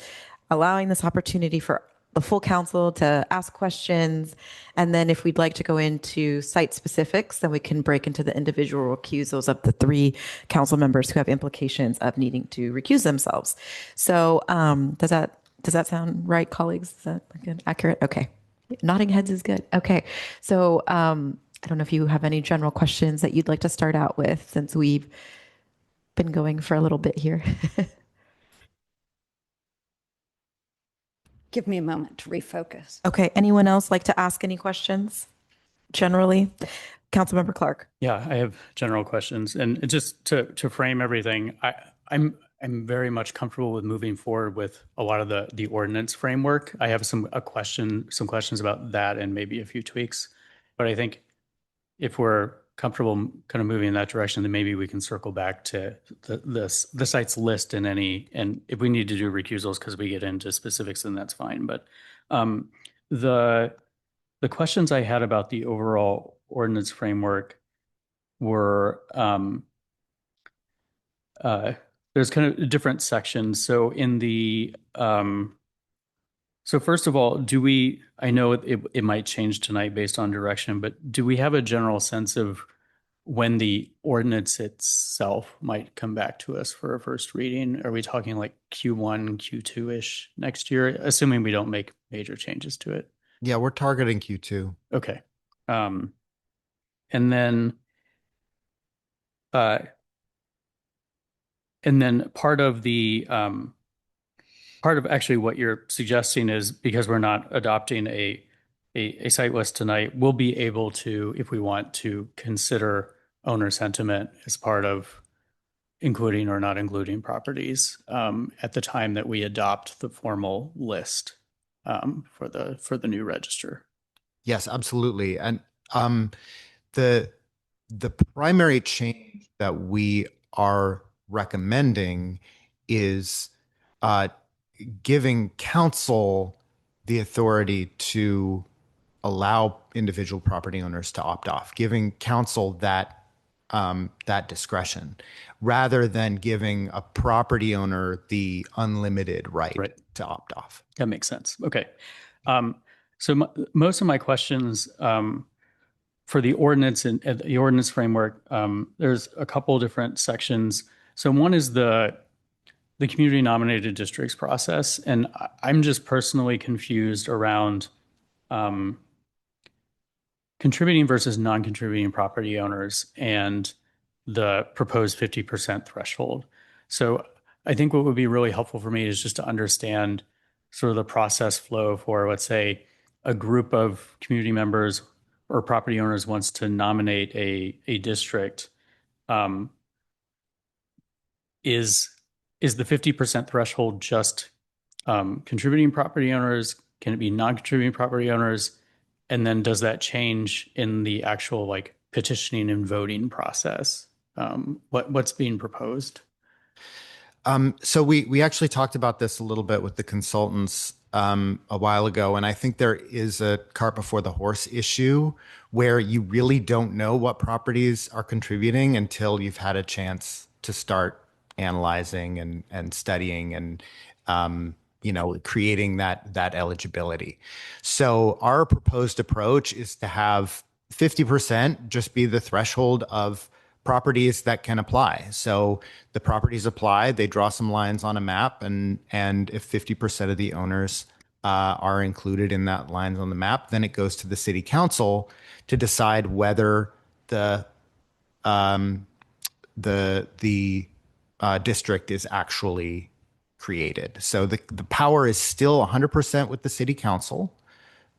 allowing this opportunity for the full council to ask questions. And then if we'd like to go into site specifics, then we can break into the individual recusals of the 3 council members who have implications of needing to recuse themselves. So does that sound right, colleagues? Is that good? Accurate? Okay. Nodding heads is good. Okay. So I don't know if you have any general questions that you'd like to start out with since we've been going for a little bit here. Give me a moment to refocus. Okay. Anyone else like to ask any questions generally? Councilmember Clark. Yeah, I have general questions. And just to frame everything, I'm very much comfortable with moving forward with a lot of the ordinance framework. I have some questions about that and maybe a few tweaks. But I think if we're comfortable kind of moving in that direction, then maybe we can circle back to the sites list and if we need to do recusals because we get into specifics, then that's fine. But the questions I had about the overall ordinance framework were there's kind of different sections. So in the so first of all, I know it might change tonight based on direction, but do we have a general sense of when the ordinance itself might come back to us for a first reading? Are we talking like Q1, Q2-ish next year, assuming we don't make major changes to it? Yeah, we're targeting Q2. Okay. And then part of actually what you're suggesting is because we're not adopting a site list tonight, we'll be able to, if we want to, consider owner sentiment as part of including or not including properties at the time that we adopt the formal list for the new register. Yes, absolutely. And the primary change that we are recommending is giving council the authority to allow individual property owners to opt off, giving council that that discretion, rather than giving a property owner the unlimited right to opt off. That makes sense. Okay. So most of my questions for the ordinance and the ordinance framework, there's a couple different sections. So one is the community nominated districts process, and I'm just personally confused around contributing versus non-contributing property owners and the proposed 50% threshold. So I think what would be really helpful for me is just to understand sort of the process flow for, let's say, a group of community members or property owners wants to nominate a district. Is the 50% threshold just contributing property owners? Can it be non-contributing property owners? And then does that change in the actual like petitioning and voting process? What's being proposed? So we actually talked about this a little bit with the consultants a while ago, and I think there is a cart before the horse issue where you really don't know what properties are contributing until you've had a chance to start analyzing and studying and creating that eligibility. So our proposed approach is to have 50% just be the threshold of properties that can apply. So the properties apply, they draw some lines on a map, and if 50% of the owners are included in that lines on the map, then it goes to the city council to decide whether the district is actually created. So the power is still 100% with the city council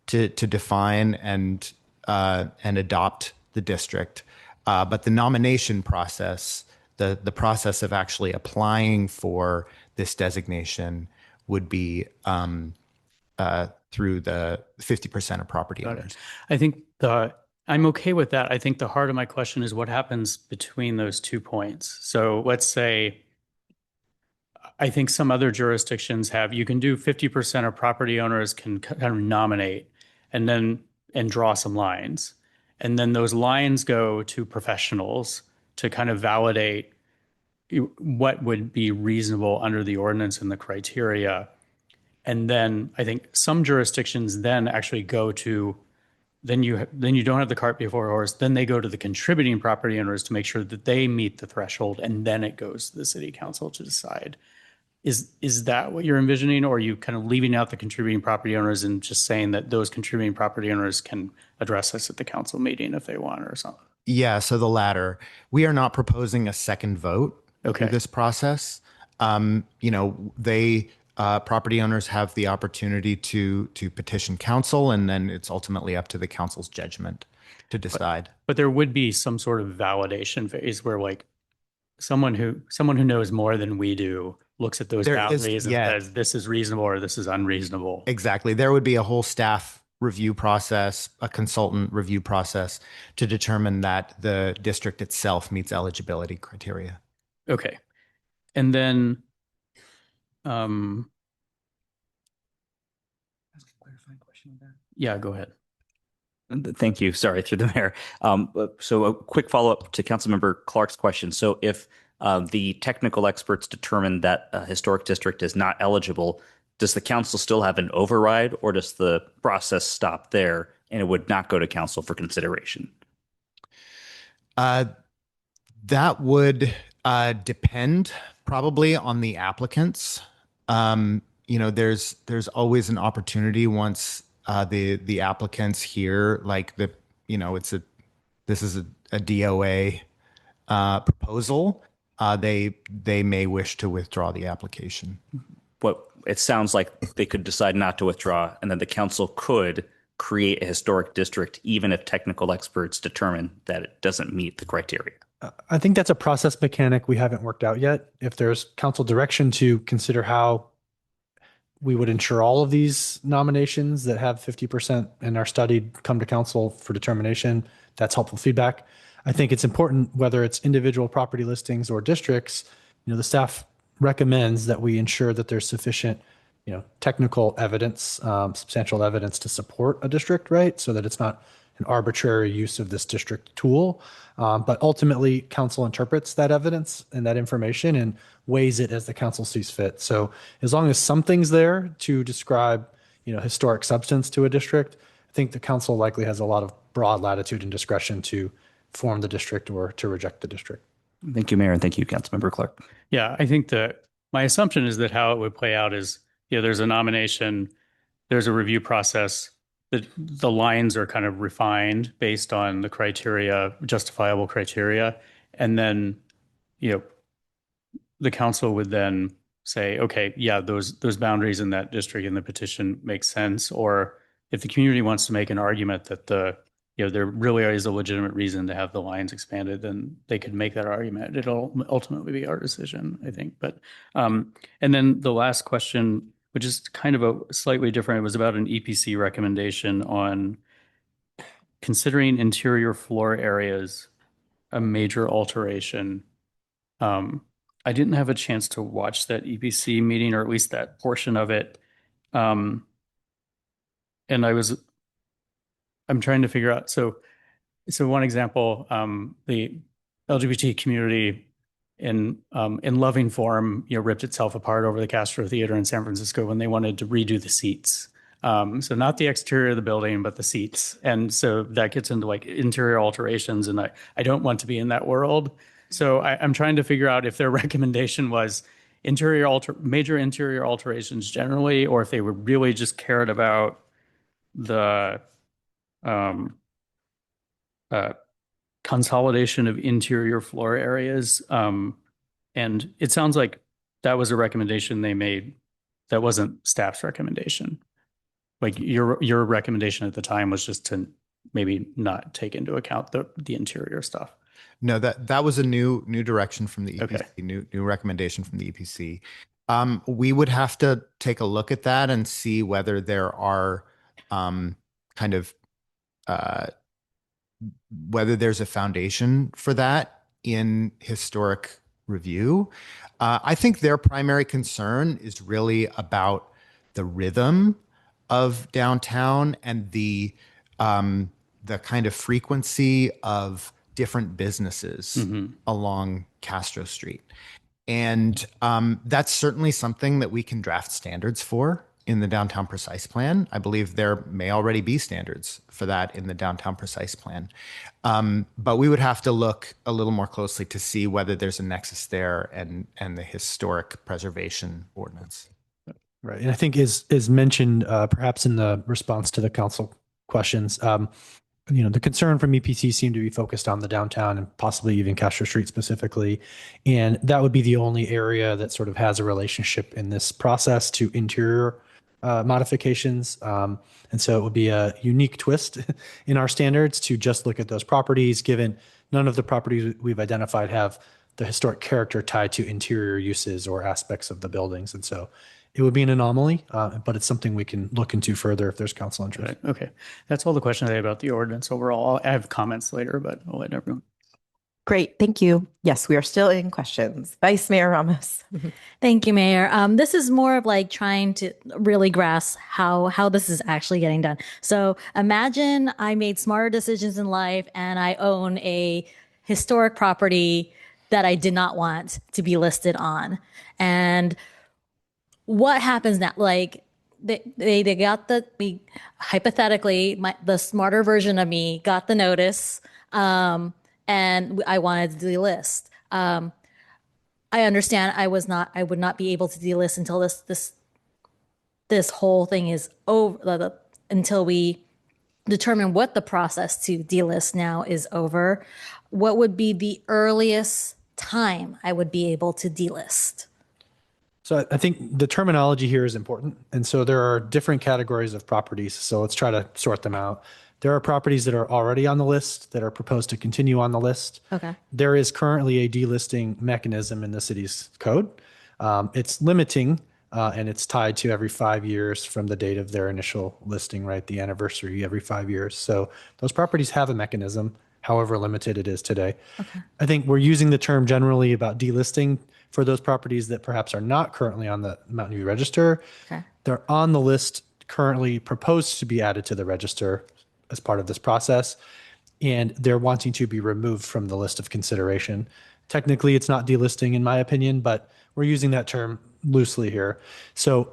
to define and adopt the district. But the nomination process, the process of actually applying for this designation would be through the 50% of property owners. I think I'm okay with that. I think the heart of my question is what happens between those 2 points. So let's say, I think some other jurisdictions you can do 50% of property owners can kind of nominate and draw some lines. And then those lines go to professionals to kind of validate what would be reasonable under the ordinance and the criteria. And then I think some jurisdictions then actually go to, then you don't have the cart before the horse, then they go to the contributing property owners to make sure that they meet the threshold, and then it goes to the city council to decide. Is that what you're envisioning, or are you kind of leaving out the contributing property owners and just saying that those contributing property owners can address this at the council meeting if they want or something? Yeah, so the latter. We are not proposing a second vote through this process. Property owners have the opportunity to petition council, and then it's ultimately up to the council's judgment to decide. But there would be some sort of validation phase where like someone who knows more than we do looks at those boundaries and says this is reasonable or this is unreasonable. Exactly. There would be a whole staff review process, a consultant review process to determine that the district itself meets eligibility criteria. Okay. And then yeah, go ahead. Thank you. Sorry, through the mayor. So a quick follow-up to Councilmember Clark's question. So if the technical experts determine that a historic district is not eligible, does the council still have an override, or does the process stop there and it would not go to council for consideration? That would depend probably on the applicants. There's always an opportunity once the applicants hear this is a DOA proposal, they may wish to withdraw the application. But it sounds like they could decide not to withdraw, and then the council could create a historic district even if technical experts determine that it doesn't meet the criteria. I think that's a process mechanic we haven't worked out yet. If there's council direction to consider how we would ensure all of these nominations that have 50% and are studied come to council for determination, that's helpful feedback. I think it's important, whether it's individual property listings or districts, the staff recommends that we ensure that there's sufficient, technical evidence, substantial evidence to support a district, right? So that it's not an arbitrary use of this district tool. But ultimately, council interprets that evidence and that information and weighs it as the council sees fit. So as long as something's there to describe, historic substance to a district, I think the council likely has a lot of broad latitude and discretion to form the district or to reject the district. Thank you, Mayor, and thank you, Councilmember Clark. Yeah, I think that my assumption is that how it would play out is, there's a nomination, there's a review process, the lines are kind of refined based on the criteria, justifiable criteria, and then, the council would then say, okay, yeah, those boundaries in that district in the petition make sense. Or if the community wants to make an argument that there really is a legitimate reason to have the lines expanded, then they could make that argument. It'll ultimately be our decision, I think. But and then the last question, which is kind of a slightly different, it was about an EPC recommendation on considering interior floor areas a major alteration. I didn't have a chance to watch that EPC meeting, or at least that portion of it. And I'm trying to figure out, so one example, the LGBT community in loving form, ripped itself apart over the Castro Theater in San Francisco when they wanted to redo the seats. So not the exterior of the building, but the seats. And so that gets into like interior alterations, and I don't want to be in that world. So I'm trying to figure out if their recommendation was major interior alterations generally, or if they were really just cared about the consolidation of interior floor areas. And it sounds like that was a recommendation they made that wasn't staff's recommendation. Like your recommendation at the time was just to maybe not take into account the interior stuff. No, that was a new direction from the EPC, Okay. new recommendation from the EPC. We would have to take a look at that and see whether there are whether there's a foundation for that in historic review. I think their primary concern is really about the rhythm of downtown and the kind of frequency of different businesses along Castro Street. And that's certainly something that we can draft standards for in the downtown precise plan. I believe there may already be standards for that in the downtown precise plan. But we would have to look a little more closely to see whether there's a nexus there and the historic preservation ordinance. Right. And I think is mentioned perhaps in the response to the council questions, the concern from EPC seemed to be focused on the downtown and possibly even Castro Street specifically. And that would be the only area that sort of has a relationship in this process to interior modifications. And so it would be a unique twist in our standards to just look at those properties, given none of the properties we've identified have the historic character tied to interior uses or aspects of the buildings. And so it would be an anomaly, but it's something we can look into further if there's council interest. Right. Okay. That's all the questions I have about the ordinance overall. I have comments later, but I'll let everyone. Great. Thank you. Yes, we are still in questions. Vice Mayor Ramos. Thank you, Mayor. This is more of like trying to really grasp how this is actually getting done. So imagine I made smarter decisions in life and I own a historic property that I did not want to be listed on. And what happens now? Like they got hypothetically, the smarter version of me got the notice, and I wanted to delist. I understand I would not be able to delist until this whole thing is over, until we determine what the process to delist now is over. What would be the earliest time I would be able to delist? So I think the terminology here is important. And so there are different categories of properties. So let's try to sort them out. There are properties that are already on the list that are proposed to continue on the list. Okay. There is currently a delisting mechanism in the city's code. It's limiting, and it's tied to every 5 years from the date of their initial listing, right? The anniversary every 5 years. So those properties have a mechanism, however limited it is today. Okay. I think we're using the term generally about delisting for those properties that perhaps are not currently on the Mountain View register. Okay. They're on the list currently proposed to be added to the register as part of this process, and they're wanting to be removed from the list of consideration. Technically, it's not delisting in my opinion, but we're using that term loosely here. So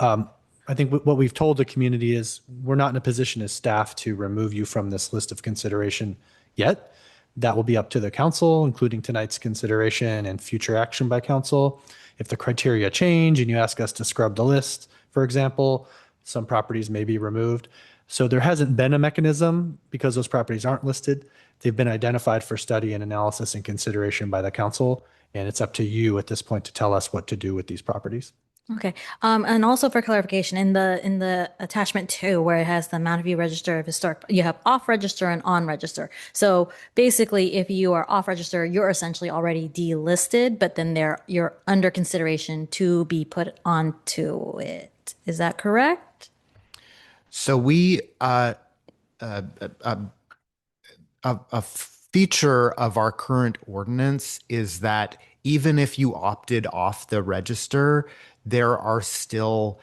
I think what we've told the community is we're not in a position as staff to remove you from this list of consideration yet. That will be up to the council, including tonight's consideration and future action by council. If the criteria change and you ask us to scrub the list, for example, some properties may be removed. So there hasn't been a mechanism because those properties aren't listed. They've been identified for study and analysis and consideration by the council. And it's up to you at this point to tell us what to do with these properties. Okay. And also for clarification, in the attachment 2, where it has the Mountain View Register of Historic, you have off register and on register. So basically, if you are off register, you're essentially already delisted, but then you're under consideration to be put onto it. Is that correct? So a feature of our current ordinance is that even if you opted off the register, there are still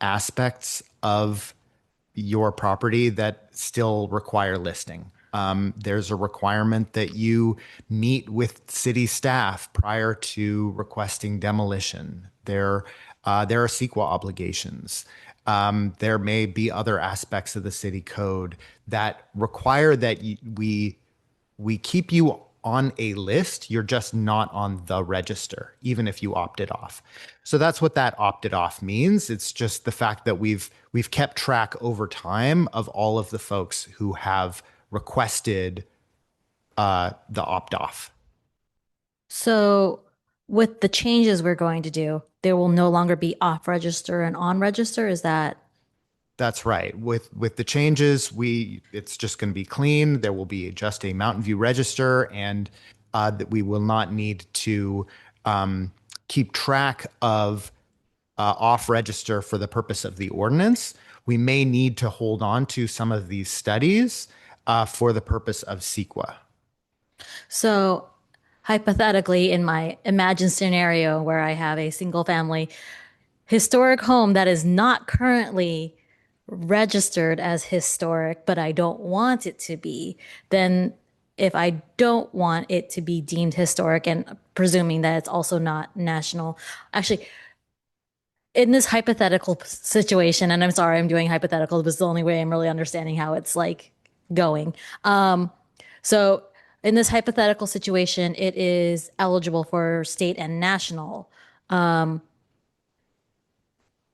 aspects of your property that still require listing. There's a requirement that you meet with city staff prior to requesting demolition. There are CEQA obligations. There may be other aspects of the city code that require that we keep you on a list. You're just not on the register, even if you opted off. So that's what that opted off means. It's just the fact that we've kept track over time of all of the folks who have requested the opt off. So with the changes we're going to do, there will no longer be off register and on register. Is that? That's right. With the changes, it's just going to be clean. There will be just a Mountain View register, and that we will not need to keep track of off register for the purpose of the ordinance. We may need to hold on to some of these studies for the purpose of CEQA. So hypothetically, in my imagined scenario where I have a single family historic home that is not currently registered as historic, but I don't want it to be, then if I don't want it to be deemed historic, and presuming that it's also not national, actually, in this hypothetical situation, and I'm sorry, I'm doing hypothetical, but it's the only way I'm really understanding how it's like going. So in this hypothetical situation, it is eligible for state and national.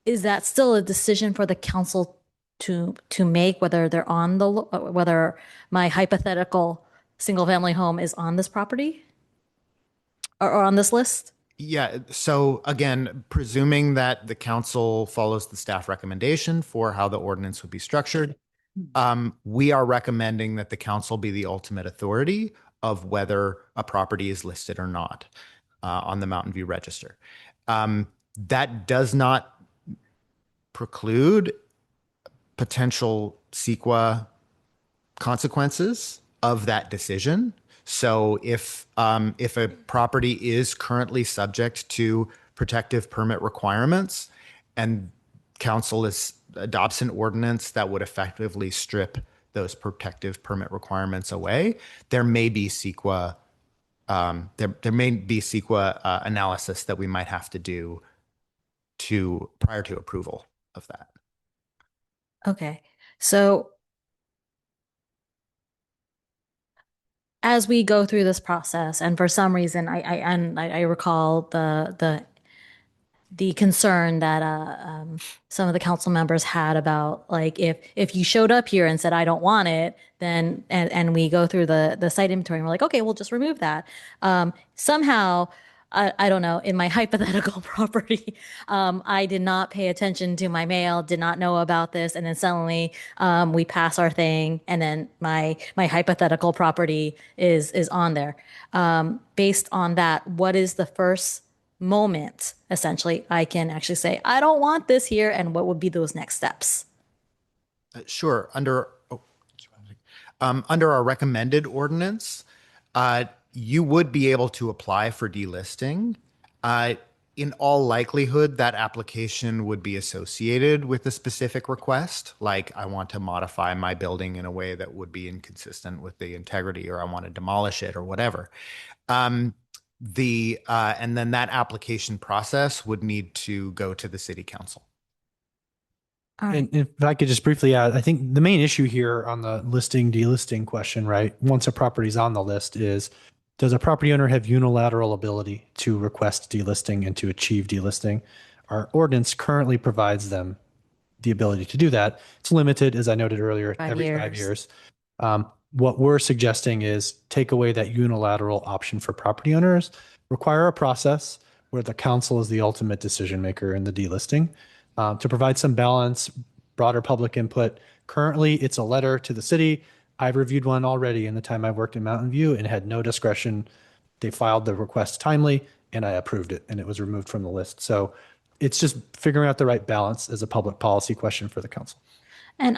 Is that still a decision for the council to make, whether they're on whether my hypothetical single family home is on this property or on this list? Yeah. So again, presuming that the council follows the staff recommendation for how the ordinance would be structured, we are recommending that the council be the ultimate authority of whether a property is listed or not on the Mountain View Register. That does not preclude potential CEQA consequences of that decision. So if a property is currently subject to protective permit requirements and council adopts an ordinance that would effectively strip those protective permit requirements away, there may be CEQA analysis that we might have to do prior to approval of that. Okay. So as we go through this process, and for some reason, I recall the concern that some of the council members had about, like, if you showed up here and said I don't want it, then and we go through the site inventory and we're like, okay, we'll just remove that. Somehow, I don't know, in my hypothetical property, I did not pay attention to my mail, did not know about this, and then suddenly we pass our thing, and then my hypothetical property is on there. Based on that, what is the first moment, essentially, I can actually say, I don't want this here, and what would be those next steps? Sure. Under our recommended ordinance, you would be able to apply for delisting. in all likelihood, that application would be associated with a specific request, like I want to modify my building in a way that would be inconsistent with the integrity, or I want to demolish it, or whatever. And then that application process would need to go to the city council. And if I could just briefly add, I think the main issue here on the listing, delisting question, right? Once a property's on the list is, does a property owner have unilateral ability to request delisting and to achieve delisting? Our ordinance currently provides them the ability to do that. It's limited, as I noted earlier, every 5 years. What we're suggesting is take away that unilateral option for property owners, require a process where the council is the ultimate decision maker in the delisting, to provide some balance, broader public input. Currently, it's a letter to the city. I've reviewed one already in the time I've worked in Mountain View and had no discretion. They filed the request timely and I approved it and it was removed from the list. So it's just figuring out the right balance as a public policy question for the council. And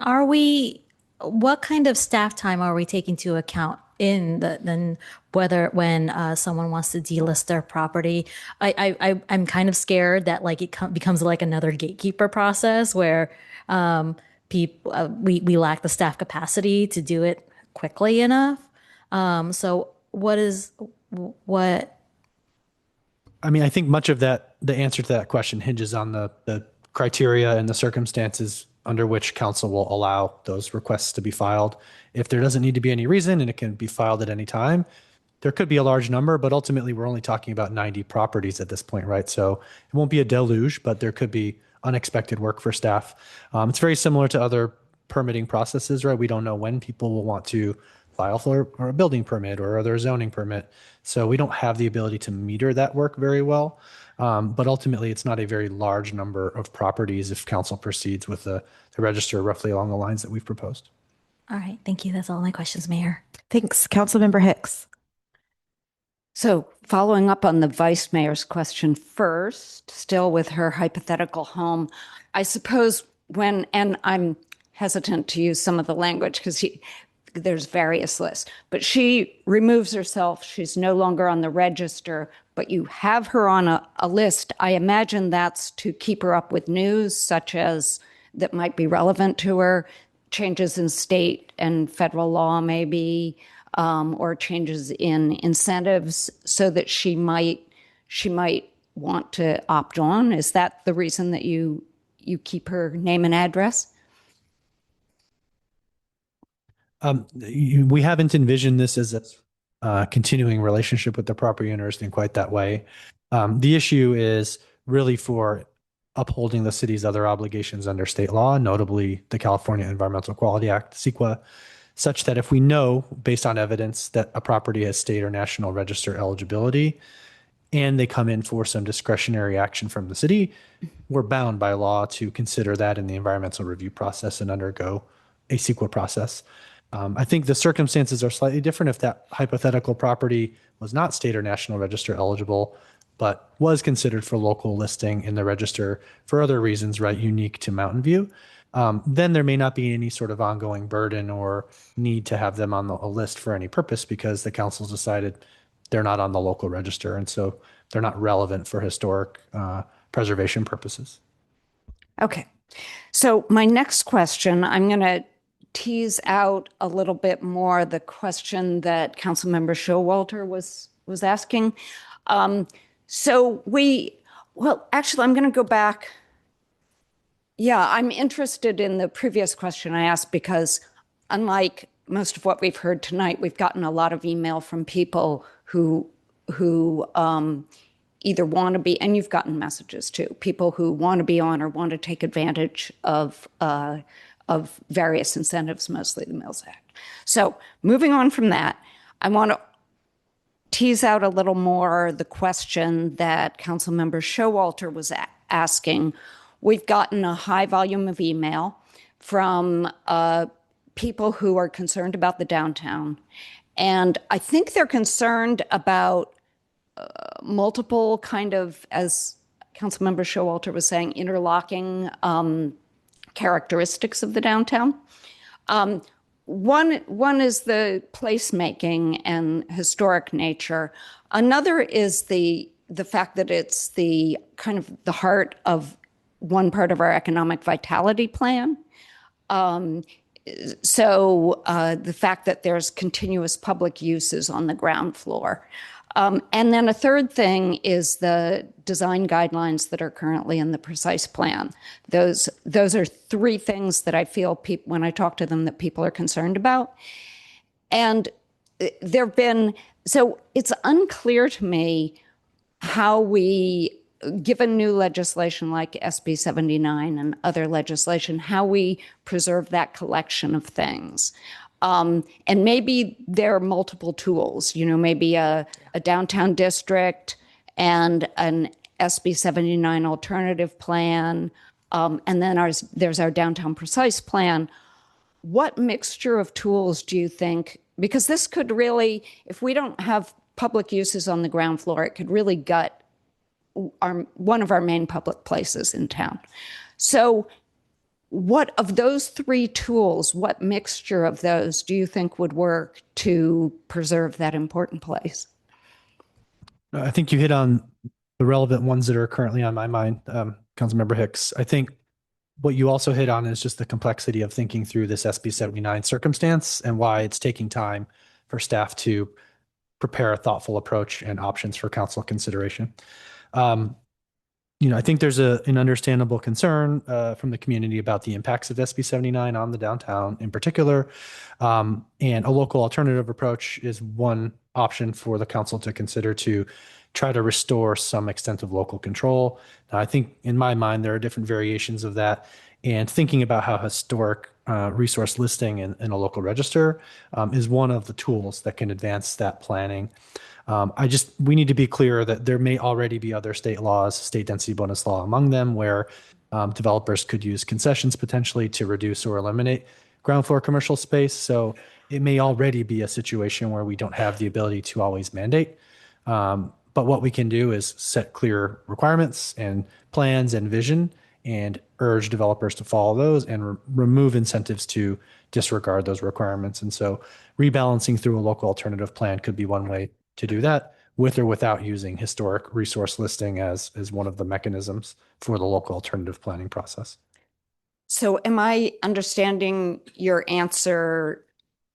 what kind of staff time are we taking into account in when someone wants to delist their property? I'm kind of scared that like becomes like another gatekeeper process where we lack the staff capacity to do it quickly enough. So what? I mean, I think much of that, the answer to that question hinges on the criteria and the circumstances under which council will allow those requests to be filed. If there doesn't need to be any reason and it can be filed at any time, there could be a large number, but ultimately we're only talking about 90 properties at this point, right? So it won't be a deluge, but there could be unexpected work for staff. It's very similar to other permitting processes, right? We don't know when people will want to file for a building permit or other zoning permit. So we don't have the ability to meter that work very well. But ultimately, it's not a very large number of properties if council proceeds with the register roughly along the lines that we've proposed. All right. Thank you. That's all my questions, Mayor. Thanks. Councilmember Hicks. So following up on the vice mayor's question first, still with her hypothetical home, I suppose and I'm hesitant to use some of the language because there's various lists, but she removes herself. She's no longer on the register, but you have her on a list. I imagine that's to keep her up with news such as that might be relevant to her, changes in state and federal law maybe, or changes in incentives so that she might want to opt on. Is that the reason that you keep her name and address? We haven't envisioned this as a continuing relationship with the property owners in quite that way. The issue is really for upholding the city's other obligations under state law, notably the California Environmental Quality Act, CEQA, such that if we know, based on evidence, that a property has state or national register eligibility, and they come in for some discretionary action from the city, we're bound by law to consider that in the environmental review process and undergo a CEQA process. I think the circumstances are slightly different if that hypothetical property was not state or national register eligible, but was considered for local listing in the register for other reasons, right, unique to Mountain View. Then there may not be any sort of ongoing burden or need to have them on a list for any purpose because the council's decided they're not on the local register. And so they're not relevant for historic preservation purposes. Okay. So my next question, I'm going to tease out a little bit more the question that Councilmember Showalter was asking. Actually, I'm going to go back. Yeah, I'm interested in the previous question I asked because unlike most of what we've heard tonight, we've gotten a lot of email from people who either want to be, and you've gotten messages too, people who want to be on or want to take advantage of various incentives, mostly the Mills Act. So moving on from that, I want to tease out a little more the question that Councilmember Showalter was asking. We've gotten a high volume of email from people who are concerned about the downtown. And I think they're concerned about multiple kind of, as Councilmember Showalter was saying, interlocking characteristics of the downtown. One is the placemaking and historic nature. Another is the the fact that it's the kind of the heart of one part of our economic vitality plan. So the fact that there's continuous public uses on the ground floor. And then a third thing is the design guidelines that are currently in the precise plan. Those are three things that I feel when I talk to them that people are concerned about. And there've been, so it's unclear to me how we, given new legislation like SB 79 and other legislation, how we preserve that collection of things. And maybe there are multiple tools, maybe a downtown district and an SB 79 alternative plan. And then there's our downtown precise plan. What mixture of tools do you think, because this could really, if we don't have public uses on the ground floor, it could really gut one of our main public places in town. So what of those three tools, what mixture of those do you think would work to preserve that important place? I think you hit on the relevant ones that are currently on my mind, Councilmember Hicks. I think what you also hit on is just the complexity of thinking through this SB 79 circumstance and why it's taking time for staff to prepare a thoughtful approach and options for council consideration. I think there's an understandable concern from the community about the impacts of SB 79 on the downtown in particular. And a local alternative approach is one option for the council to consider to try to restore some extent of local control. Now, I think in my mind, there are different variations of that. And thinking about how historic resource listing in a local register is one of the tools that can advance that planning. We need to be clear that there may already be other state laws, state density bonus law among them, where developers could use concessions potentially to reduce or eliminate ground floor commercial space. So it may already be a situation where we don't have the ability to always mandate. But what we can do is set clear requirements and plans and vision and urge developers to follow those and remove incentives to disregard those requirements. And so rebalancing through a local alternative plan could be one way to do that, with or without using historic resource listing as one of the mechanisms for the local alternative planning process. So am I understanding your answer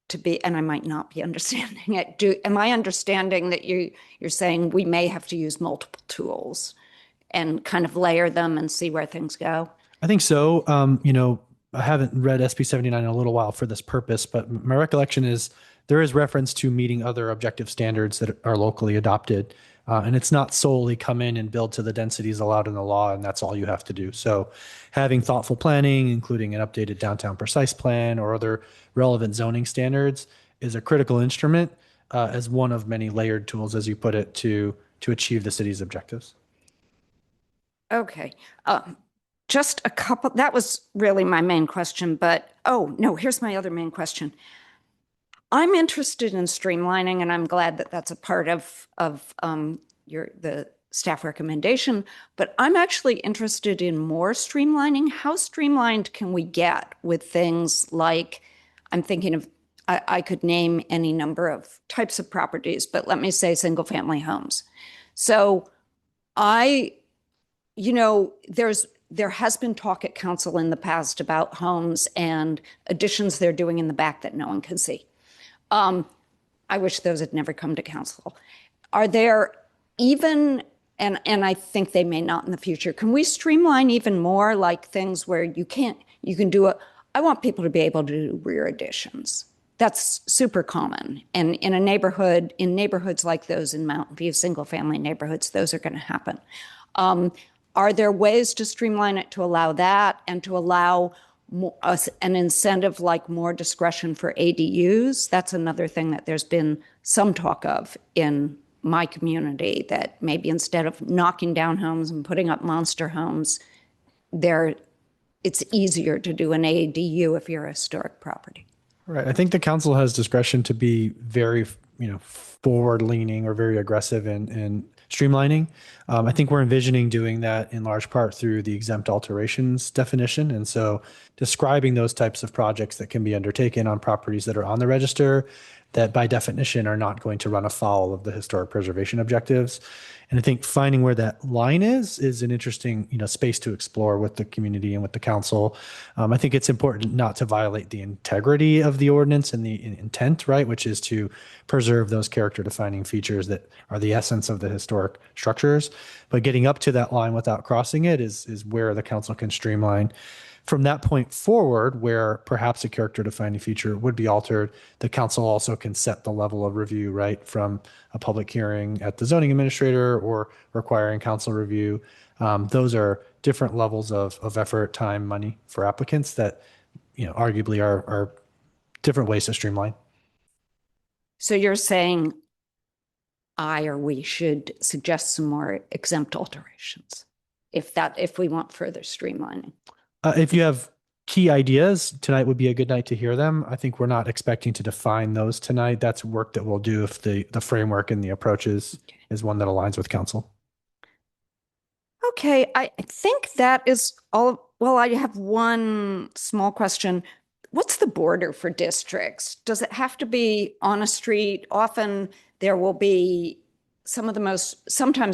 to be, and I might not be understanding it, am I understanding that you're saying we may have to use multiple tools and kind of layer them and see where things go? I think so. I haven't read SB 79 in a little while for this purpose, but my recollection is there is reference to meeting other objective standards that are locally adopted. And it's not solely come in and build to the densities allowed in the law, and that's all you have to do. So having thoughtful planning, including an updated downtown precise plan or other relevant zoning standards, is a critical instrument as one of many layered tools, as you put it, to achieve the city's objectives. Okay. Just a couple, that was really my main question, but here's my other main question. I'm interested in streamlining, and I'm glad that that's a part of the staff recommendation, but I'm actually interested in more streamlining. How streamlined can we get with things like, I'm thinking of, I could name any number of types of properties, but let me say single family homes. So there has been talk at council in the past about homes and additions they're doing in the back that no one can see. I wish those had never come to council. Are there even, and I think they may not in the future, can we streamline even more, like things where you can do I want people to be able to do rear additions. That's super common. And in neighborhoods like those in Mountain View, single family neighborhoods, those are going to happen. Are there ways to streamline it to allow that and to allow an incentive like more discretion for ADUs? That's another thing that there's been some talk of in my community, that maybe instead of knocking down homes and putting up monster homes, it's easier to do an ADU if you're a historic property. Right. I think the council has discretion to be very, forward leaning or very aggressive in streamlining. I think we're envisioning doing that in large part through the exempt alterations definition. And so describing those types of projects that can be undertaken on properties that are on the register that by definition are not going to run afoul of the historic preservation objectives. And I think finding where that line is an interesting, space to explore with the community and with the council. I think it's important not to violate the integrity of the ordinance and the intent, right, which is to preserve those character defining features that are the essence of the historic structures. But getting up to that line without crossing it is where the council can streamline. From that point forward, where perhaps a character defining feature would be altered, the council also can set the level of review, right, from a public hearing at the zoning administrator or requiring council review. Those are different levels of effort, time, money for applicants that, arguably are different ways to streamline. So you're saying I or we should suggest some more exempt alterations if we want further streamlining. If you have key ideas, tonight would be a good night to hear them. I think we're not expecting to define those tonight. That's work that we'll do if the framework and the approaches is one that aligns with council. Okay, I think that is all. Well, I have one small question. What's the border for districts? Does it have to be on a street? Often there will be sometimes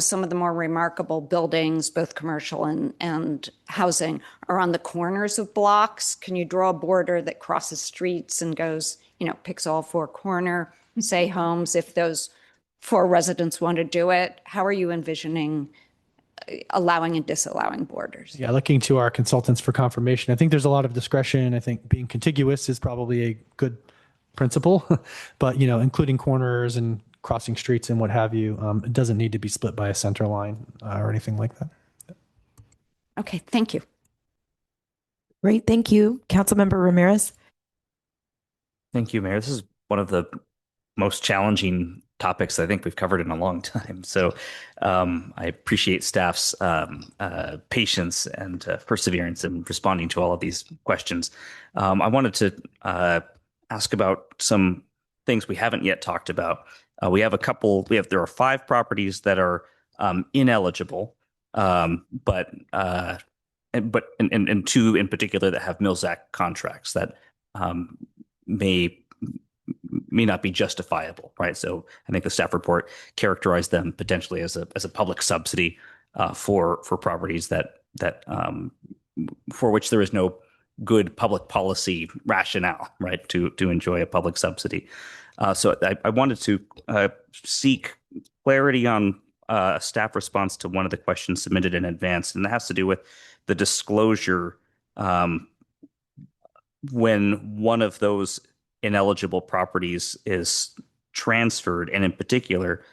some of the more remarkable buildings, both commercial and housing, are on the corners of blocks. Can you draw a border that crosses streets and goes, picks all four corner, say, homes, if those four residents want to do it? How are you envisioning allowing and disallowing borders? Yeah, looking to our consultants for confirmation. I think there's a lot of discretion. I think being contiguous is probably a good principle, but including corners and crossing streets and what have you, it doesn't need to be split by a center line or anything like that. Okay, thank you. Great, thank you. Councilmember Ramirez. Thank you, Mayor. This is one of the most challenging topics I think we've covered in a long time. So I appreciate staff's patience and perseverance in responding to all of these questions. I wanted to ask about some things we haven't yet talked about. There are 5 properties that are ineligible, but 2 in particular that have Mills Act contracts that may not be justifiable, right? So I think the staff report characterized them potentially as a public subsidy for properties that for which there is no good public policy rationale, right, to enjoy a public subsidy. So I wanted to seek clarity on a staff response to one of the questions submitted in advance, and that has to do with the disclosure when one of those ineligible properties is transferred, and in particular,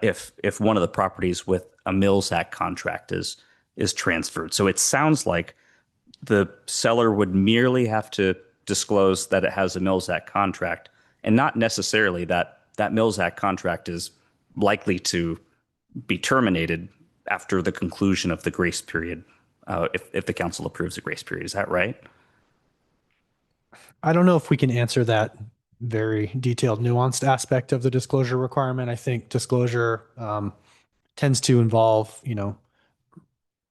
if one of the properties with a Mills Act contract is transferred. So it sounds like the seller would merely have to disclose that it has a Mills Act contract, and not necessarily that Mills Act contract is likely to be terminated after the conclusion of the grace period, if the council approves the grace period. Is that right? I don't know if we can answer that very detailed, nuanced aspect of the disclosure requirement. I think disclosure tends to involve,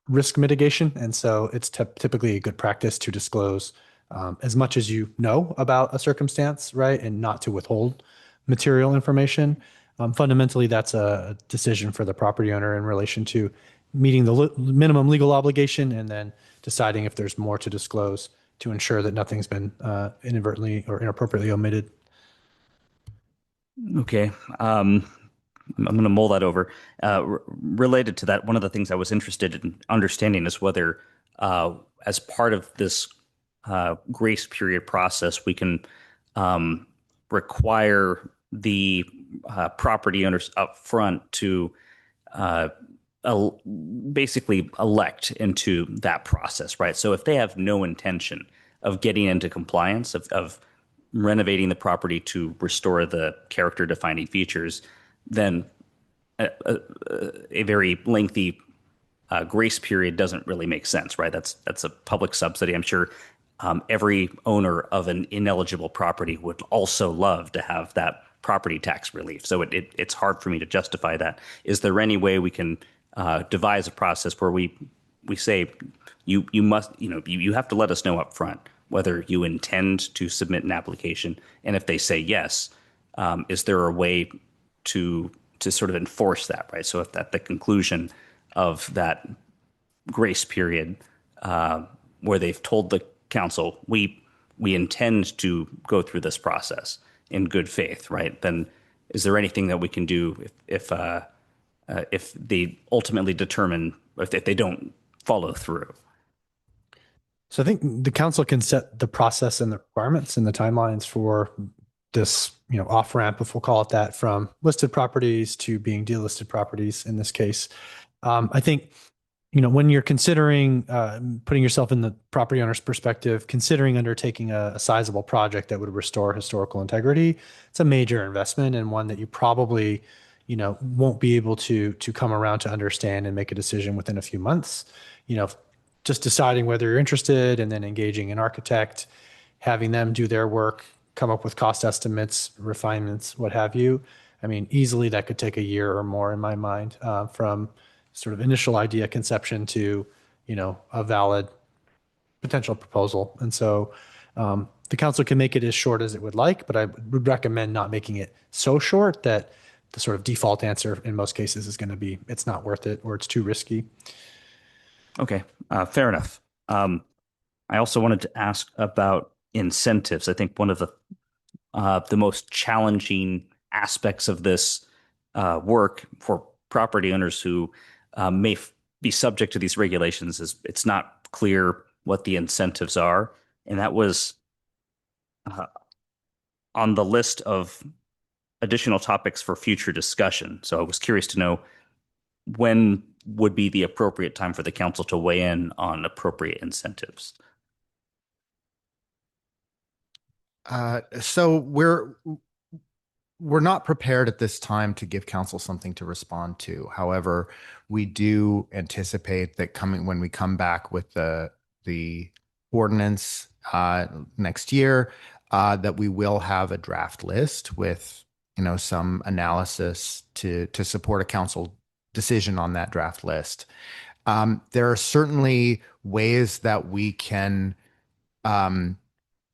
risk mitigation. And so it's typically a good practice to disclose as much as you know about a circumstance, right? And not to withhold material information. Fundamentally, that's a decision for the property owner in relation to meeting the minimum legal obligation and then deciding if there's more to disclose to ensure that nothing's been inadvertently or inappropriately omitted. Okay. I'm going to mull that over. Related to that, one of the things I was interested in understanding is whether, as part of this grace period process, we can require the property owners up front to basically elect into that process, right? So if they have no intention of getting into compliance, of renovating the property to restore the character defining features, then a very lengthy grace period doesn't really make sense, right? That's a public subsidy. I'm sure every owner of an ineligible property would also love to have that property tax relief. So it's hard for me to justify that. Is there any way we can devise a process where we say you must, you have to let us know up front whether you intend to submit an application, and if they say yes, is there a way to sort of enforce that, right? So if at the conclusion of that grace period, where they've told the council, we intend to go through this process in good faith, right? Then is there anything that we can do if they ultimately determine, if they don't follow through? So I think the council can set the process and the requirements and the timelines for this, off ramp, if we'll call it that, from listed properties to being delisted properties in this case. I think, when you're considering putting yourself in the property owner's perspective, considering undertaking a sizable project that would restore historical integrity, it's a major investment and one that you probably, won't be able to come around to understand and make a decision within a few months. Just deciding whether you're interested and then engaging an architect, having them do their work, come up with cost estimates, refinements, what have you. I mean, easily that could take a year or more in my mind, from sort of initial idea conception to, a valid potential proposal. And so the council can make it as short as it would like, but I would recommend not making it so short that the sort of default answer in most cases is going to be, it's not worth it or it's too risky. Okay, fair enough. I also wanted to ask about incentives. I think one of the most challenging aspects of this work for property owners who may be subject to these regulations is it's not clear what the incentives are. And that was on the list of additional topics for future discussion. So I was curious to know when would be the appropriate time for the council to weigh in on appropriate incentives. So we're not prepared at this time to give council something to respond to. However, we do anticipate that when we come back with the ordinance next year, that we will have a draft list with some analysis to support a council decision on that draft list. There are certainly ways that we can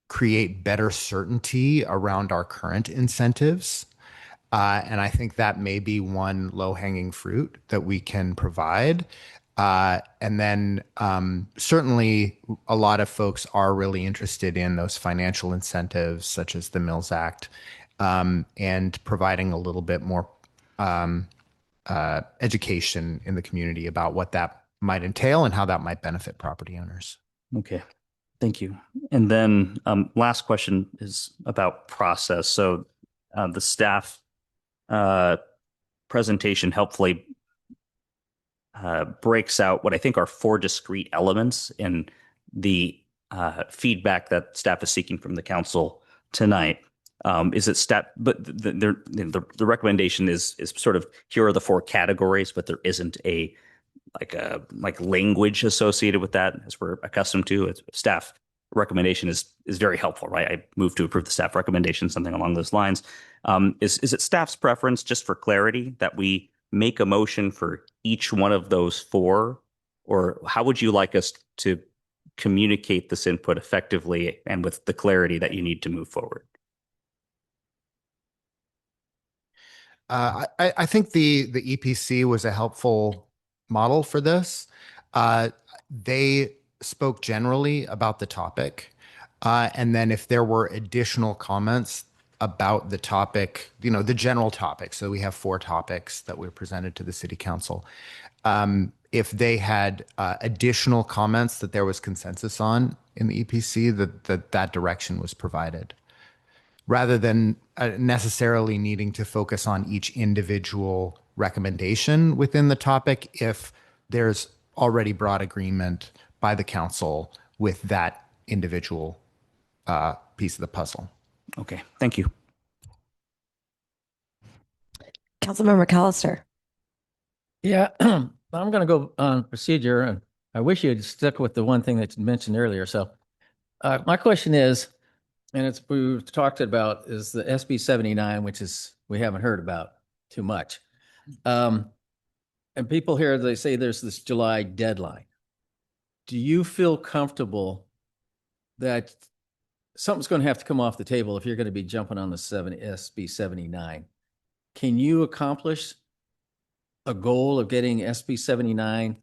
create better certainty around our current incentives. And I think that may be one low-hanging fruit that we can provide. And then certainly a lot of folks are really interested in those financial incentives, such as the Mills Act, and providing a little bit more education in the community about what that might entail and how that might benefit property owners. Okay. Thank you. And then last question is about process. So the staff presentation helpfully breaks out what I think are 4 discrete elements in the feedback that staff is seeking from the council tonight. Is it staff? But the recommendation is sort of, here are the 4 categories, but there isn't a language associated with that as we're accustomed to. It's staff recommendation is very helpful, right? I move to approve the staff recommendation, something along those lines. Is it staff's preference, just for clarity, that we make a motion for each one of those 4, or how would you like us to communicate this input effectively and with the clarity that you need to move forward? I think the EPC was a helpful model for this. They spoke generally about the topic. And then if there were additional comments about the topic, the general topic, so we have 4 topics that were presented to the city council. If they had additional comments that there was consensus on in the EPC, that direction was provided, rather than necessarily needing to focus on each individual recommendation within the topic if there's already broad agreement by the council with that individual piece of the puzzle. Okay, thank you. Councilmember McAllister. Yeah, I'm going to go on procedure, and I wish you'd stuck with the one thing that you mentioned earlier. So my question is, and we've talked about, is the SB 79, which is we haven't heard about too much. And people here, they say there's this July deadline. Do you feel comfortable that something's going to have to come off the table if you're going to be jumping on the SB 79. Can you accomplish a goal of getting SB 79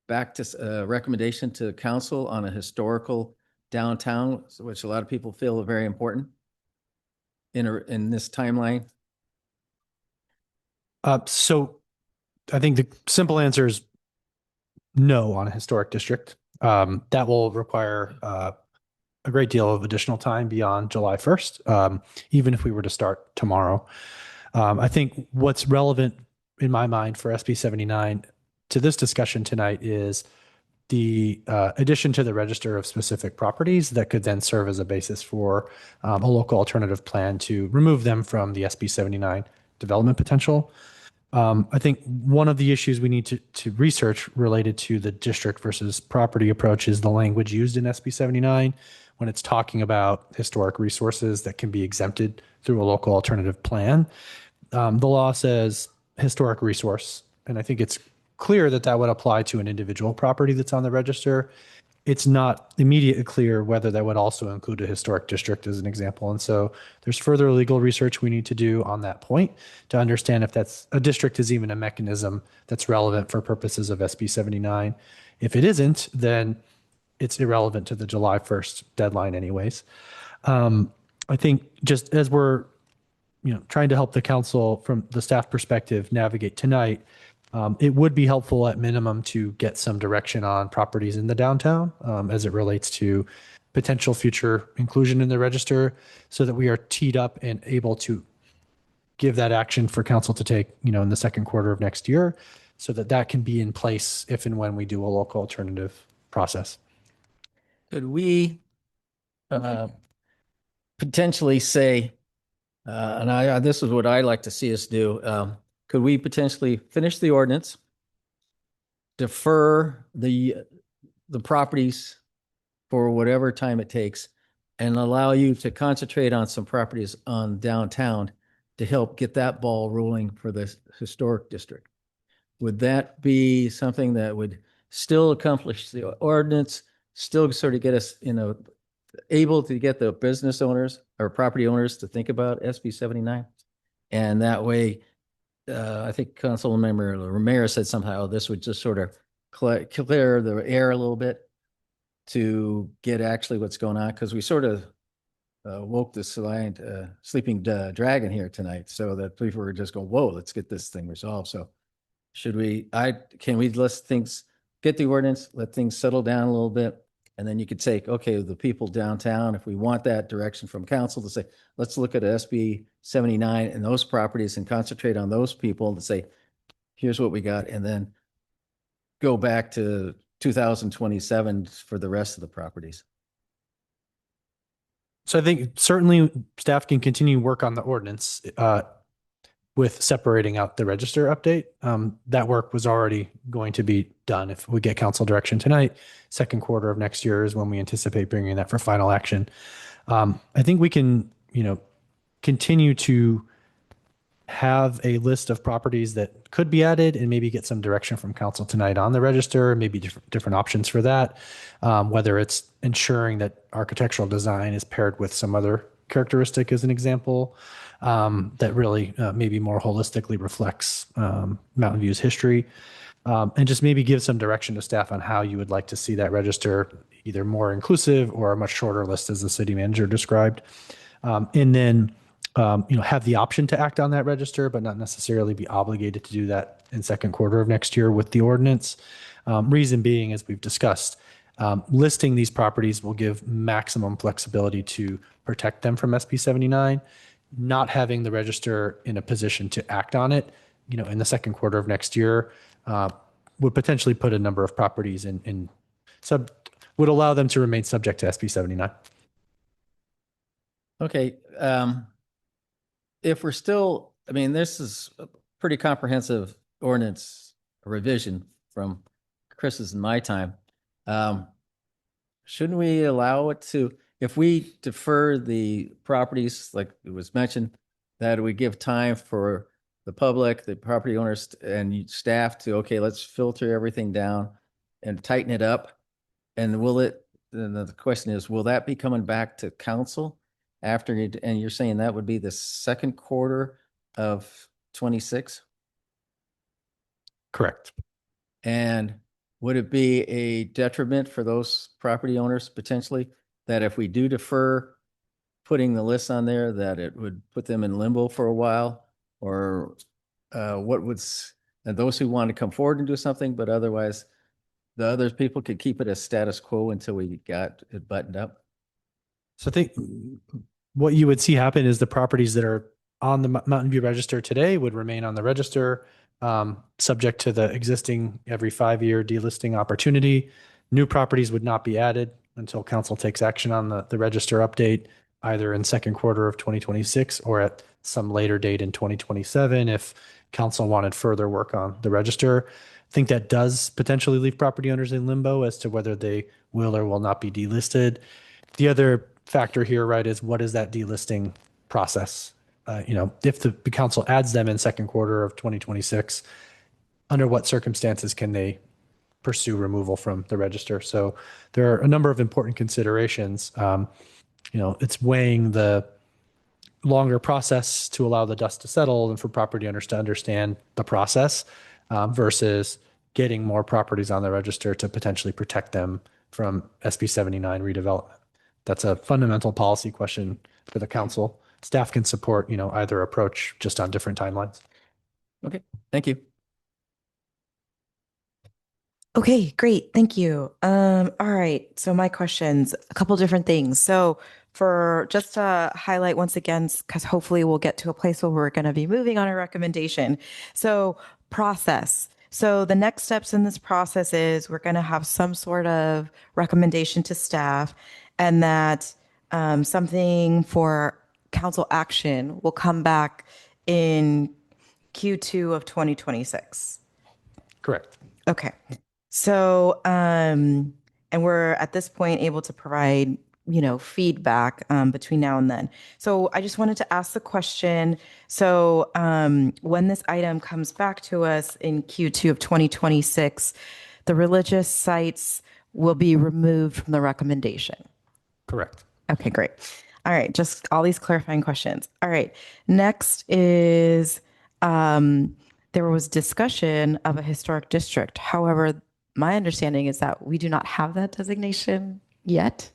back to recommendation to council on a historical downtown, which a lot of people feel are very important in this timeline? So I think the simple answer is no on a historic district. That will require a great deal of additional time beyond July 1st, even if we were to start tomorrow. I think what's relevant in my mind for SB 79 to this discussion tonight is the addition to the register of specific properties that could then serve as a basis for a local alternative plan to remove them from the SB 79 development potential. I think one of the issues we need to research related to the district versus property approach is the language used in SB 79 when it's talking about historic resources that can be exempted through a local alternative plan. The law says historic resource, and I think it's clear that that would apply to an individual property that's on the register. It's not immediately clear whether that would also include a historic district as an example. And so there's further legal research we need to do on that point to understand if that's a district is even a mechanism that's relevant for purposes of SB 79. If it isn't, then it's irrelevant to the July 1st deadline anyways. I think just as we're trying to help the council from the staff perspective navigate tonight, it would be helpful at minimum to get some direction on properties in the downtown as it relates to potential future inclusion in the register so that we are teed up and able to give that action for council to take, in the second quarter of next year so that that can be in place if and when we do a local alternative process. Could we potentially say, and this is what I like to see us do, could we potentially finish the ordinance, defer the properties for whatever time it takes, and allow you to concentrate on some properties on downtown to help get that ball rolling for the historic district? Would that be something that would still accomplish the ordinance, still sort of get us, able to get the business owners or property owners to think about SB 79? And that way, I think Councilmember Ramirez said somehow this would just sort of clear the air a little bit to get actually what's going on, because we sort of woke the sleeping dragon here tonight, so that people were just going, whoa, let's get this thing resolved. So can we let things, get the ordinance, let things settle down a little bit, and then you could say, okay, the people downtown, if we want that direction from council to say, let's look at SB 79 and those properties and concentrate on those people to say, here's what we got, and then go back to 2027 for the rest of the properties. So I think certainly staff can continue work on the ordinance with separating out the register update. That work was already going to be done. If we get council direction tonight, second quarter of next year is when we anticipate bringing that for final action. I think we can, continue to have a list of properties that could be added and maybe get some direction from council tonight on the register, maybe different options for that. Whether it's ensuring that architectural design is paired with some other characteristic as an example, that really maybe more holistically reflects Mountain View's history, and just maybe give some direction to staff on how you would like to see that register, either more inclusive or a much shorter list as the city manager described. And then have the option to act on that register, but not necessarily be obligated to do that in second quarter of next year with the ordinance. Reason being, as we've discussed, listing these properties will give maximum flexibility to protect them from SB 79. Not having the register in a position to act on it, in the second quarter of next year, would potentially put a number of properties would allow them to remain subject to SB 79. Okay. If we're still, this is a pretty comprehensive ordinance revision from Chris's and my time. Shouldn't we allow it to, if we defer the properties, like it was mentioned, that we give time for the public, the property owners and staff to, okay, let's filter everything down and tighten it up. And will it then the question is, will that be coming back to council after you, and you're saying that would be the second quarter of 26? Correct. And would it be a detriment for those property owners potentially that if we do defer putting the list on there, that it would put them in limbo for a while? Or what would, and those who want to come forward and do something, but otherwise the other people could keep it as status quo until we got it buttoned up? So I think what you would see happen is the properties that are on the Mountain View register today would remain on the register, subject to the existing every 5-year delisting opportunity. New properties would not be added until council takes action on the register update, either in second quarter of 2026 or at some later date in 2027 if council wanted further work on the register. I think that does potentially leave property owners in limbo as to whether they will or will not be delisted. The other factor here, right, is what is that delisting process? If the council adds them in second quarter of 2026, under what circumstances can they pursue removal from the register? So there are a number of important considerations. It's weighing the longer process to allow the dust to settle and for property owners to understand the process versus getting more properties on the register to potentially protect them from SB 79 redevelopment. That's a fundamental policy question for the council. Staff can support, either approach just on different timelines. Okay, thank you. Okay, great. Thank you. All right. So my questions, a couple different things. So for just to highlight once again, because hopefully we'll get to a place where we're going to be moving on a recommendation. So process. So the next steps in this process is we're going to have some sort of recommendation to staff, and that something for council action will come back in Q2 of 2026. Correct. Okay. So, and we're at this point able to provide, feedback between now and then. So I just wanted to ask the question. So when this item comes back to us in Q2 of 2026, the religious sites will be removed from the recommendation. Correct. Okay, great. All right, just all these clarifying questions. All right, next is there was discussion of a historic district. However, my understanding is that we do not have that designation yet.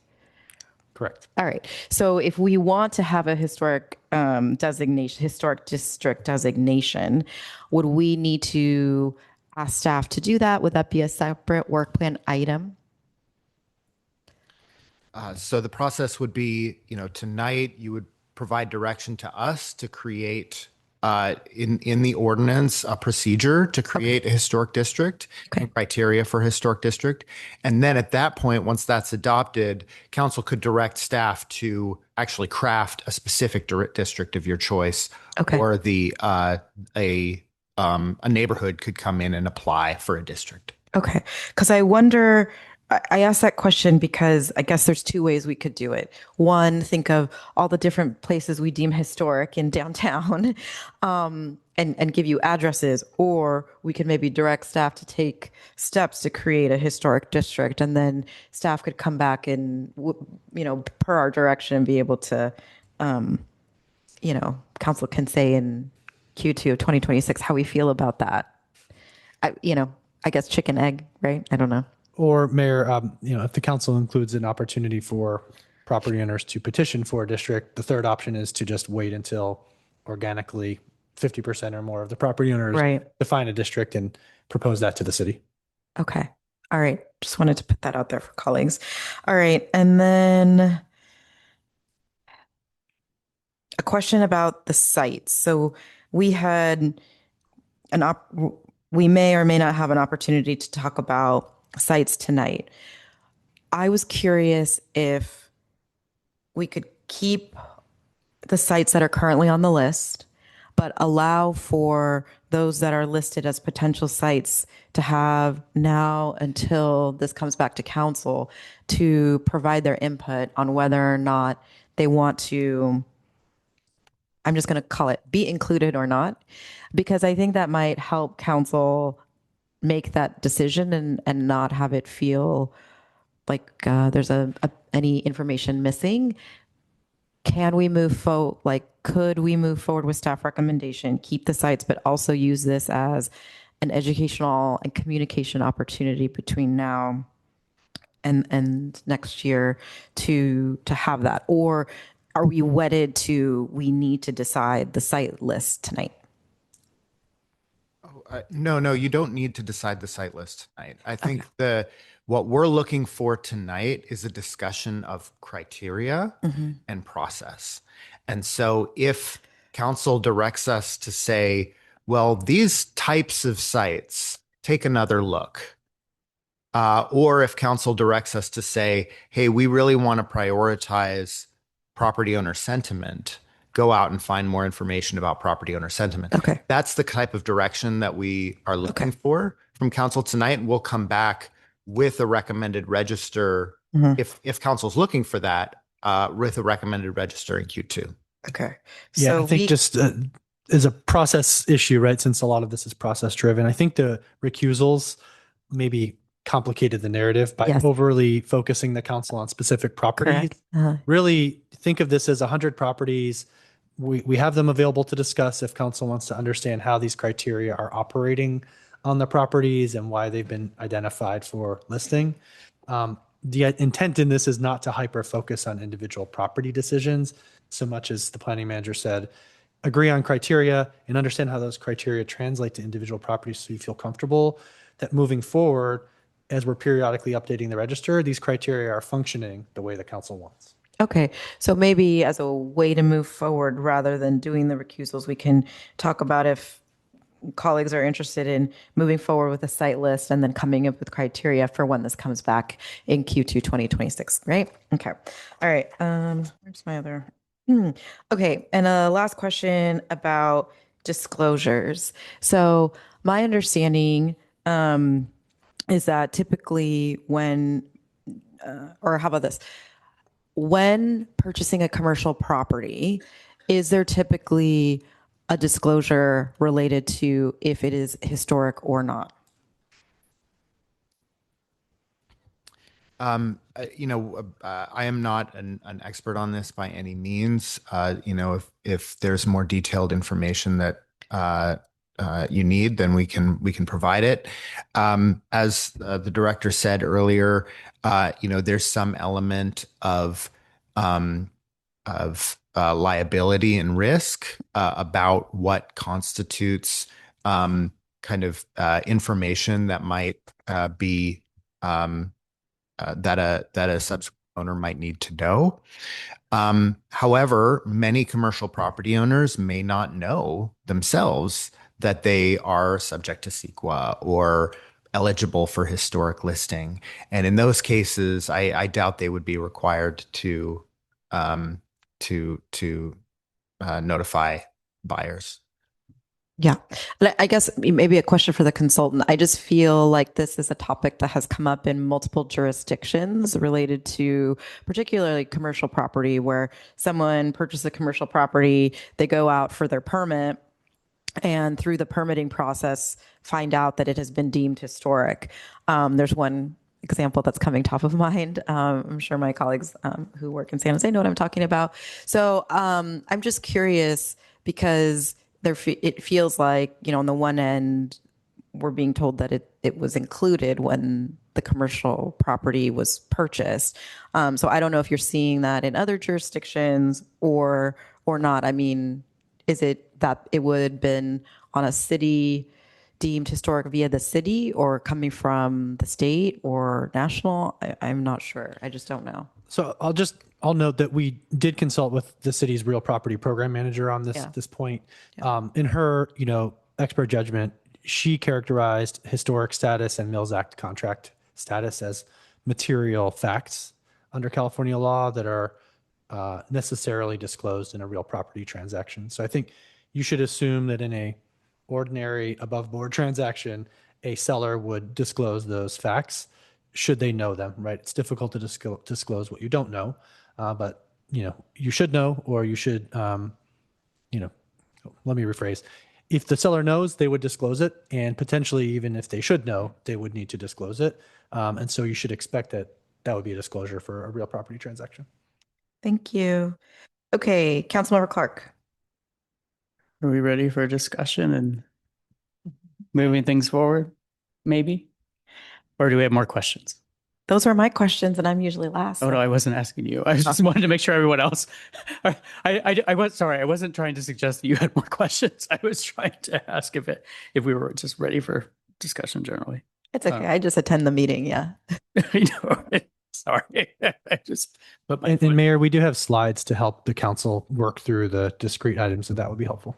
Correct. All right. So if we want to have a historic historic district designation, would we need to ask staff to do that? Would that be a separate work plan item? So the process would be, tonight you would provide direction to us to create in the ordinance a procedure to create a historic district and criteria for historic district. And then at that point, once that's adopted, council could direct staff to actually craft a specific district of your choice, or a neighborhood could come in and apply for a district. Okay. Because I wonder, I asked that question because I guess there's two ways we could do it. One, think of all the different places we deem historic in downtown and give you addresses, or we could maybe direct staff to take steps to create a historic district, and then staff could come back and, per our direction, and be able to, council can say in Q2 of 2026 how we feel about that. I guess chicken egg, right? I don't know. Or Mayor, if the council includes an opportunity for property owners to petition for a district, the third option is to just wait until organically 50% or more of the property owners define a district and propose that to the city. Okay. All right. Just wanted to put that out there for colleagues. All right. And then a question about the sites. So we had we may or may not have an opportunity to talk about sites tonight. I was curious if we could keep the sites that are currently on the list, but allow for those that are listed as potential sites to have now until this comes back to council to provide their input on whether or not they want to, I'm just going to call it, be included or not, because I think that might help council make that decision and not have it feel like there's any information missing, can we move forward? Like, could we move forward with staff recommendation, keep the sites, but also use this as an educational and communication opportunity between now and next year to have that? Or are we wedded to, we need to decide the site list tonight? No, you don't need to decide the site list tonight. I think what we're looking for tonight is a discussion of criteria and process. And so if council directs us to say, well, these types of sites, take another look. Or if council directs us to say, hey, we really want to prioritize property owner sentiment, go out and find more information about property owner sentiment. Okay. That's the type of direction that we are looking for from council tonight. And we'll come back with a recommended register if council's looking for that, with a recommended register in Q2. Okay. Yeah, So I think just is a process issue, right? Since a lot of this is process driven, I think the recusals maybe complicated the narrative by overly focusing the council on specific properties. Really think of this as 100 properties. We have them available to discuss if council wants to understand how these criteria are operating on the properties and why they've been identified for listing. The intent in this is not to hyper focus on individual property decisions so much as the planning manager said, agree on criteria and understand how those criteria translate to individual properties so you feel comfortable that moving forward, as we're periodically updating the register, these criteria are functioning the way the council wants. Okay, so maybe as a way to move forward, rather than doing the recusals, we can talk about if colleagues are interested in moving forward with a site list and then coming up with criteria for when this comes back in Q2 2026, right? Okay, all right, where's my other? Okay, and a last question about disclosures. So my understanding is that typically when, or how about this? When purchasing a commercial property, is there typically a disclosure related to if it is historic or not? I am not an expert on this by any means. If there's more detailed information that you need, then we can provide it. As the director said earlier, there's some element of liability and risk about what constitutes information that might be that a subsequent owner might need to know. However, many commercial property owners may not know themselves that they are subject to CEQA or eligible for historic listing. And in those cases, I doubt they would be required to notify buyers. Yeah. I guess maybe a question for the consultant. I just feel like this is a topic that has come up in multiple jurisdictions related to particularly commercial property, where someone purchases a commercial property, they go out for their permit, and through the permitting process, find out that it has been deemed historic. There's one example that's coming top of mind. I'm sure my colleagues who work in San Jose know what I'm talking about. So I'm just curious because it feels like, on the one end, we're being told that it was included when the commercial property was purchased. So I don't know if you're seeing that in other jurisdictions or not. I mean, is it that it would have been on a city deemed historic via the city or coming from the state or national? I'm not sure. I just don't know. So I'll note that we did consult with the city's real property program manager on this point. In her, expert judgment, she characterized historic status and Mills Act contract status as material facts under California law that are necessarily disclosed in a real property transaction. So I think you should assume that in a ordinary above board transaction, a seller would disclose those facts should they know them, right? It's difficult to disclose what you don't know, but you should know, or you should, let me rephrase. If the seller knows, they would disclose it, and potentially even if they should know, they would need to disclose it. And so you should expect that that would be a disclosure for a real property transaction. Thank you. Okay, Councilmember Clark. Are we ready for discussion and moving things forward? Maybe? Or do we have more questions? Those are my questions, and I'm usually last. Oh, no, I wasn't asking you. I just wanted to make sure everyone else. I was sorry. I wasn't trying to suggest that you had more questions. I was trying to ask if we were just ready for discussion generally. It's okay. I just attend the meeting. Yeah. I know. Sorry. I just put my And Mayor, we do have slides to help the council work through the discrete items, so that would be helpful.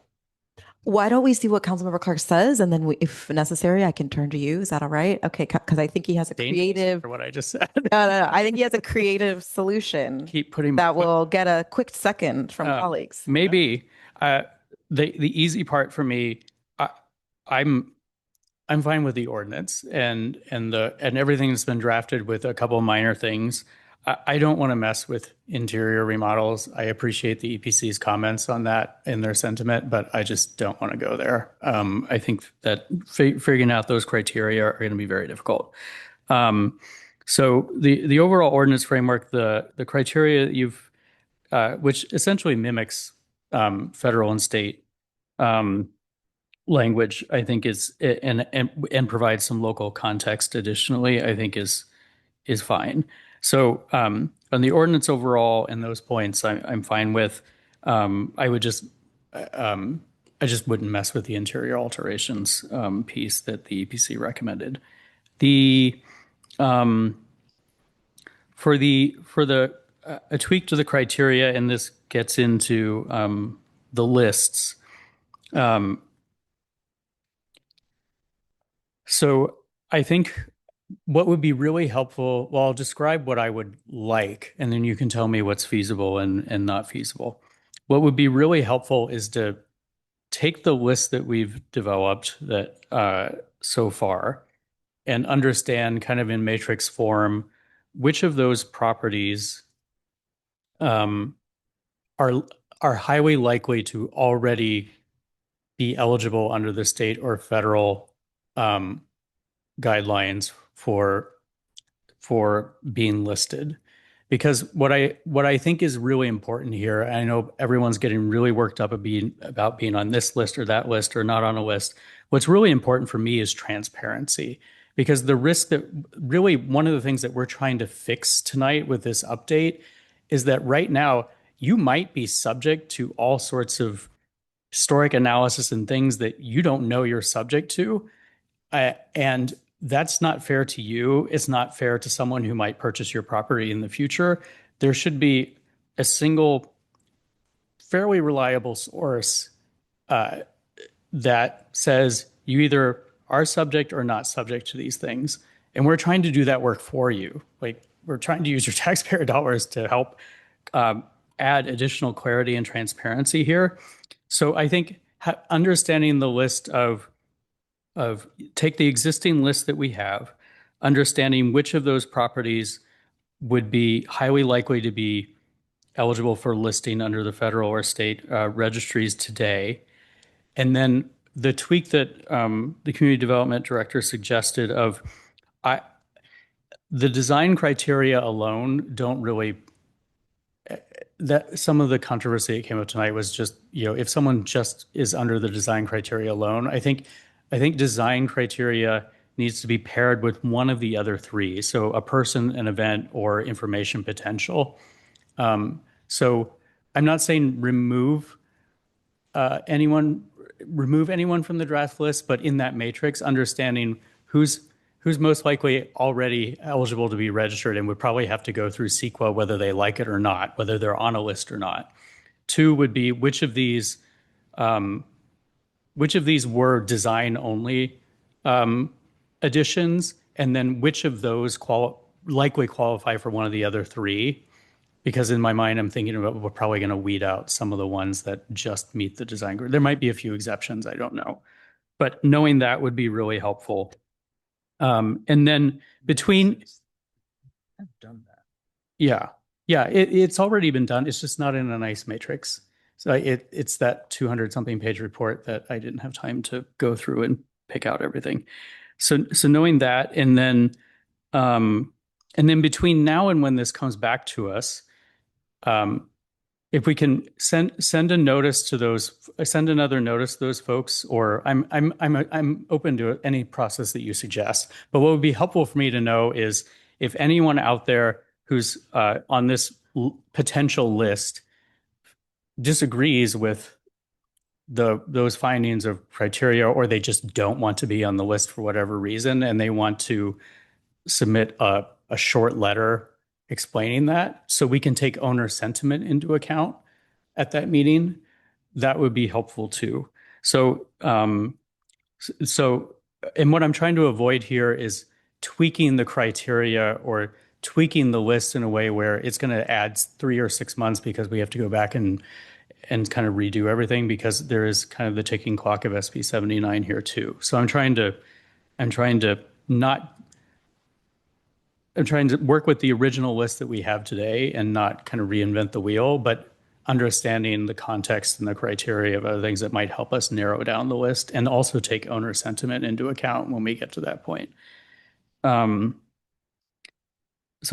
Why don't we see what Councilmember Clark says, and then if necessary, I can turn to you. Is that all right? Okay, because I think he has a creative. For what I just said. No. I think he has a creative solution. Keep putting that will get a quick second from colleagues. Maybe the easy part for me, I'm fine with the ordinance and everything that's been drafted with a couple of minor things. I don't want to mess with interior remodels. I appreciate the EPC's comments on that and their sentiment, but I just don't want to go there. I think that figuring out those criteria are going to be very difficult. So the overall ordinance framework, the criteria that you've, which essentially mimics federal and state language, I think is and provides some local context additionally, I think is fine. So on the ordinance overall and those points, I'm fine with. I would just I just wouldn't mess with the interior alterations piece that the EPC recommended. The for the a tweak to the criteria, and this gets into the lists. So I think what would be really helpful, well, I'll describe what I would like, and then you can tell me what's feasible and not feasible. What would be really helpful is to take the list that we've developed that so far and understand kind of in matrix form which of those properties are highly likely to already be eligible under the state or federal guidelines for being listed. Because what I think is really important here, I know everyone's getting really worked up about being on this list or that list or not on a list. What's really important for me is transparency. Because the risk that really one of the things that we're trying to fix tonight with this update is that right now you might be subject to all sorts of historic analysis and things that you don't know you're subject to. And that's not fair to you. It's not fair to someone who might purchase your property in the future. There should be a single, fairly reliable source that says you either are subject or not subject to these things. And we're trying to do that work for you. Like, we're trying to use your taxpayer dollars to help add additional clarity and transparency here. So I think understanding the list of take the existing list that we have, understanding which of those properties would be highly likely to be eligible for listing under the federal or state registries today. And then the tweak that the community development director suggested of the design criteria alone don't really, that some of the controversy that came up tonight was just, if someone just is under the design criteria alone, I think design criteria needs to be paired with one of the other three. So a person, an event, or information potential. So I'm not saying remove anyone from the draft list, but in that matrix, understanding who's most likely already eligible to be registered and would probably have to go through CEQA, whether they like it or not, whether they're on a list or not. Two would be which of these were design only additions, and then which of those likely qualify for one of the other three. Because in my mind, I'm thinking about we're probably going to weed out some of the ones that just meet the design group. There might be a few exceptions, I don't know. But knowing that would be really helpful. And then between... I've done that. Yeah. It's already been done. It's just not in a nice matrix. So it's that 200-something page report that I didn't have time to go through and pick out everything. So knowing that, and then And then between now and when this comes back to us, if we can send a notice to those, send another notice to those folks, or I'm open to any process that you suggest. But what would be helpful for me to know is if anyone out there who's on this potential list disagrees with those findings of criteria, or they just don't want to be on the list for whatever reason, and they want to submit a short letter explaining that, so we can take owner sentiment into account at that meeting, that would be helpful too. So, and what I'm trying to avoid here is tweaking the criteria or tweaking the list in a way where it's going to add 3 or 6 months because we have to go back and kind of redo everything, because there is kind of the ticking clock of SB 79 here too. So I'm trying to work with the original list that we have today and not kind of reinvent the wheel, but understanding the context and the criteria of other things that might help us narrow down the list, and also take owner sentiment into account when we get to that point. So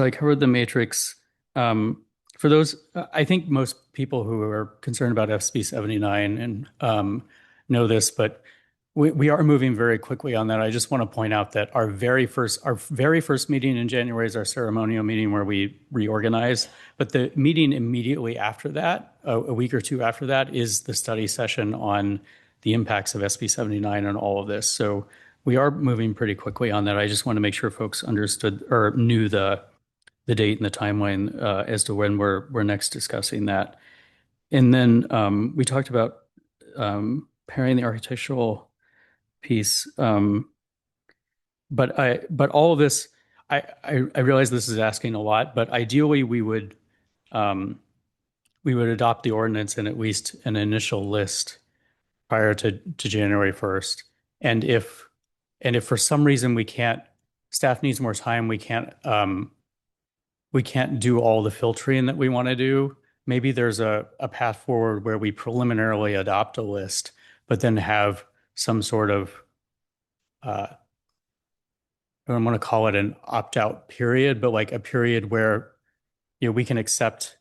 I covered the matrix. For those, I think most people who are concerned about SB 79 and know this, but we are moving very quickly on that. I just want to point out that our very first meeting in January is our ceremonial meeting where we reorganize. But the meeting immediately after that, a week or two after that, is the study session on the impacts of SB 79 on all of this. So we are moving pretty quickly on that. I just want to make sure folks understood or knew the date and the timeline as to when we're next discussing that. And then we talked about pairing the architectural piece. But all of this, I realize this is asking a lot, but ideally we would adopt the ordinance in at least an initial list prior to January 1st. And if for some reason staff needs more time, we can't do all the filtering that we want to do, maybe there's a path forward where we preliminarily adopt a list, but then have some sort of I don't want to call it an opt-out period, but like a period where we can accept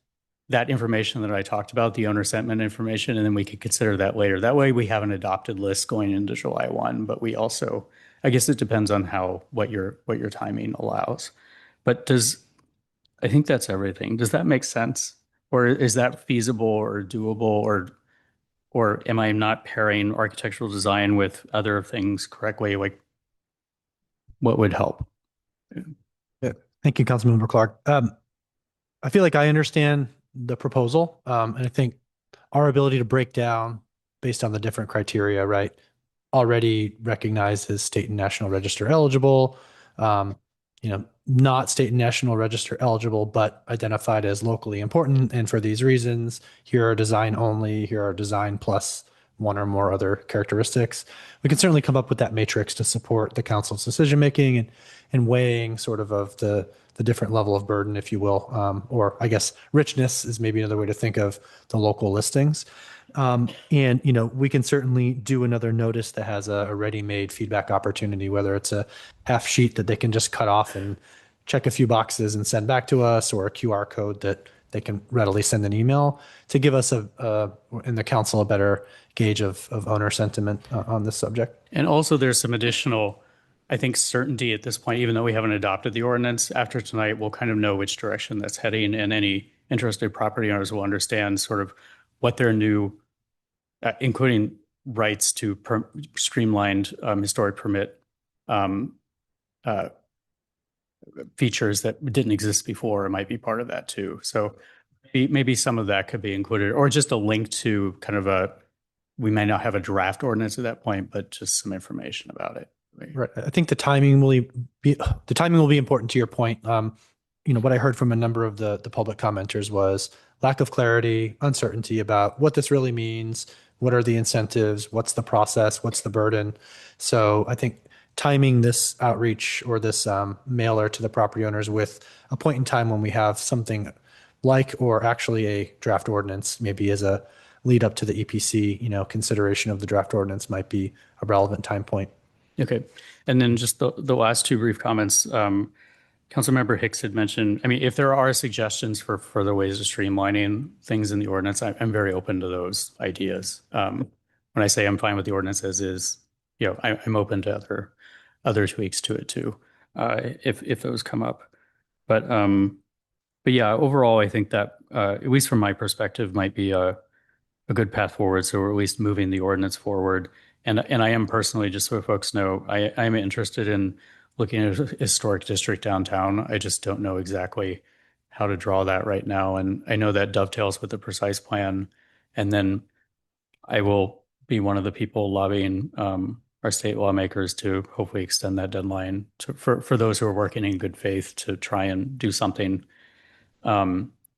that information that I talked about, the owner sentiment information, and then we could consider that later. That way we have an adopted list going into July 1, but we also, I guess it depends on what your timing allows. But I think that's everything. Does that make sense? Or is that feasible or doable, or am I not pairing architectural design with other things correctly? Like, what would help? Yeah. Thank you, Councilmember Clark. I feel like I understand the proposal, and I think our ability to break down based on the different criteria, right, already recognized as state and national register eligible, not state and national register eligible, but identified as locally important. And for these reasons, here are design only, here are design plus one or more other characteristics. We can certainly come up with that matrix to support the council's decision making and weighing sort of the different level of burden, if you will, or I guess richness is maybe another way to think of the local listings. And we can certainly do another notice that has a ready-made feedback opportunity, whether it's a half sheet that they can just cut off and check a few boxes and send back to us, or a QR code that they can readily send an email to give us in the council a better gauge of owner sentiment on this subject. And also there's some additional, I think, certainty at this point, even though we haven't adopted the ordinance. After tonight, we'll kind of know which direction that's heading, and any interested property owners will understand sort of what their new, including rights to streamlined historic permit features that didn't exist before. It might be part of that too. So maybe some of that could be included, or just a link to kind of we may not have a draft ordinance at that point, but just some information about it. Right. I think the timing will be important to your point. What I heard from a number of the public commenters was lack of clarity, uncertainty about what this really means. What are the incentives? What's the process? What's the burden? So I think timing this outreach or this mailer to the property owners with a point in time when we have something like, or actually a draft ordinance, maybe as a lead up to the EPC, consideration of the draft ordinance might be a relevant time point. Okay. And then just the last two brief comments. Councilmember Hicks had mentioned, I mean, if there are suggestions for further ways of streamlining things in the ordinance, I'm very open to those ideas. When I say I'm fine with the ordinance as is, I'm open to other tweaks to it too, if those come up. But yeah, overall, I think that at least from my perspective, might be a good path forward. So we're at least moving the ordinance forward. And I am personally, just so folks know, I'm interested in looking at a historic district downtown. I just don't know exactly how to draw that right now. And I know that dovetails with the precise plan. And then I will be one of the people lobbying our state lawmakers to hopefully extend that deadline for those who are working in good faith to try and do something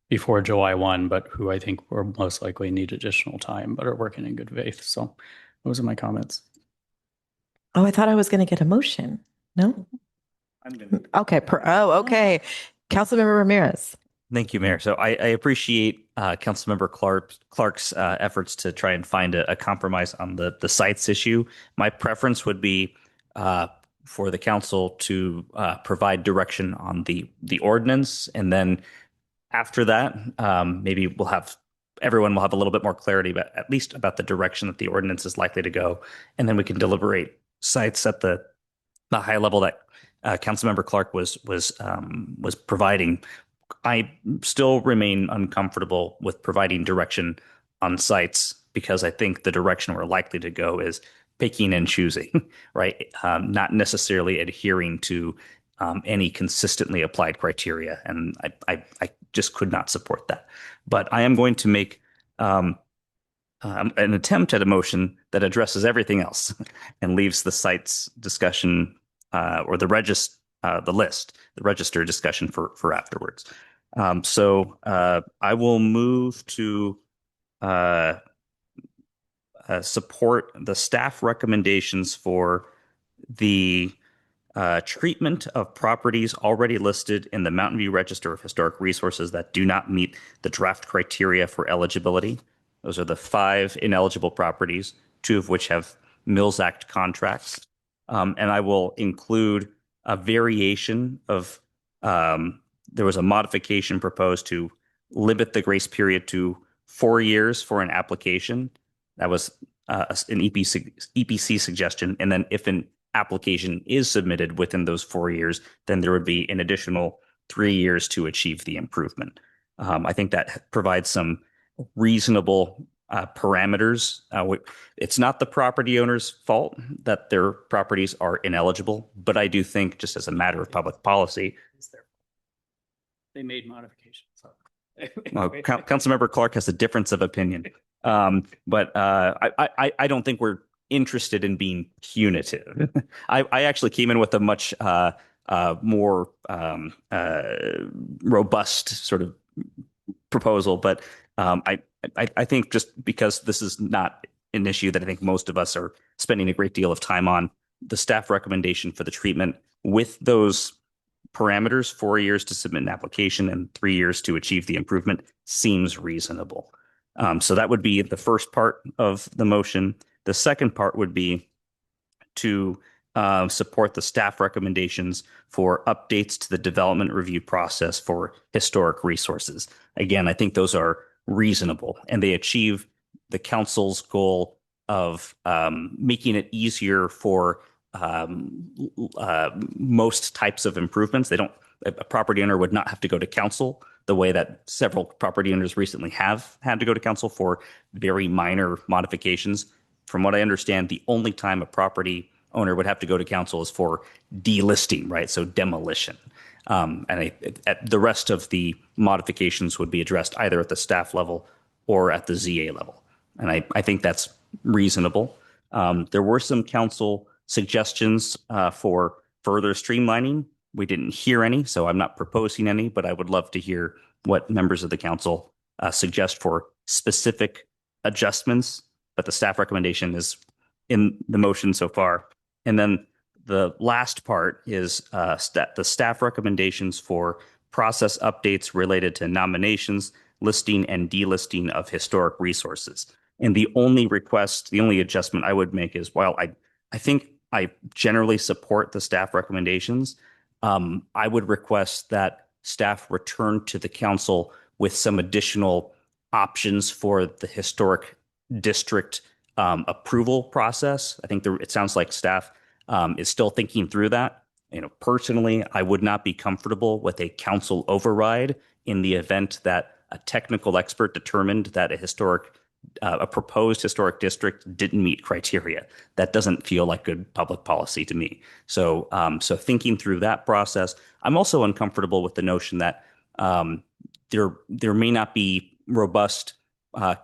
before July 1, but who I think will most likely need additional time, but are working in good faith. So those are my comments. Oh, I thought I was going to get a motion. No? Okay. Okay. Councilmember Ramirez. Thank you, Mayor. So I appreciate Councilmember Clark's efforts to try and find a compromise on the sites issue. My preference would be for the council to provide direction on the ordinance, and then after that, maybe everyone will have a little bit more clarity, but at least about the direction that the ordinance is likely to go, and then we can deliberate sites at the high level that Councilmember Clark was providing. I still remain uncomfortable with providing direction on sites because I think the direction we're likely to go is picking and choosing, right? Not necessarily adhering to any consistently applied criteria. And I just could not support that. But I am going to make an attempt at a motion that addresses everything else and leaves the sites discussion or the register discussion for afterwards. So I will move to support the staff recommendations for the treatment of properties already listed in the Mountain View Register of Historic Resources that do not meet the draft criteria for eligibility. Those are the 5 ineligible properties, 2 of which have Mills Act contracts. And I will include a variation of there was a modification proposed to limit the grace period to 4 years for an application. That was an EPC suggestion. And then if an application is submitted within those 4 years, then there would be an additional 3 years to achieve the improvement. I think that provides some reasonable parameters. It's not the property owner's fault that their properties are ineligible, but I do think just as a matter of public policy, They made modifications. Councilmember Clark has a difference of opinion. But I don't think we're interested in being punitive. I actually came in with a much more robust sort of proposal, but I think just because this is not an issue that I think most of us are spending a great deal of time on, the staff recommendation for the treatment with those parameters, 4 years to submit an application and 3 years to achieve the improvement, seems reasonable. So that would be the first part of the motion. The second part would be to support the staff recommendations for updates to the development review process for historic resources. Again, I think those are reasonable and they achieve the council's goal of making it easier for most types of improvements. A property owner would not have to go to council the way that several property owners recently have had to go to council for very minor modifications. From what I understand, the only time a property owner would have to go to council is for delisting, right? So demolition. The rest of the modifications would be addressed either at the staff level or at the ZA level. And I think that's reasonable. There were some council suggestions for further streamlining. We didn't hear any, so I'm not proposing any, but I would love to hear what members of the council suggest for specific adjustments. But the staff recommendation is in the motion so far. And then the last part is the staff recommendations for process updates related to nominations, listing, and delisting of historic resources. And the only adjustment I would make is, while I think I generally support the staff recommendations, I would request that staff return to the council with some additional options for the historic district approval process. I think it sounds like staff is still thinking through that. Personally, I would not be comfortable with a council override in the event that a technical expert determined that a proposed historic district didn't meet criteria. That doesn't feel like good public policy to me. So thinking through that process, I'm also uncomfortable with the notion that there may not be robust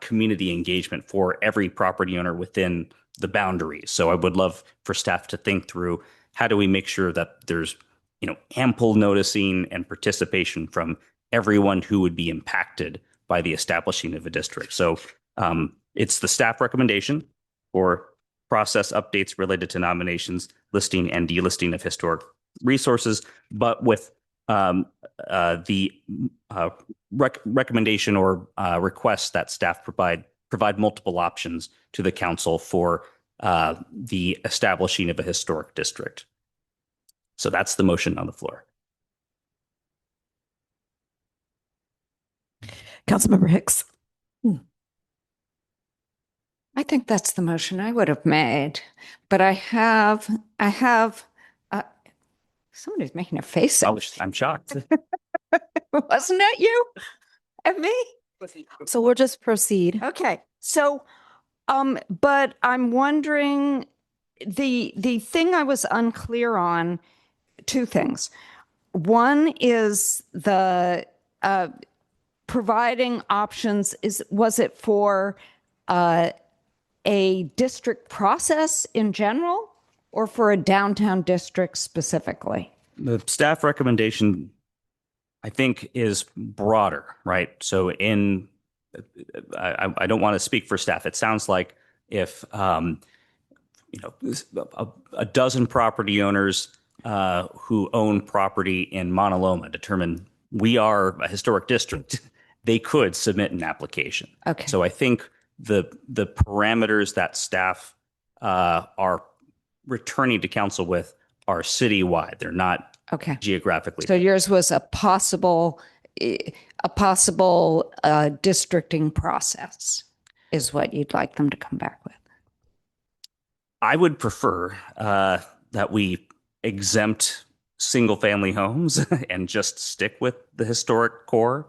community engagement for every property owner within the boundaries. So I would love for staff to think through, how do we make sure that there's ample noticing and participation from everyone who would be impacted by the establishing of a district. So it's the staff recommendation for process updates related to nominations, listing, and delisting of historic resources, but with the recommendation or request that staff provide multiple options to the council for the establishing of a historic district. So that's the motion on the floor. Councilmember Hicks. I think that's the motion I would have made, but I have somebody's making a face at me. I'm shocked. Wasn't that you? At me? So we'll just proceed. Okay. So, but I'm wondering, the thing I was unclear on, two things. One is the providing options, was it for a district process in general or for a downtown district specifically? The staff recommendation, I think, is broader, right? So I don't want to speak for staff. It sounds like if a dozen property owners who own property in Mauna Loma determine we are a historic district, they could submit an application. Okay. So I think the parameters that staff are returning to council with are citywide. They're not geographically. So yours was a possible districting process is what you'd like them to come back with. I would prefer that we exempt single family homes and just stick with the historic core.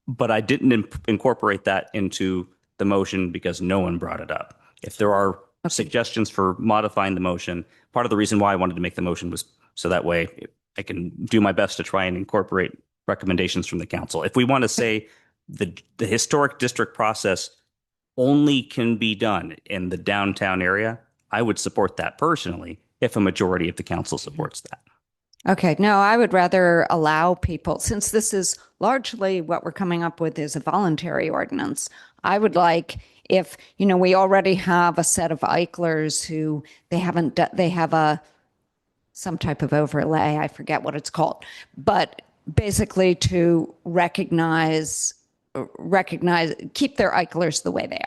But I didn't incorporate that into the motion because no one brought it up. If there are suggestions for modifying the motion, part of the reason why I wanted to make the motion was so that way I can do my best to try and incorporate recommendations from the council. If we want to say the historic district process only can be done in the downtown area, I would support that personally if a majority of the council supports that. Okay, no, I would rather allow people, since this is largely what we're coming up with is a voluntary ordinance. I would like, if, we already have a set of Eichlers who they have some type of overlay, I forget what it's called, but basically to recognize, keep their Eichlers the way they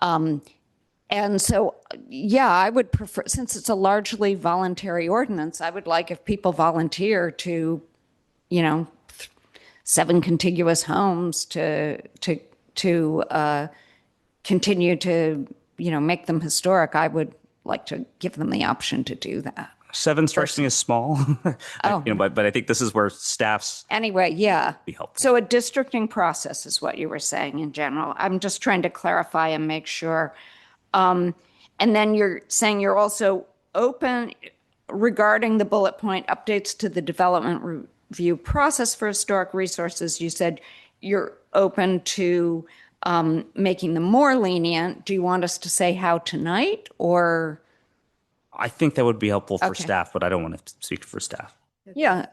are. And so, yeah, I would prefer, since it's a largely voluntary ordinance, I would like if people volunteer to, 7 contiguous homes to continue to, make them historic. I would like to give them the option to do that. 7 strikes me as small. But I think this is where staff's anyway, yeah, be helpful. So a districting process is what you were saying in general. I'm just trying to clarify and make sure. And then you're saying you're also open regarding the bullet point updates to the development review process for historic resources. You said you're open to making them more lenient. Do you want us to say how tonight or? I think that would be helpful for staff, but I don't want to speak for staff. Yeah.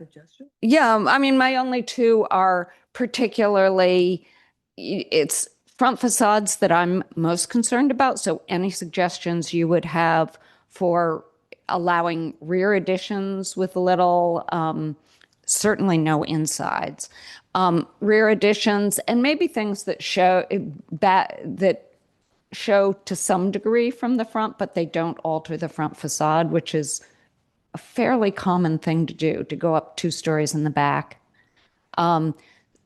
Yeah. I mean, my only two are particularly, it's front facades that I'm most concerned about. So any suggestions you would have for allowing rear additions with a little, certainly no insides, rear additions, and maybe things that show show to some degree from the front, but they don't alter the front facade, which is a fairly common thing to do, to go up 2 stories in the back.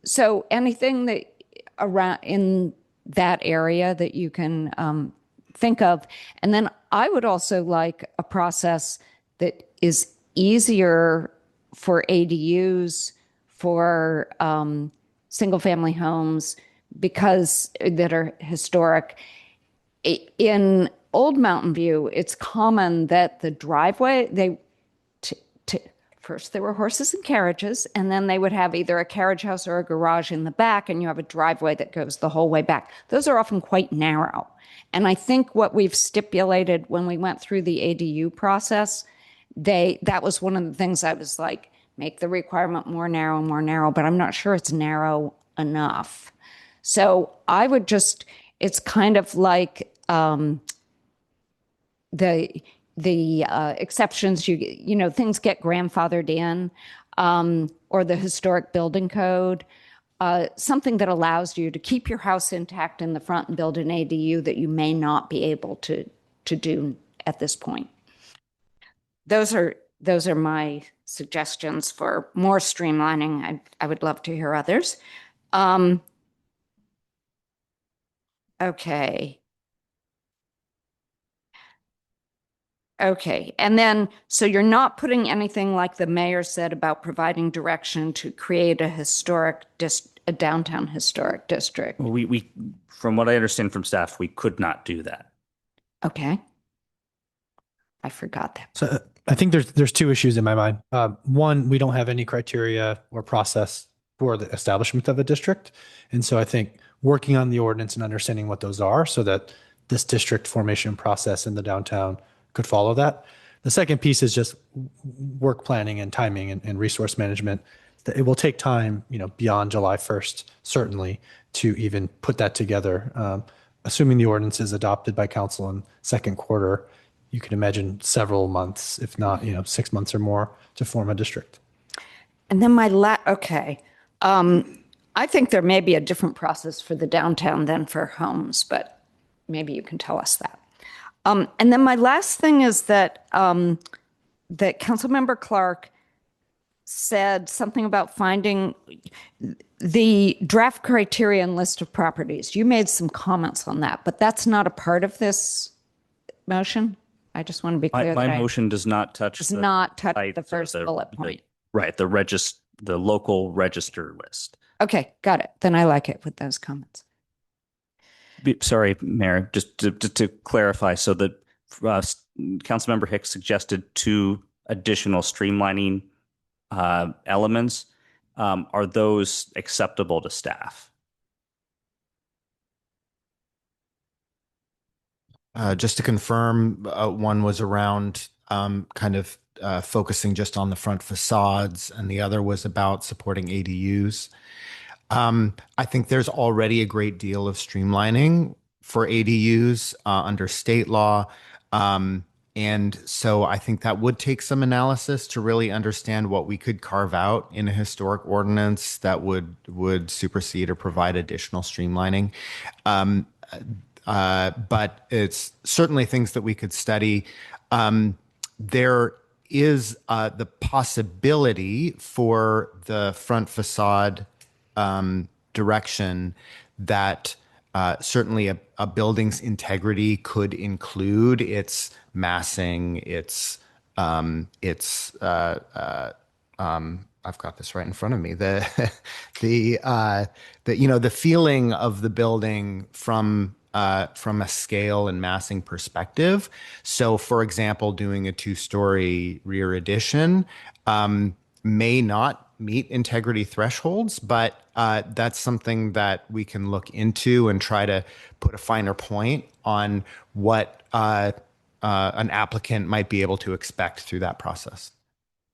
So anything that around in that area that you can think of. And then I would also like a process that is easier for ADUs, for single family homes, because that are historic. In Old Mountain View, it's common that the driveway, first there were horses and carriages, and then they would have either a carriage house or a garage in the back, and you have a driveway that goes the whole way back. Those are often quite narrow. And I think what we've stipulated when we went through the ADU process, that was one of the things I was like, make the requirement more narrow, but I'm not sure it's narrow enough. So I would just, it's kind of like the exceptions, things get grandfathered in, or the historic building code, something that allows you to keep your house intact in the front and build an ADU that you may not be able to do at this point. Those are my suggestions for more streamlining. I would love to hear others. Okay. Okay. And then, so you're not putting anything like the mayor said about providing direction to create a downtown historic district. We, from what I understand from staff, we could not do that. Okay. I forgot that. So I think there's 2 issues in my mind. One, we don't have any criteria or process for the establishment of a district. And so I think working on the ordinance and understanding what those are so that this district formation process in the downtown could follow that. The second piece is just work planning and timing and resource management. It will take time, beyond July 1st, certainly, to even put that together. Assuming the ordinance is adopted by council in second quarter, you can imagine several months, if not, 6 months or more, to form a district. And then okay. I think there may be a different process for the downtown than for homes, but maybe you can tell us that. And then my last thing is that that Councilmember Clark said something about finding the draft criterion list of properties. You made some comments on that, but that's not a part of this motion. I just want to be clear. My motion does not touch the first bullet point. Right, the local register list. Okay, got it. Then I like it with those comments. Sorry, Mayor, just to clarify, so that Councilmember Hicks suggested 2 additional streamlining elements. Are those acceptable to staff? Just to confirm, one was around focusing just on the front facades, and the other was about supporting ADUs. I think there's already a great deal of streamlining for ADUs under state law. And so I think that would take some analysis to really understand what we could carve out in a historic ordinance that would supersede or provide additional streamlining. But it's certainly things that we could study. There is the possibility for the front facade direction that certainly a building's integrity could include its massing, its I've got this right in front of me. The feeling of the building from a scale and massing perspective. So, for example, doing a 2-story rear addition may not meet integrity thresholds, but that's something that we can look into and try to put a finer point on what an applicant might be able to expect through that process.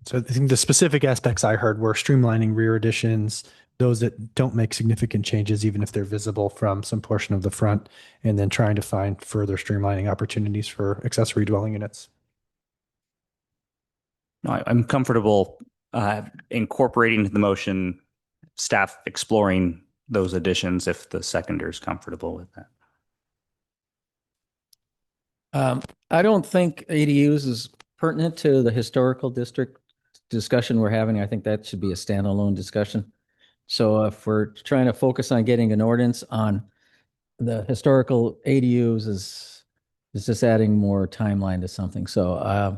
So I think the specific aspects I heard were streamlining rear additions, those that don't make significant changes, even if they're visible from some portion of the front, and then trying to find further streamlining opportunities for accessory dwelling units. No, I'm comfortable incorporating into the motion, staff exploring those additions if the seconder is comfortable with that. I don't think ADUs is pertinent to the historical district discussion we're having. I think that should be a standalone discussion. So if we're trying to focus on getting an ordinance on the historical ADUs is just adding more timeline to something. So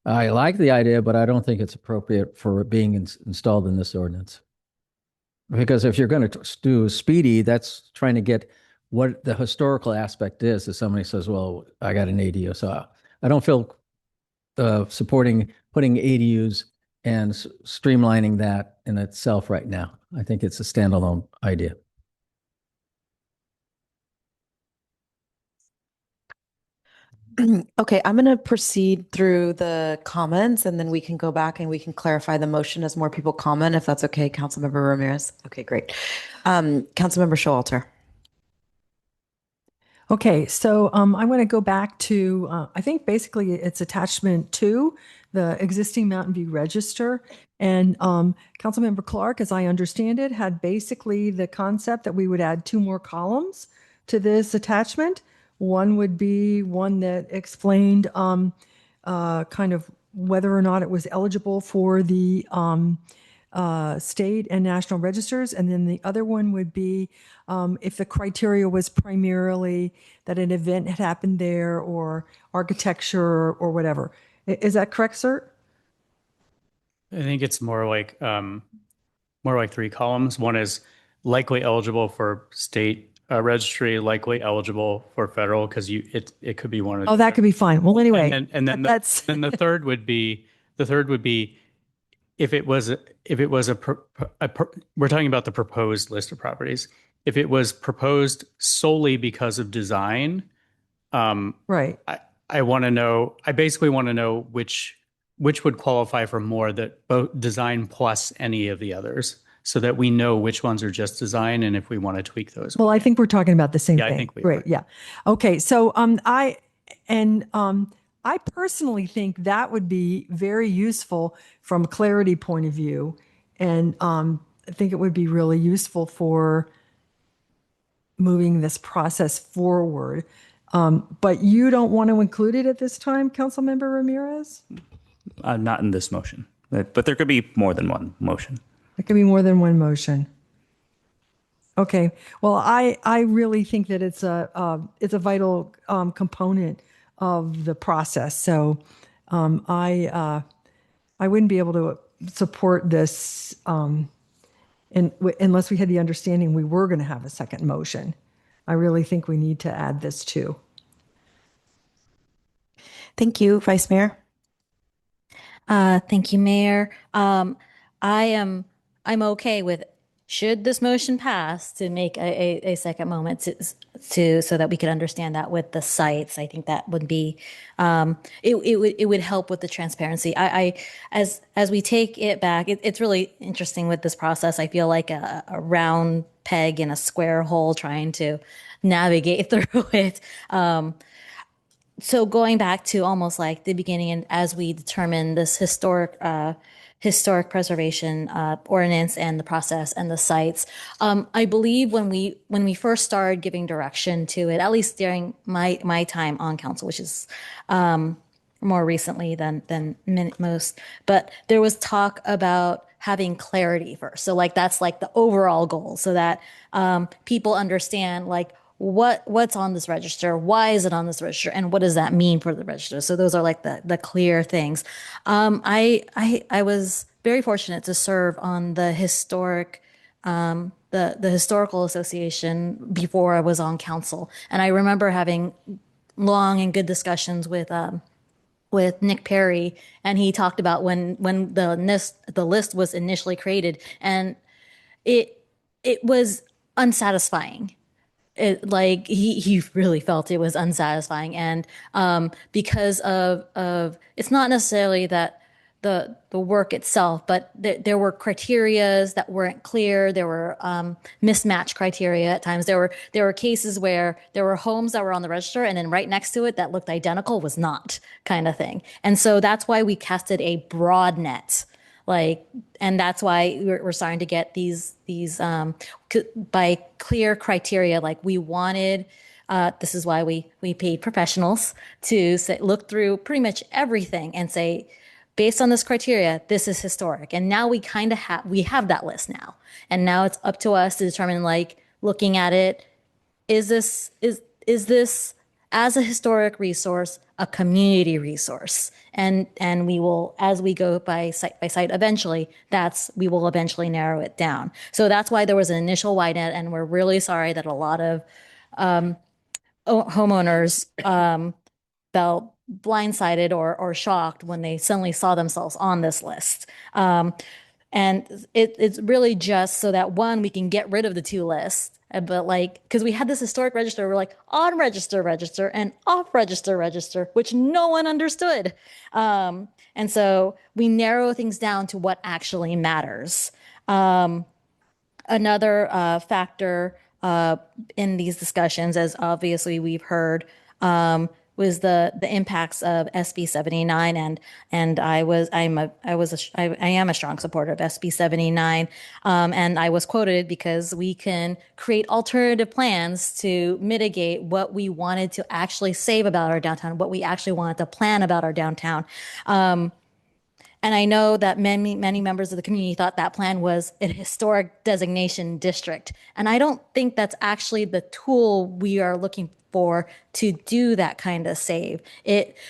I like the idea, but I don't think it's appropriate for being installed in this ordinance. Because if you're going to do speedy, that's trying to get what the historical aspect is. If somebody says, well, I got an ADU. So I don't feel supporting putting ADUs and streamlining that in itself right now. I think it's a standalone idea. Okay, I'm going to proceed through the comments and then we can go back and we can clarify the motion as more people comment, if that's okay, Councilmember Ramirez. Okay, great. Councilmember Showalter. Okay, so I want to go back to, I think basically it's attachment 2, the existing Mountain View Register. And Councilmember Clark, as I understand it, had basically the concept that we would add 2 more columns to this attachment. One would be one that explained kind of whether or not it was eligible for the state and national registers. And then the other one would be if the criteria was primarily that an event had happened there or architecture or whatever. Is that correct, sir? I think it's more like 3 columns. One is likely eligible for state registry, likely eligible for federal, because it could be one of. Oh, that could be fine. Well, anyway, and then that's then the third would be if it was we're talking about the proposed list of properties. If it was proposed solely because of design, right. I want to know. I basically want to know which would qualify for more, that both design plus any of the others, so that we know which ones are just design and if we want to tweak those. Well, I think we're talking about the same thing. I think we Great. are. Yeah. Okay. So I personally think that would be very useful from a clarity point of view. And I think it would be really useful for moving this process forward. But you don't want to include it at this time, Councilmember Ramirez? Not in this motion, but there could be more than one motion. There could be more than one motion. Okay. Well, I really think that it's a vital component of the process. So I wouldn't be able to support this unless we had the understanding we were going to have a second motion. I really think we need to add this too. Thank you, Vice Mayor. Thank you, Mayor. I'm okay with, should this motion pass, to make a second moment to so that we could understand that with the sites. I think that would be it would help with the transparency. As we take it back, it's really interesting with this process. I feel like a round peg in a square hole trying to navigate through it. So going back to almost like the beginning, and as we determine this historic preservation ordinance and the process and the sites, I believe when we first started giving direction to it, at least during my time on council, which is more recently than most, but there was talk about having clarity first. So like that's like the overall goal, so that people understand like what's on this register, why is it on this register, and what does that mean for the register. So those are like the clear things. I was very fortunate to serve on the historic the historical association before I was on council, and I remember having long and good discussions with Nick Perry, and he talked about when the list was initially created, and it was unsatisfying. Like he really felt it was unsatisfying, and because of it's not necessarily that the work itself, but there were criterias that weren't clear. There were mismatched criteria at times. There were cases where there were homes that were on the register, and then right next to it that looked identical was not, kind of thing. And so that's why we casted a broad net. And that's why we're starting to get these by clear criteria. Like we wanted This is why we paid professionals to look through pretty much everything and say, based on this criteria, this is historic. And now we kind of have that list now. And now it's up to us to determine, like, looking at it, is this as a historic resource a community resource? And we will, as we go by site, eventually we will eventually narrow it down. So that's why there was an initial wide net, and we're really sorry that a lot of homeowners felt blindsided or shocked when they suddenly saw themselves on this list. And it's really just so that, one, we can get rid of the two lists. But like, because we had this historic register, we're like on register, and off register, which no one understood. And so we narrow things down to what actually matters. Another factor in these discussions, as obviously we've heard, was the impacts of SB 79, and I am a strong supporter of SB 79, and I was quoted because we can create alternative plans to mitigate what we wanted to actually save about our downtown, what we actually wanted to plan about our downtown. And I know that many members of the community thought that plan was a historic designation district. And I don't think that's actually the tool we are looking for to do that kind of save.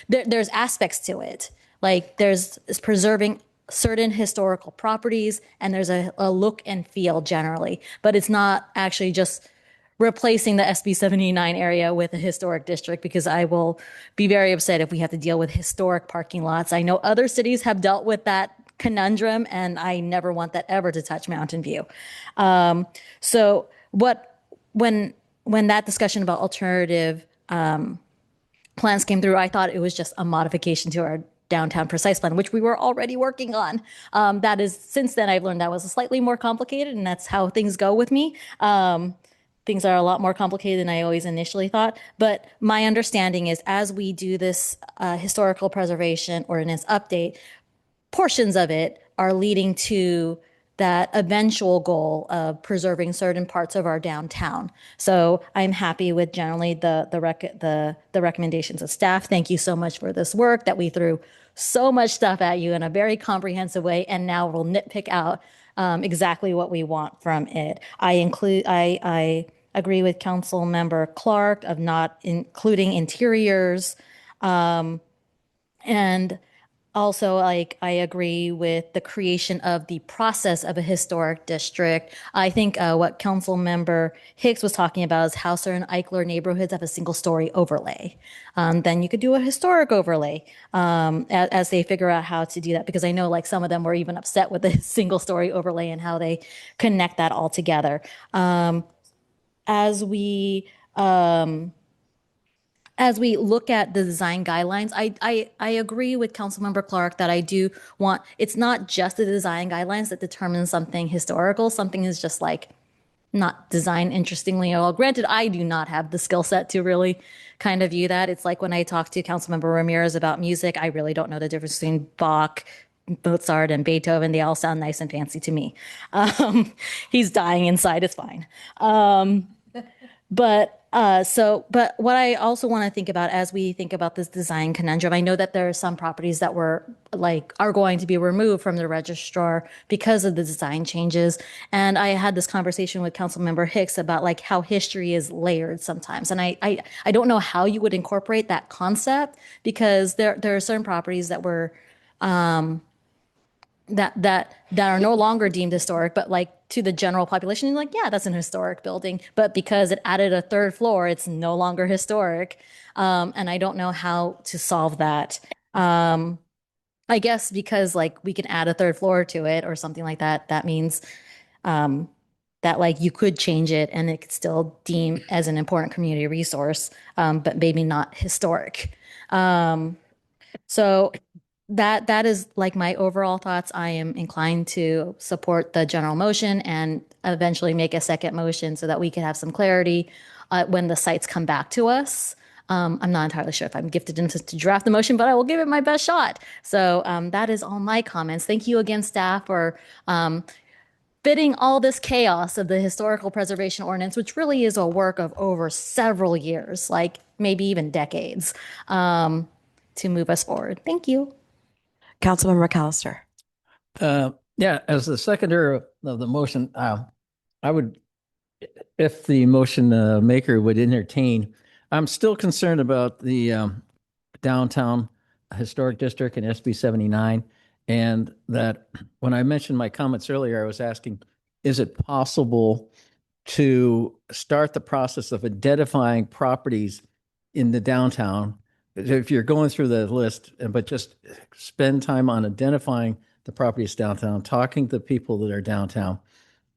There's aspects to it. Like there's preserving certain historical properties, and there's a look and feel generally, but it's not actually just replacing the SB 79 area with a historic district, because I will be very upset if we have to deal with historic parking lots. I know other cities have dealt with that conundrum, and I never want that ever to touch Mountain View. So when that discussion about alternative plans came through, I thought it was just a modification to our downtown precise plan, which we were already working on. That is, since then I've learned that was slightly more complicated, and that's how things go with me. Things are a lot more complicated than I always initially thought. But my understanding is, as we do this historical preservation ordinance update, portions of it are leading to that eventual goal of preserving certain parts of our downtown. So I'm happy with generally the recommendations of staff. Thank you so much for this work, that we threw so much stuff at you in a very comprehensive way, and now we'll nitpick out exactly what we want from it. I agree with Council Member Clark of not including interiors. And also, like, I agree with the creation of the process of a historic district. I think what Council Member Hicks was talking about is how certain Eichler neighborhoods have a single story overlay. Then you could do a historic overlay as they figure out how to do that, because I know like some of them were even upset with the single story overlay and how they connect that all together. As we look at the design guidelines, I agree with Councilmember Clark that I do want, it's not just the design guidelines that determine something historical. Something is just like not designed interestingly at all. Granted, I do not have the skill set to really kind of view that. It's like when I talk to Councilmember Ramirez about music, I really don't know the difference between Bach, Mozart, and Beethoven. They all sound nice and fancy to me. He's dying inside, it's fine. But what I also want to think about as we think about this design conundrum, I know that there are some properties that are going to be removed from the registrar because of the design changes. And I had this conversation with Councilmember Hicks about like how history is layered sometimes. And I don't know how you would incorporate that concept, because there are certain properties that were that are no longer deemed historic, but like to the general population, like, yeah, that's an historic building. But because it added a third floor, it's no longer historic. And I don't know how to solve that. I guess because like we can add a third floor to it or something like that. That means that like you could change it and it could still deem as an important community resource, but maybe not historic. So that is like my overall thoughts. I am inclined to support the general motion and eventually make a second motion so that we can have some clarity when the sites come back to us. I'm not entirely sure if I'm gifted enough to draft the motion, but I will give it my best shot. So that is all my comments. Thank you again, staff, for fitting all this chaos of the historical preservation ordinance, which really is a work of over several years, like maybe even decades, to move us forward. Thank you. Councilmember McAllister. Yeah, as the seconder of the motion, I would, if the motion maker would entertain, I'm still concerned about the downtown historic district and SB 79. And that when I mentioned my comments earlier, I was asking, is it possible to start the process of identifying properties in the downtown? If you're going through the list, but just spend time on identifying the properties downtown, talking to people that are downtown,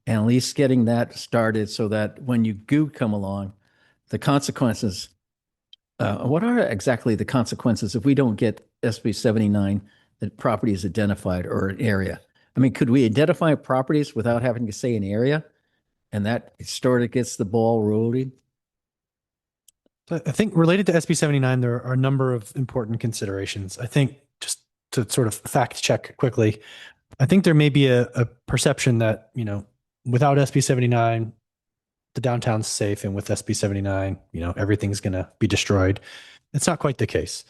and at least getting that started so that when you do come along, the consequences, what are exactly the consequences if we don't get SB 79, that property is identified or an area? I mean, could we identify properties without having to say an area? And that sort of gets the ball rolling. I think related to SB 79, there are a number of important considerations. I think just to sort of fact check quickly, I think there may be a perception that, you know, without SB 79, the downtown's safe, and with SB 79, you know, everything's going to be destroyed. It's not quite the case.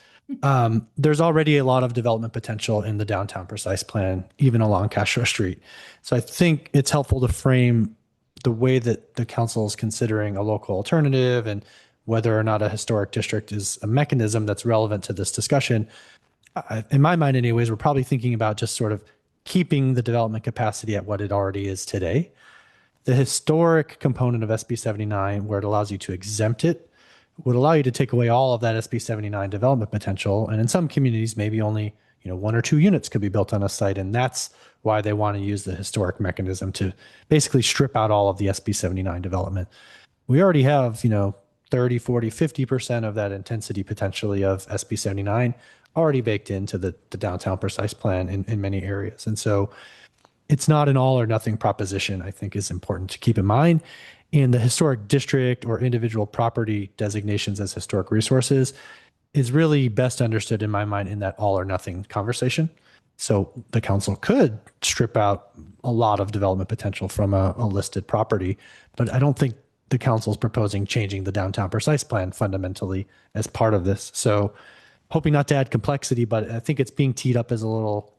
There's already a lot of development potential in the downtown precise plan, even along Castro Street. So I think it's helpful to frame the way that the council is considering a local alternative and whether or not a historic district is a mechanism that's relevant to this discussion. In my mind, anyways, we're probably thinking about just sort of keeping the development capacity at what it already is today. The historic component of SB 79, where it allows you to exempt it, would allow you to take away all of that SB 79 development potential. And in some communities, maybe only, you know, 1 or 2 units could be built on a site. And that's why they want to use the historic mechanism to basically strip out all of the SB 79 development. We already have, you know, 30, 40, 50% of that intensity potentially of SB 79 already baked into the downtown precise plan in many areas. And so it's not an all or nothing proposition, I think is important to keep in mind. And the historic district or individual property designations as historic resources is really best understood in my mind in that all or nothing conversation. So the council could strip out a lot of development potential from a listed property, but I don't think the council is proposing changing the downtown precise plan fundamentally as part of this. So hoping not to add complexity, but I think it's being teed up as a little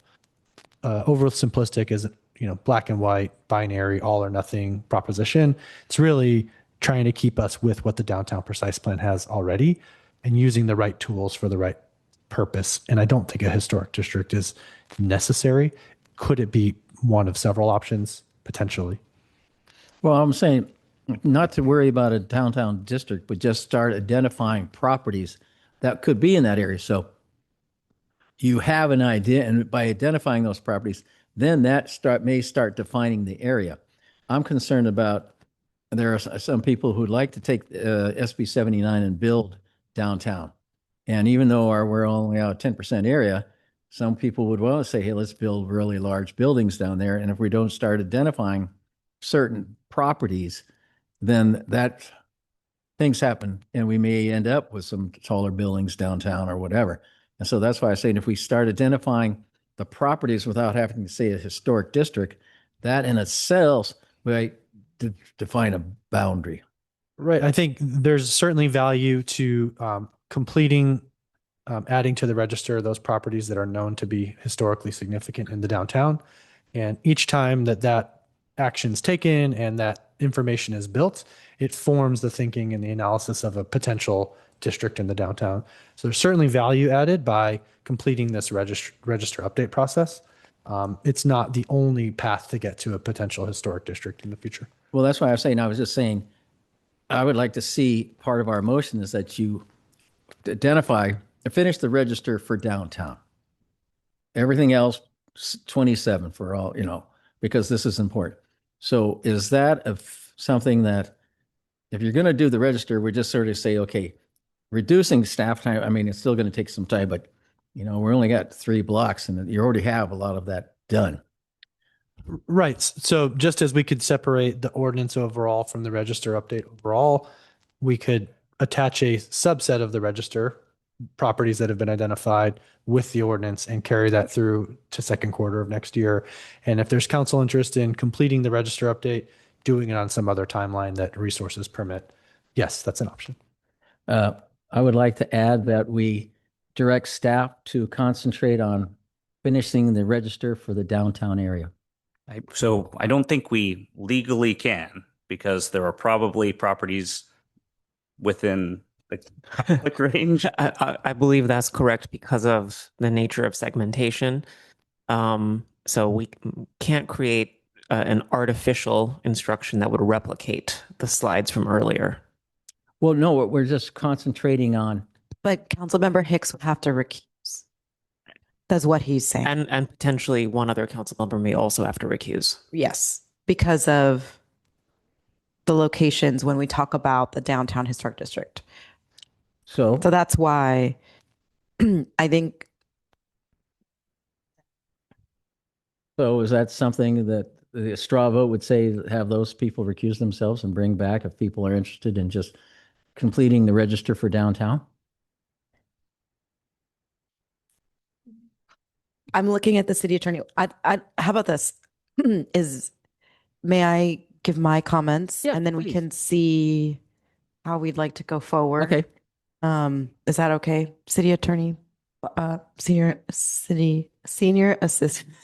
oversimplistic, as, you know, black and white, binary, all or nothing proposition. It's really trying to keep us with what the downtown precise plan has already and using the right tools for the right purpose. And I don't think a historic district is necessary. Could it be one of several options? Potentially. Well, I'm saying not to worry about a downtown district, but just start identifying properties that could be in that area. So you have an idea, and by identifying those properties, then that may start defining the area. I'm concerned about, there are some people who'd like to take SB 79 and build downtown. And even though we're only out 10% area, some people would want to say, hey, let's build really large buildings down there. And if we don't start identifying certain properties, then that things happen and we may end up with some taller buildings downtown or whatever. And so that's why I'm saying if we start identifying the properties without having to say a historic district, that in itself might define a boundary. Right. I think there's certainly value to completing, adding to the register those properties that are known to be historically significant in the downtown. And each time that action's taken and that information is built, it forms the thinking and the analysis of a potential district in the downtown. So there's certainly value added by completing this register update process. It's not the only path to get to a potential historic district in the future. Well, that's why I was saying, I was just saying, I would like to see part of our motion is that you identify, finish the register for downtown. Everything else, 27 for all, you know, because this is important. So is that something that, if you're going to do the register, we just sort of say, okay, reducing staff time, I mean, it's still going to take some time, but, you know, we're only got 3 blocks and you already have a lot of that done. Right. So just as we could separate the ordinance overall from the register update overall, we could attach a subset of the register properties that have been identified with the ordinance and carry that through to second quarter of next year. And if there's council interest in completing the register update, doing it on some other timeline that resources permit, yes, that's an option. I would like to add that we direct staff to concentrate on finishing the register for the downtown area. So I don't think we legally can, because there are probably properties within the public range. I believe that's correct because of the nature of segmentation. So we can't create an artificial instruction that would replicate the slides from earlier. Well, no, we're just concentrating on. But Councilmember Hicks would have to recuse. That's what he's saying. And potentially one other council member may also have to recuse. Yes, because of the locations when we talk about the downtown historic district. So that's why I think. So is that something that the straw vote would say, have those people recuse themselves and bring back if people are interested in just completing the register for downtown? I'm looking at the city attorney. How about this? May I give my comments, and then we can see how we'd like to go forward? Okay. Is that okay, city attorney? Senior assistant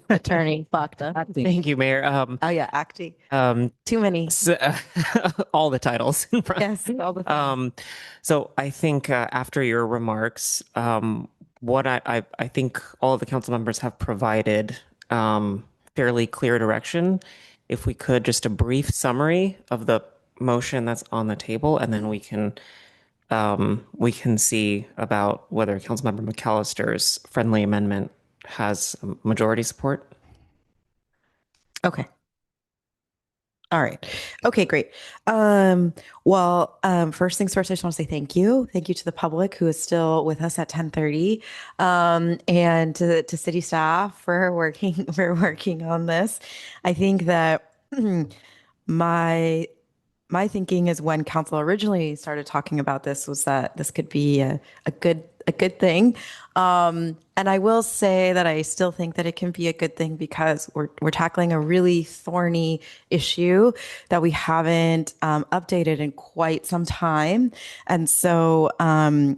attorney Bakta. Thank you, Mayor. Oh yeah, acting. Too many. All the titles. Yes, all the things. So I think after your remarks, what I think all of the council members have provided fairly clear direction. If we could, just a brief summary of the motion that's on the table, and then we can see about whether Councilmember McAllister's friendly amendment has majority support. Okay. All right. Okay, great. First things first, I just want to say thank you. Thank you to the public who is still with us at 10:30, and to city staff for working on this. I think that my thinking is, when council originally started talking about this, was that this could be a good thing. And I will say that I still think that it can be a good thing because we're tackling a really thorny issue that we haven't updated in quite some time. And so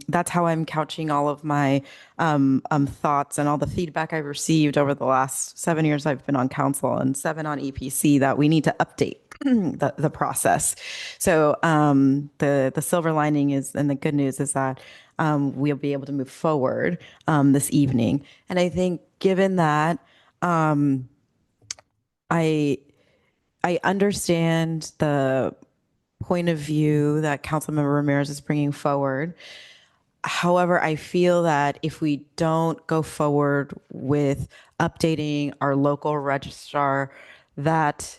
that's how I'm couching all of my thoughts and all the feedback I've received over the last 7 years I've been on council and 7 on EPC, that we need to update the process. So the silver lining is, and the good news is that we'll be able to move forward this evening. And I think, given that, I understand the point of view that Councilmember Ramirez is bringing forward. However, I feel that if we don't go forward with updating our local registrar, that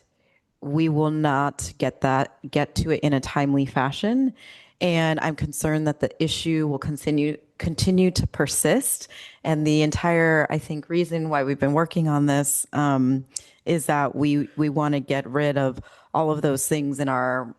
we will not get to it in a timely fashion. And I'm concerned that the issue will continue to persist. And the entire, I think, reason why we've been working on this is that we want to get rid of all of those things in our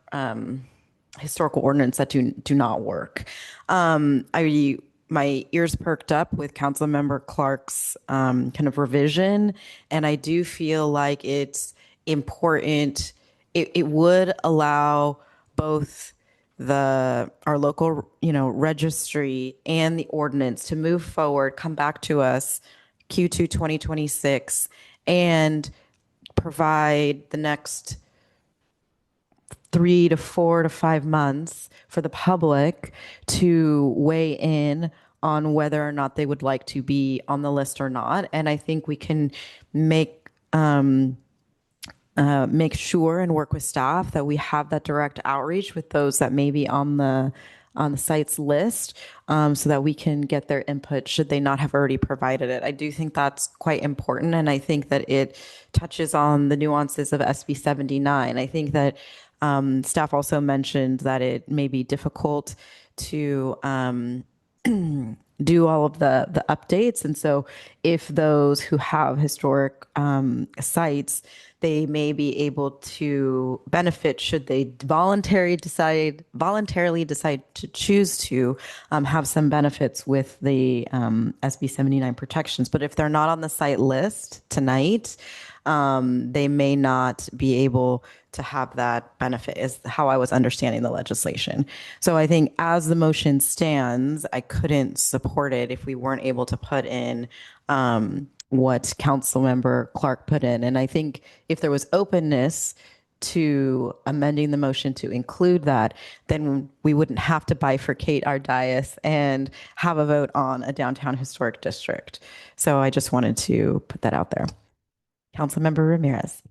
historical ordinance that do not work. My ears perked up with Councilmember Clark's kind of revision, and I do feel like it's important. It would allow both our local registry and the ordinance to move forward, come back to us Q2 2026, and provide the next 3 to 4 to 5 months for the public to weigh in on whether or not they would like to be on the list or not. And I think we can make sure and work with staff that we have that direct outreach with those that may be on the site's list, so that we can get their input should they not have already provided it. I do think that's quite important, and I think that it touches on the nuances of SB 79. I think that staff also mentioned that it may be difficult to do all of the updates. And so if those who have historic sites, they may be able to benefit should they voluntarily decide to choose to have some benefits with the SB 79 protections. But if they're not on the site list tonight, they may not be able to have that benefit, is how I was understanding the legislation. So I think as the motion stands, I couldn't support it if we weren't able to put in what Councilmember Clark put in. And I think if there was openness to amending the motion to include that, then we wouldn't have to bifurcate our dais and have a vote on a downtown historic district. So I just wanted to put that out there. Councilmember Ramirez.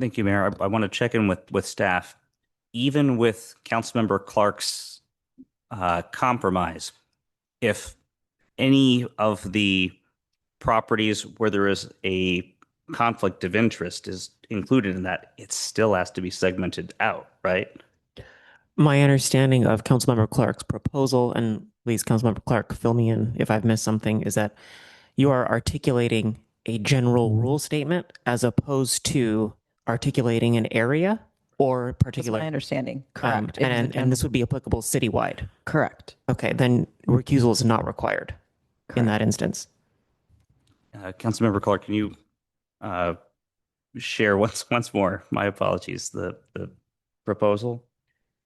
Thank you, Mayor. I want to check in with staff. Even with Councilmember Clark's compromise, if any of the properties where there is a conflict of interest is included in that, it still has to be segmented out, right? My understanding of Councilmember Clark's proposal, and please, Councilmember Clark, fill me in if I've missed something, is that you are articulating a general rule statement as opposed to articulating an area or particular. That's my understanding. Correct. And this would be applicable citywide. Correct. Okay, then recusal is not required in that instance. Councilmember Clark, can you share once more? My apologies. The proposal.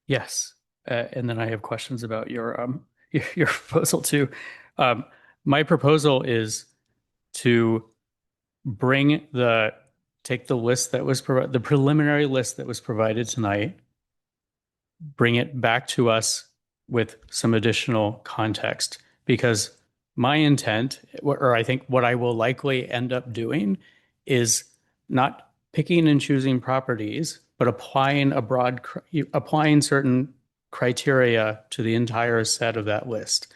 Yes, and then I have questions about your proposal too. My proposal is to take the list that was the preliminary list that was provided tonight, bring it back to us with some additional context, because my intent, or I think what I will likely end up doing, is not picking and choosing properties, but applying certain criteria to the entire set of that list.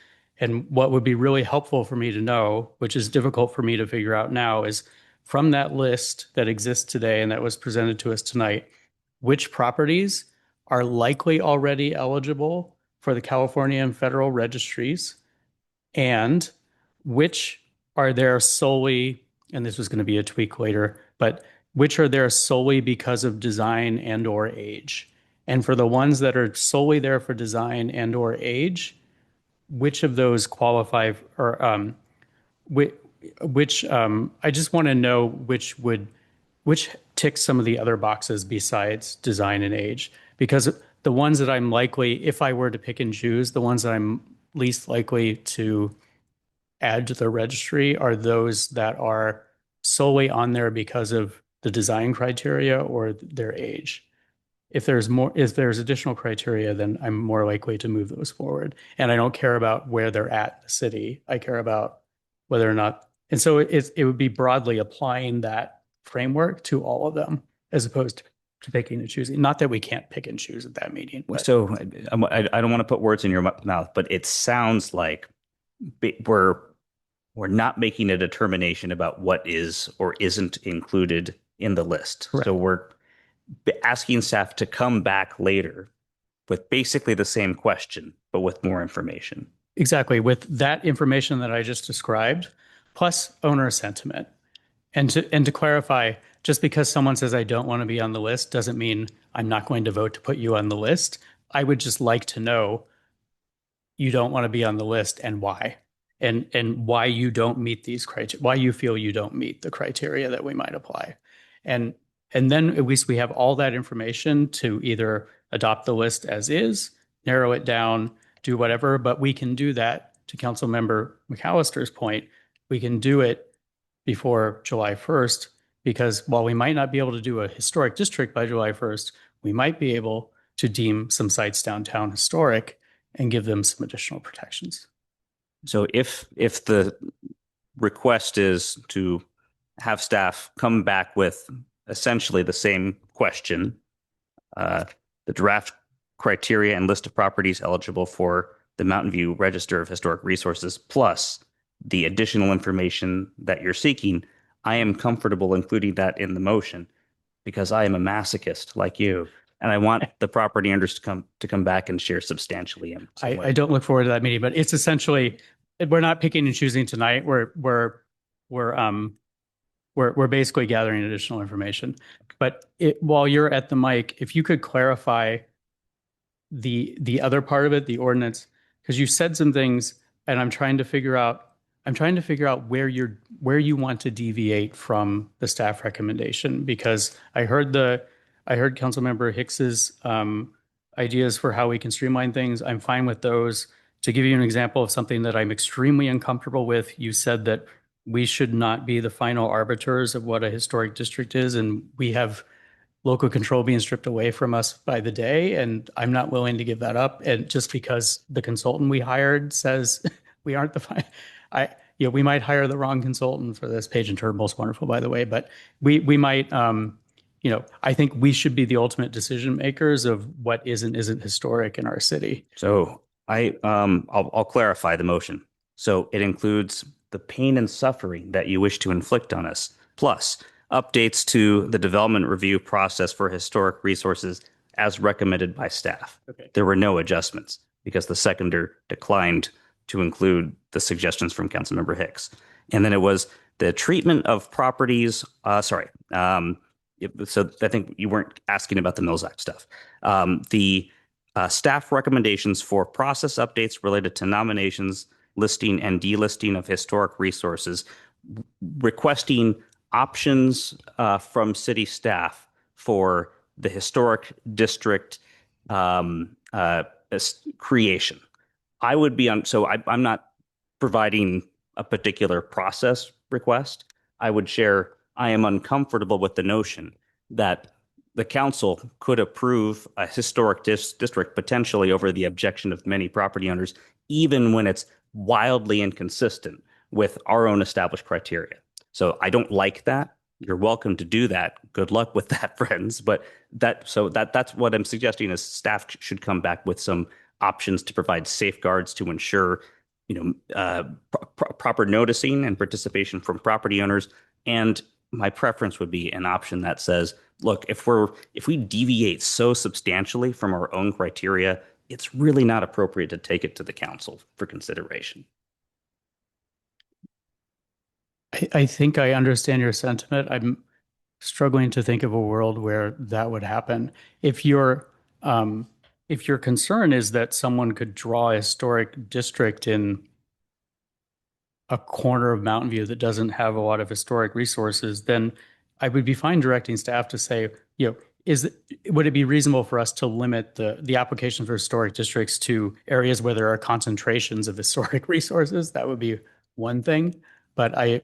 And what would be really helpful for me to know, which is difficult for me to figure out now, is from that list that exists today and that was presented to us tonight, which properties are likely already eligible for the California and federal registries, and which are there solely, and this was going to be a tweak later, but which are there solely because of design and or age. And for the ones that are solely there for design and or age, which of those qualify, or I just want to know which ticks some of the other boxes besides design and age, because the ones that I'm likely, if I were to pick and choose, the ones that I'm least likely to add to the registry are those that are solely on there because of the design criteria or their age. If there's additional criteria, then I'm more likely to move those forward. And I don't care about where they're at in the city. I care about whether or not, and so it would be broadly applying that framework to all of them, as opposed to picking and choosing. Not that we can't pick and choose at that meeting. But. So I don't want to put words in your mouth, but it sounds like we're not making a determination about what is or isn't included in the list. Correct. So we're asking staff to come back later with basically the same question, but with more information. Exactly. With that information that I just described, plus owner sentiment. And to clarify, just because someone says I don't want to be on the list doesn't mean I'm not going to vote to put you on the list. I would just like to know you don't want to be on the list and why. And why you don't meet these criteria, why you feel you don't meet the criteria that we might apply. And then at least we have all that information to either adopt the list as is, narrow it down, do whatever, but we can do that, to Councilmember McAllister's point, we can do it before July 1st, because while we might not be able to do a historic district by July 1st, we might be able to deem some sites downtown historic and give them some additional protections. So if the request is to have staff come back with essentially the same question, the draft criteria and list of properties eligible for the Mountain View Register of Historic Resources, plus the additional information that you're seeking, I am comfortable including that in the motion, because I am a masochist like you, and I want the property owners to come back and share substantially. I don't look forward to that meeting, but it's essentially we're not picking and choosing tonight. We're basically gathering additional information. But while you're at the mic, if you could clarify the other part of it, the ordinance, because you said some things, and I'm trying to figure out where you want to deviate from the staff recommendation, because I heard Councilmember Hicks's ideas for how we can streamline things. I'm fine with those. To give you an example of something that I'm extremely uncomfortable with, you said that we should not be the final arbiters of what a historic district is, and we have local control being stripped away from us by the day, and I'm not willing to give that up. And just because the consultant we hired says we aren't we might hire the wrong consultant for this. Page and Turnbull's wonderful, by the way, but we might, I think we should be the ultimate decision makers of what is and isn't historic in our city. So I'll clarify the motion. So it includes the pain and suffering that you wish to inflict on us, plus updates to the development review process for historic resources as recommended by staff. Okay. There were no adjustments because the seconder declined to include the suggestions from Councilmember Hicks. And then it was the treatment of properties. So I think you weren't asking about the Mills Act stuff. The staff recommendations for process updates related to nominations, listing, and delisting of historic resources, requesting options from city staff for the historic district creation. I would be on, so I'm not providing a particular process request. I would share, I am uncomfortable with the notion that the council could approve a historic district potentially over the objection of many property owners, even when it's wildly inconsistent with our own established criteria. So I don't like that. You're welcome to do that. Good luck with that, friends. But that's what I'm suggesting is staff should come back with some options to provide safeguards to ensure, proper noticing and participation from property owners. And my preference would be an option that says, look, if we deviate so substantially from our own criteria, it's really not appropriate to take it to the council for consideration. I think I understand your sentiment. I'm struggling to think of a world where that would happen. If your concern is that someone could draw a historic district in a corner of Mountain View that doesn't have a lot of historic resources, then I would be fine directing staff to say, would it be reasonable for us to limit the application for historic districts to areas where there are concentrations of historic resources? That would be one thing. But I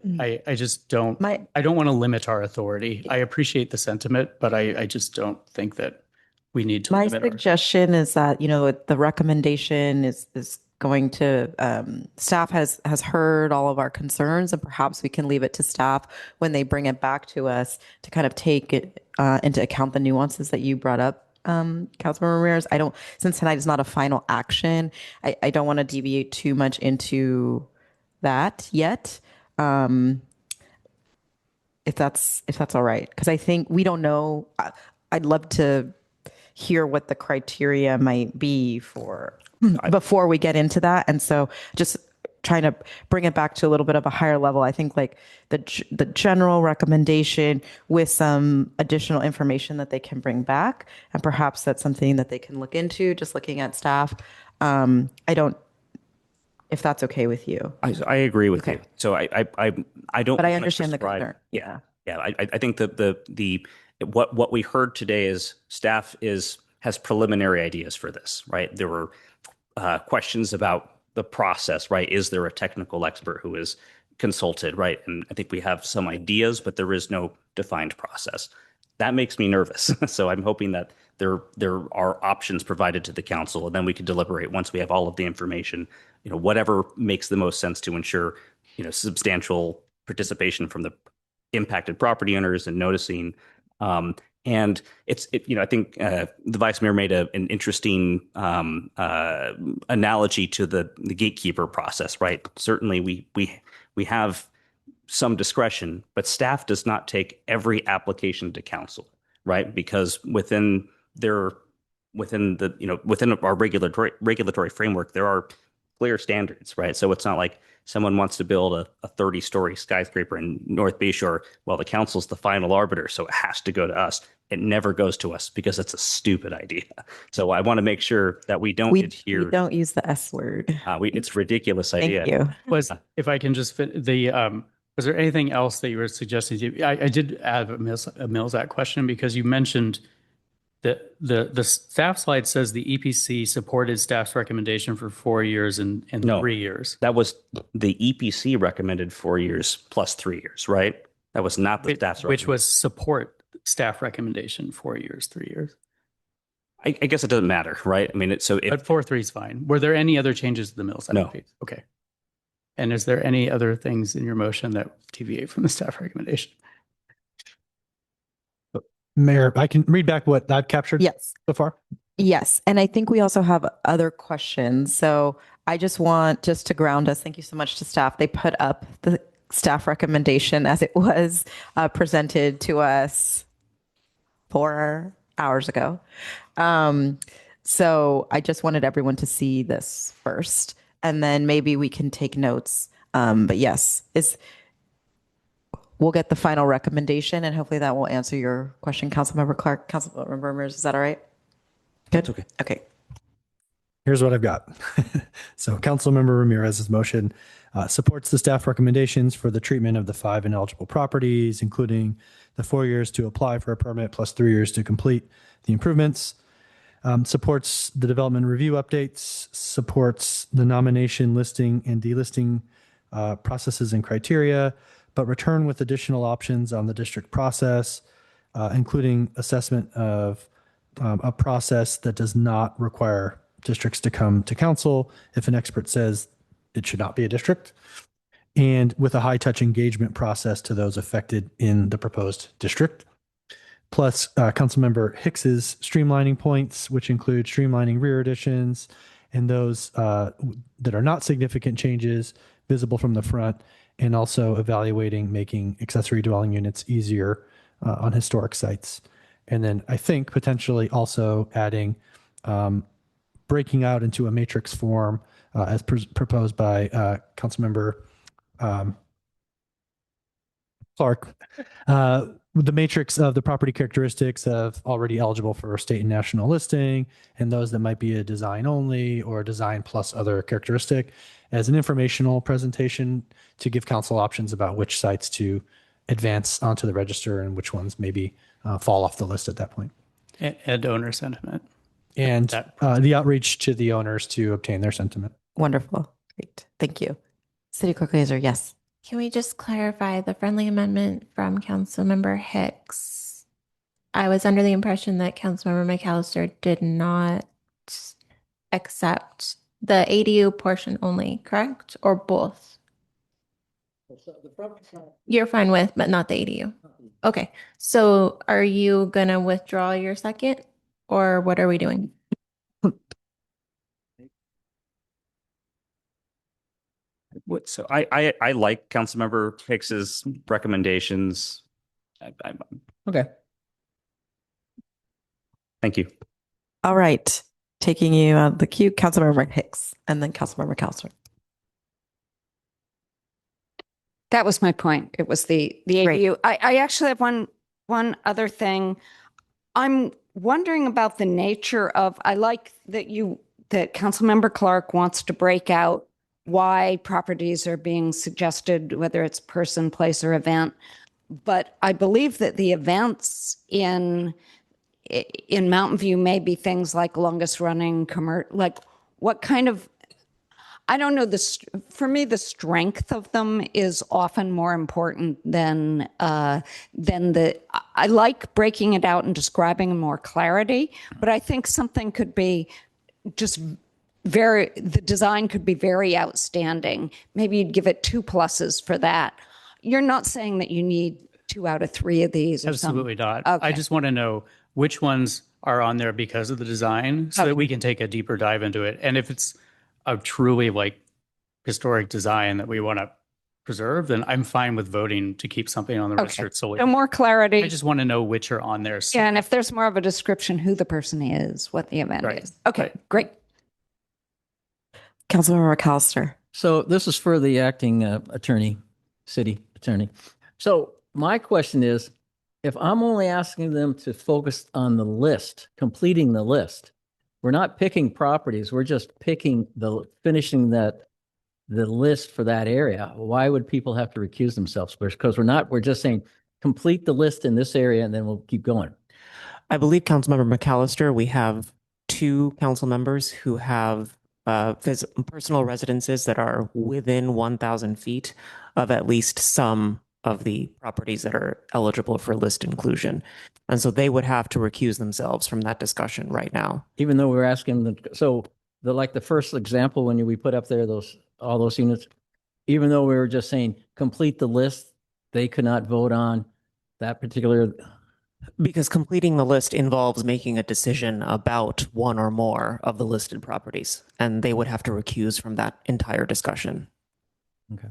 just don't, I don't want to limit our authority. I appreciate the sentiment, but I just don't think that we need to limit our suggestion is that, the recommendation is going to, staff has heard all of our concerns, and perhaps we can leave it to staff when they bring it back to us to kind of take it into account the nuances that you brought up. Councilmember Ramirez, since tonight is not a final action, I don't want to deviate too much into that yet. If that's all right, because I think we don't know. I'd love to hear what the criteria might be before we get into that, and so just trying to bring it back to a little bit of a higher level. I think like the general recommendation with some additional information that they can bring back, and perhaps that's something that they can look into. Just looking at staff, if that's okay with you. I agree with you. So I don't. But I understand the concern. Yeah. I think what we heard today is staff has preliminary ideas for this, right? There were questions about the process, right? Is there a technical expert who is consulted, right? And I think we have some ideas, but there is no defined process. That makes me nervous. So I'm hoping that there are options provided to the council, and then we can deliberate once we have all of the information, whatever makes the most sense to ensure, substantial participation from the impacted property owners and noticing. And I think the vice mayor made an interesting analogy to the gatekeeper process, right? Certainly we have some discretion, but staff does not take every application to council, right? Because within our regulatory framework, there are clear standards, right? So it's not like someone wants to build a 30-story skyscraper in North Bayshore. Well, the council's the final arbiter, so it has to go to us. It never goes to us because it's a stupid idea. So I want to make sure that we don't adhere. We don't use the S word. It's a ridiculous idea. Thank you. Was, if I can just fit was there anything else that you were suggesting? I did add a Mills Act question because you mentioned that the staff slide says the EPC supported staff's recommendation for 4 years and No. 3 years. That was the EPC recommended 4 years plus 3 years, right? That was not the staff's Which was support staff recommendation 4 years, 3 years. I guess it doesn't matter, right? I mean, But 4-3 is fine. Were there any other changes to the Mills Act? No. Okay. And is there any other things in your motion that deviate from the staff recommendation? Mayor, I can read back what I've captured so far. Yes. And I think we also have other questions. So I just want to ground us. Thank you so much to staff. They put up the staff recommendation as it was presented to us 4 hours ago. So I just wanted everyone to see this first, and then maybe we can take notes. But yes, we'll get the final recommendation, and hopefully that will answer your question, Councilmember Clark. Councilmember Ramirez, is that all right? Good. Okay. Okay. Here's what I've got. So Councilmember Ramirez's motion supports the staff recommendations for the treatment of the 5 ineligible properties, including the 4 years to apply for a permit plus 3 years to complete the improvements. Supports the development review updates, supports the nomination, listing, and delisting processes and criteria, but return with additional options on the district process, including assessment of a process that does not require districts to come to council if an expert says it should not be a district, and with a high-touch engagement process to those affected in the proposed district. Plus, Councilmember Hicks's streamlining points, which include streamlining rear additions and those that are not significant changes visible from the front, and also evaluating making accessory dwelling units easier on historic sites. And then I think potentially also adding breaking out into a matrix form as proposed by Councilmember Clark, the matrix of the property characteristics of already eligible for state and national listing, and those that might be a design only or design plus other characteristic, as an informational presentation to give council options about which sites to advance onto the register and which ones maybe fall off the list at that point. And owner sentiment. And the outreach to the owners to obtain their sentiment. Wonderful. Great. Thank you. City Clerk Laser, yes. Can we just clarify the friendly amendment from Councilmember Hicks? I was under the impression that Councilmember McAllister did not accept the ADU portion only, correct? Or both? You're fine with, but not the ADU. Okay. So are you going to withdraw your second, or what are we doing? So I like Councilmember Hicks's recommendations. Okay. Thank you. All right. Taking you out of the queue, Councilmember Hicks, and then Councilmember Calster. That was my point. It was the ADU. I actually have one other thing. I'm wondering about the nature of, I like that Councilmember Clark wants to break out why properties are being suggested, whether it's person, place, or event. But I believe that the events in Mountain View may be things like longest running like what kind of, I don't know, for me, the strength of them is often more important than I like breaking it out and describing in more clarity, but I think something could be just the design could be very outstanding. Maybe you'd give it 2 pluses for that. You're not saying that you need 2 out of 3 of these. Absolutely not. Okay. I just want to know which ones are on there because of the design so that we can take a deeper dive into it. And if it's a truly like historic design that we want to preserve, then I'm fine with voting to keep something on the register. So more clarity. I just want to know which are on there. Yeah, and if there's more of a description, who the person is, what the event is. Okay, great. Councilmember McAllister. So this is for the acting city attorney. So my question is, if I'm only asking them to focus on the list, completing the list, we're not picking properties, we're just finishing the list for that area. Why would people have to recuse themselves? Because we're just saying, complete the list in this area and then we'll keep going. I believe Councilmember McAllister, we have 2 council members who have personal residences that are within 1,000 feet of at least some of the properties that are eligible for list inclusion. And so they would have to recuse themselves from that discussion right now. Even though we're asking them, so the first example, when we put up there all those units, even though we were just saying, complete the list, they could not vote on that particular. Because completing the list involves making a decision about one or more of the listed properties, and they would have to recuse from that entire discussion. Okay.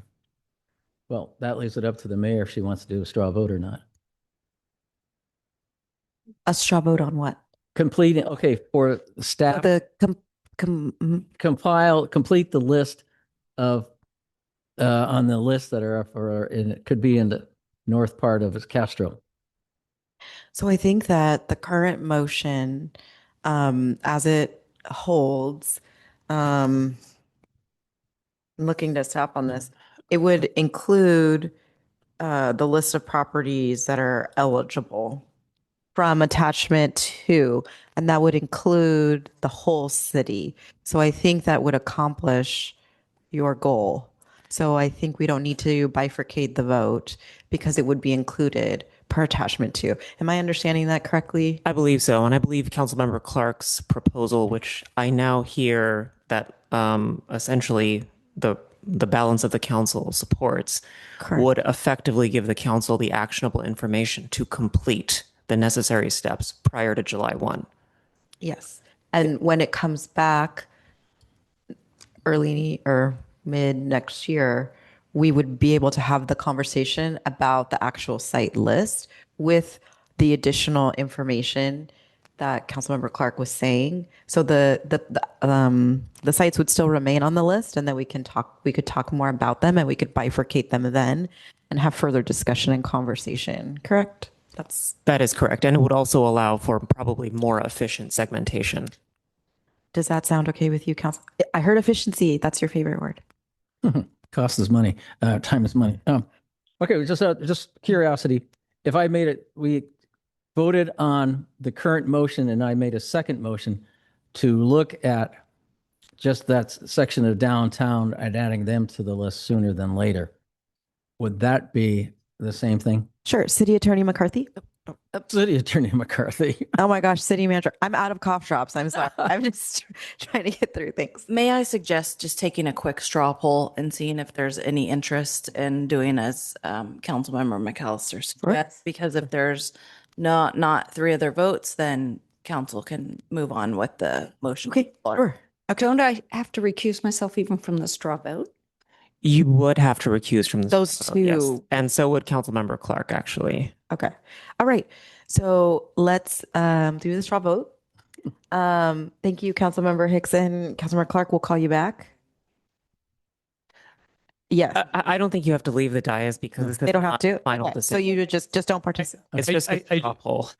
Well, that leaves it up to the mayor if she wants to do a straw vote or not. A straw vote on what? Completing, okay, for staff. Complete the list of, on the list that are it could be in the north part of Castro. So I think that the current motion, as it holds, I'm looking to stop on this, it would include the list of properties that are eligible from attachment 2, and that would include the whole city. So I think that would accomplish your goal. So I think we don't need to bifurcate the vote because it would be included per attachment 2. Am I understanding that correctly? I believe so. And I believe Councilmember Clark's proposal, which I now hear that essentially the balance of the council supports, Correct. would effectively give the council the actionable information to complete the necessary steps prior to July 1. Yes. And when it comes back early or mid next year, we would be able to have the conversation about the actual site list with the additional information that Councilmember Clark was saying. So the sites would still remain on the list, and then we could talk more about them, and we could bifurcate them then and have further discussion and conversation. Correct? That is correct. And it would also allow for probably more efficient segmentation. Does that sound okay with you, Council? I heard efficiency. That's your favorite word. Cost is money. Time is money. Okay, just curiosity. If I made it, we voted on the current motion and I made a second motion to look at just that section of downtown and adding them to the list sooner than later. Would that be the same thing? Sure. City Attorney McCarthy. City Attorney McCarthy. Oh my gosh, City Manager. I'm out of cough drops. I'm sorry. I'm just trying to get through things. May I suggest just taking a quick straw poll and seeing if there's any interest in doing as Councilmember McAllister suggests? Because if there's not 3 other votes, then council can move on with the motion. Okay, sure. Okay. Don't I have to recuse myself even from the straw vote? You would have to recuse from those two. Yes. And so would Councilmember Clark, actually. Okay. All right. So let's do the straw vote. Thank you, Councilmember Hickson. Councilmember Clark, we'll call you back. Yes. I don't think you have to leave the dais because they don't have to. Final okay. decision. So you just don't participate. It's just a straw poll.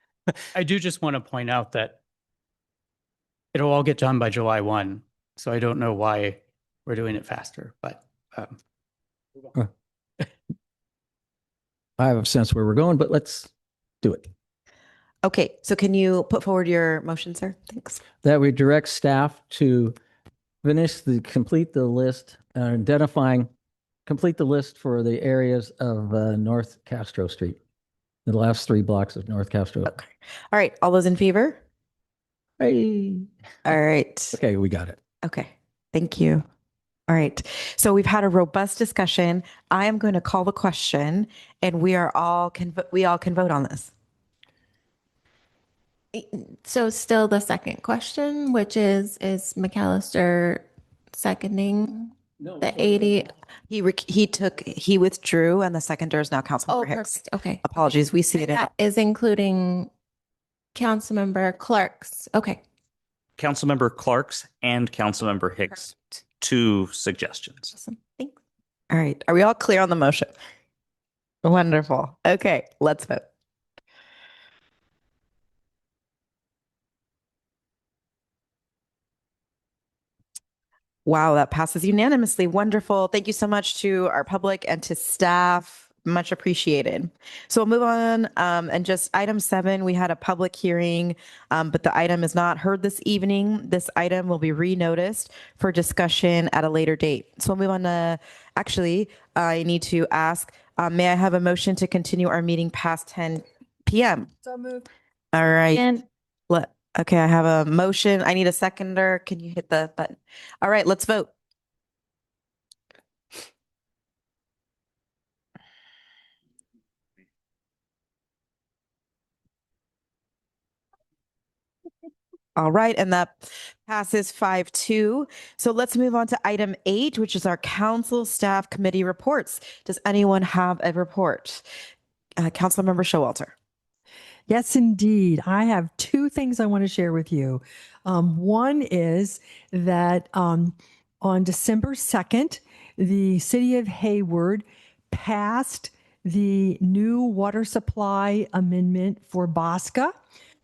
I do just want to point out that it'll all get done by July 1. So I don't know why we're doing it faster, but I have a sense where we're going, but let's do it. Okay. So can you put forward your motion, sir? Thanks. That we direct staff to complete the list, complete the list for the areas of North Castro Street, the last 3 blocks of North Castro. Okay. All right. All those in favor? Hey. All right. Okay, we got it. Okay. Thank you. All right. So we've had a robust discussion. I am going to call the question, and we all can vote on this. So still the second question, which is McAllister seconding the 80? He withdrew, and the seconder is now Councilmember Hicks. Perfect. Okay. Apologies. We see it. That is including Councilmember Clark's. Okay. Councilmember Clark's and Councilmember Hicks' two suggestions. Awesome. Thanks. All right. Are we all clear on the motion? Wonderful. Okay, let's vote. Wow, that passes unanimously. Wonderful. Thank you so much to our public and to staff. Much appreciated. So we'll move on. And just item 7, we had a public hearing, but the item is not heard this evening. This item will be re-noticed for discussion at a later date. So we'll move on to, actually, I need to ask, may I have a motion to continue our meeting past 10 p.m.? So moved. All right. And Okay, I have a motion. I need a seconder. Can you hit the button? All right, let's vote. All right, and that passes 5-2. So let's move on to item 8, which is our council staff committee reports. Does anyone have a report? Councilmember Showalter. Yes, indeed. I have 2 things I want to share with you. One is that on December 2nd, the city of Hayward passed the new water supply amendment for Bosca.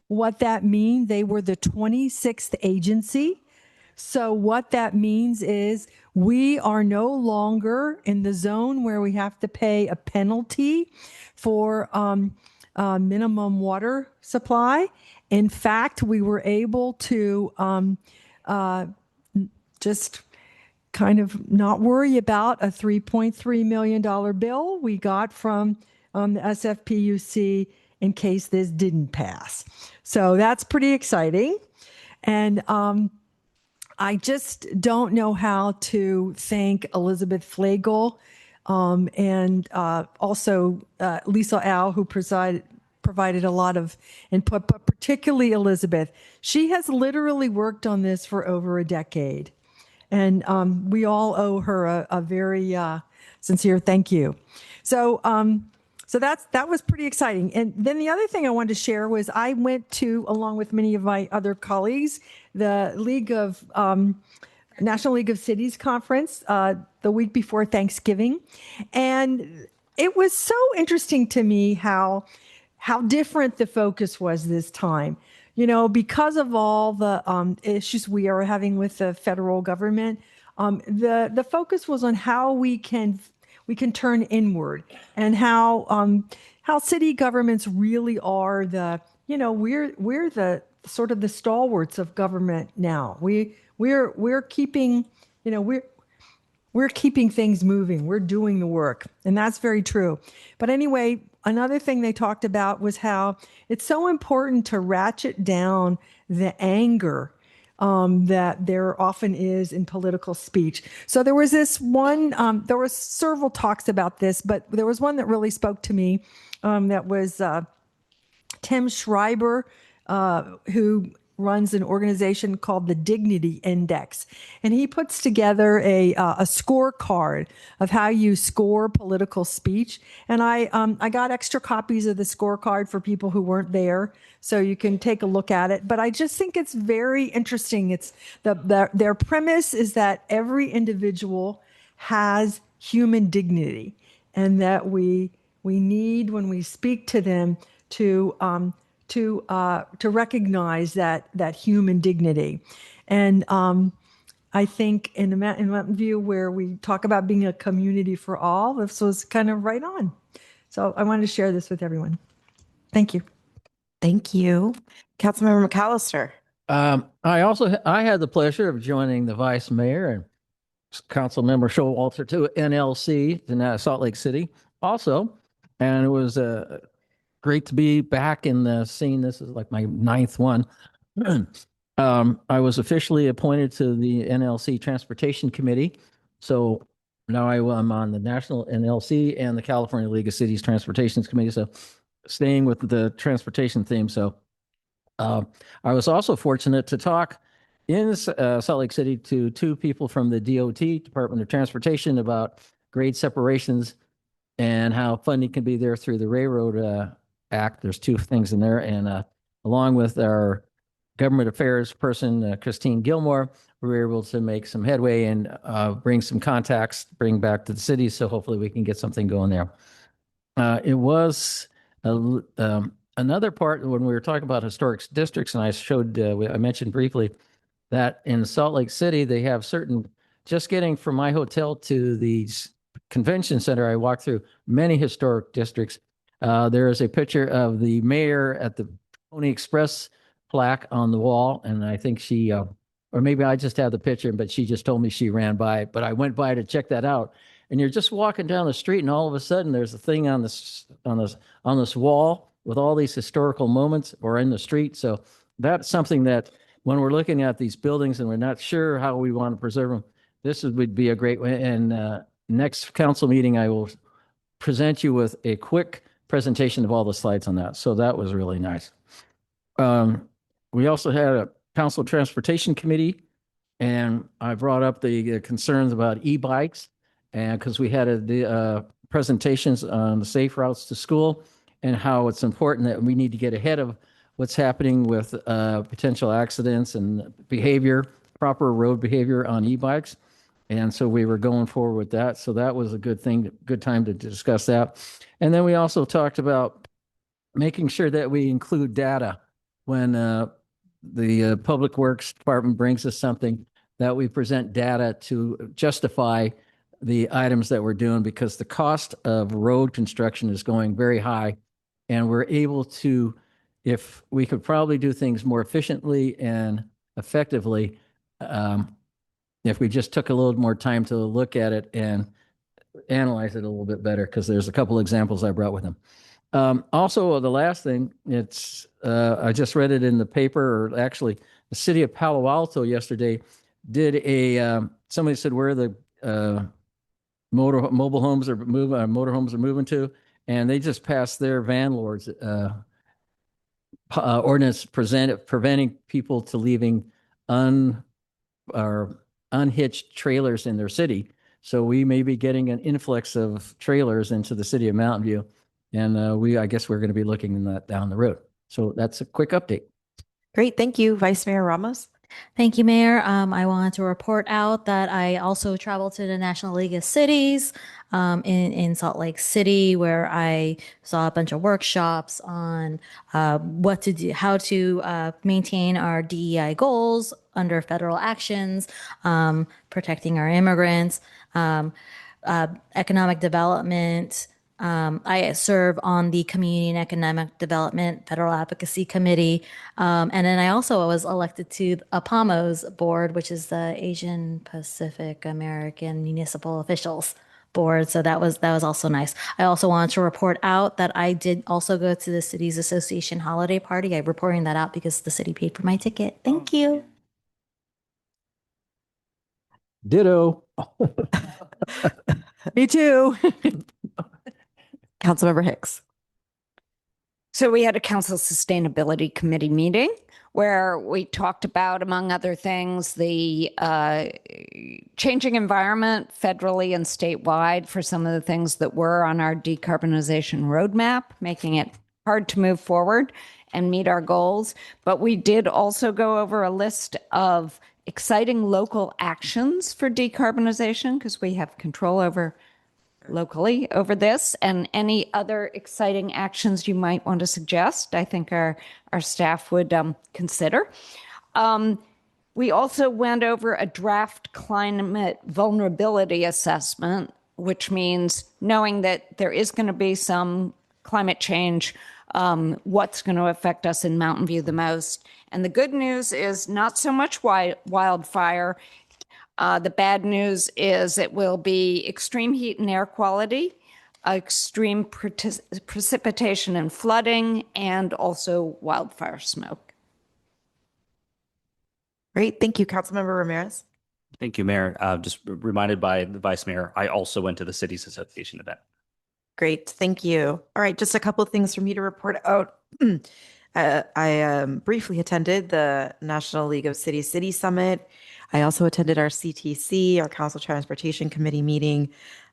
What that means, they were the 26th agency. So what that means is we are no longer in the zone where we have to pay a penalty for minimum water supply. In fact, we were able to just kind of not worry about a $3.3 million bill we got from the SFPUC in case this didn't pass. So that's pretty exciting. And I just don't know how to thank Elizabeth Flagel and also Lisa Al, who provided a lot of input, but particularly Elizabeth. She has literally worked on this for over a decade. And we all owe her a very sincere thank you. So that was pretty exciting. And then the other thing I wanted to share was I went to, along with many of my other colleagues, the National League of Cities conference the week before Thanksgiving. And it was so interesting to me how different the focus was this time. You know, because of all the issues we are having with the federal government, the focus was on how we can turn inward and how city governments really are we're the sort of the stalwarts of government now. We're keeping we're keeping things moving. We're doing the work. And that's very true. But anyway, another thing they talked about was how it's so important to ratchet down the anger that there often is in political speech. So there was this one, there was several talks about this, but there was one that really spoke to me that was Tim Schreiber, who runs an organization called the Dignity Index. And he puts together a scorecard of how you score political speech. And I got extra copies of the scorecard for people who weren't there, so you can take a look at it. But I just think it's very interesting. It's their premise is that every individual has human dignity, and that we need, when we speak to them, to recognize that human dignity. And I think in Mountain View, where we talk about being a community for all, this was kind of right on. So I wanted to share this with everyone. Thank you. Thank you. Councilmember McAllister. I had the pleasure of joining the vice mayor and council member Showalter to NLC in Salt Lake City also. And it was great to be back in the scene. This is like my 9th one. I was officially appointed to the NLC Transportation Committee. So now I'm on the National NLC and the California League of Cities Transportation Committee. So staying with the transportation theme. So I was also fortunate to talk in Salt Lake City to 2 people from the DOT, Department of Transportation, about grade separations and how funding can be there through the Railroad Act. There's 2 things in there. And along with our government affairs person, Christine Gilmore, we were able to make some headway and bring some contacts, bring back to the city. So hopefully we can get something going there. It was another part when we were talking about historic districts, and I showed, I mentioned briefly that in Salt Lake City, they have certain, just getting from my hotel to the convention center, I walked through many historic districts. There is a picture of the mayor at the Pony Express plaque on the wall, and I think she, or maybe I just have the picture, but she just told me she ran by, but I went by to check that out. And you're just walking down the street, and all of a sudden there's a thing on this wall with all these historical moments, or in the street. So that's something that when we're looking at these buildings and we're not sure how we want to preserve them, would be a great way. And next council meeting, I will present you with a quick presentation of all the slides on that. So that was really nice. We also had a council transportation committee, and I brought up the concerns about e-bikes, and because we had the presentations on the safe routes to school and how it's important that we need to get ahead of what's happening with potential accidents and behavior, proper road behavior on e-bikes. And so we were going forward with that. So that was a good thing, good time to discuss that. And then we also talked about making sure that we include data when the Public Works Department brings us something, that we present data to justify the items that we're doing, because the cost of road construction is going very high. And we're able to, if we could probably do things more efficiently and effectively, if we just took a little more time to look at it and analyze it a little bit better, because there's a couple examples I brought with them. Also, the last thing, it's I just read it in the paper, or actually the city of Palo Alto yesterday did a, somebody said where the motorhomes are moving to, and they just passed their landlords ordinance preventing people to leaving unhitched trailers in their city. So we may be getting an influx of trailers into the city of Mountain View, and I guess we're going to be looking at that down the road. So that's a quick update. Great. Thank you, Vice Mayor Ramos. Thank you, Mayor. I wanted to report out that I also traveled to the National League of Cities in Salt Lake City, where I saw a bunch of workshops on what to do, how to maintain our DEI goals under federal actions, protecting our immigrants, economic development. I serve on the Community and Economic Development Federal Advocacy Committee. And then I also was elected to APAMO's board, which is the Asian Pacific American Municipal Officials Board. So that was also nice. I also wanted to report out that I did also go to the city's association holiday party. I'm reporting that out because the city paid for my ticket. Thank you. Ditto. Me too. Councilmember Hicks. So we had a council sustainability committee meeting where we talked about, among other things, the changing environment federally and statewide for some of the things that were on our decarbonization roadmap, making it hard to move forward and meet our goals. But we did also go over a list of exciting local actions for decarbonization, because we have control over locally over this, and any other exciting actions you might want to suggest, I think our staff would consider. We also went over a draft climate vulnerability assessment, which means knowing that there is going to be some climate change, what's going to affect us in Mountain View the most. And the good news is not so much wildfire. The bad news is it will be extreme heat and air quality, extreme precipitation and flooding, and also wildfire smoke. Great. Thank you, Councilmember Ramirez. Thank you, Mayor. Just reminded by the Vice Mayor, I also went to the Cities Association event. Great. Thank you. All right. Just a couple of things for me to report out. I briefly attended the National League of Cities City Summit. I also attended our CTC, our Council Transportation Committee meeting.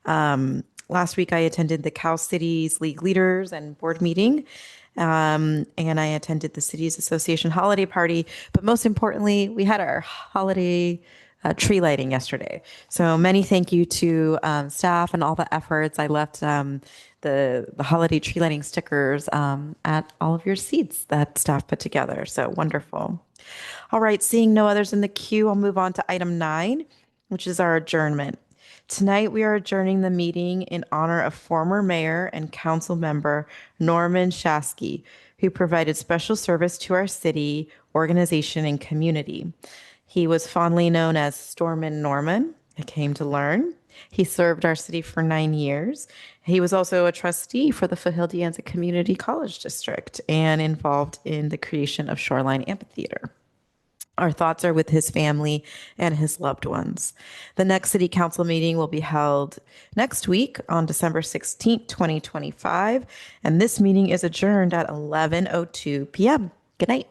Last week, I attended the Cal Cities League Leaders and Board meeting. And I attended the Cities Association holiday party. But most importantly, we had our holiday tree lighting yesterday. So many thank you to staff and all the efforts. I left the holiday tree lighting stickers at all of your seats that staff put together. So wonderful. All right, seeing no others in the queue, I'll move on to item 9, which is our adjournment. Tonight, we are adjourning the meeting in honor of former mayor and council member Norman Shasky, who provided special service to our city, organization, and community. He was fondly known as Stormin' Norman, I came to learn. He served our city for 9 years. He was also a trustee for the Foothill De Anza Community College District and involved in the creation of Shoreline Amphitheater. Our thoughts are with his family and his loved ones. The next city council meeting will be held next week on December 16th, 2025, and this meeting is adjourned at 11:02 p.m. Good night.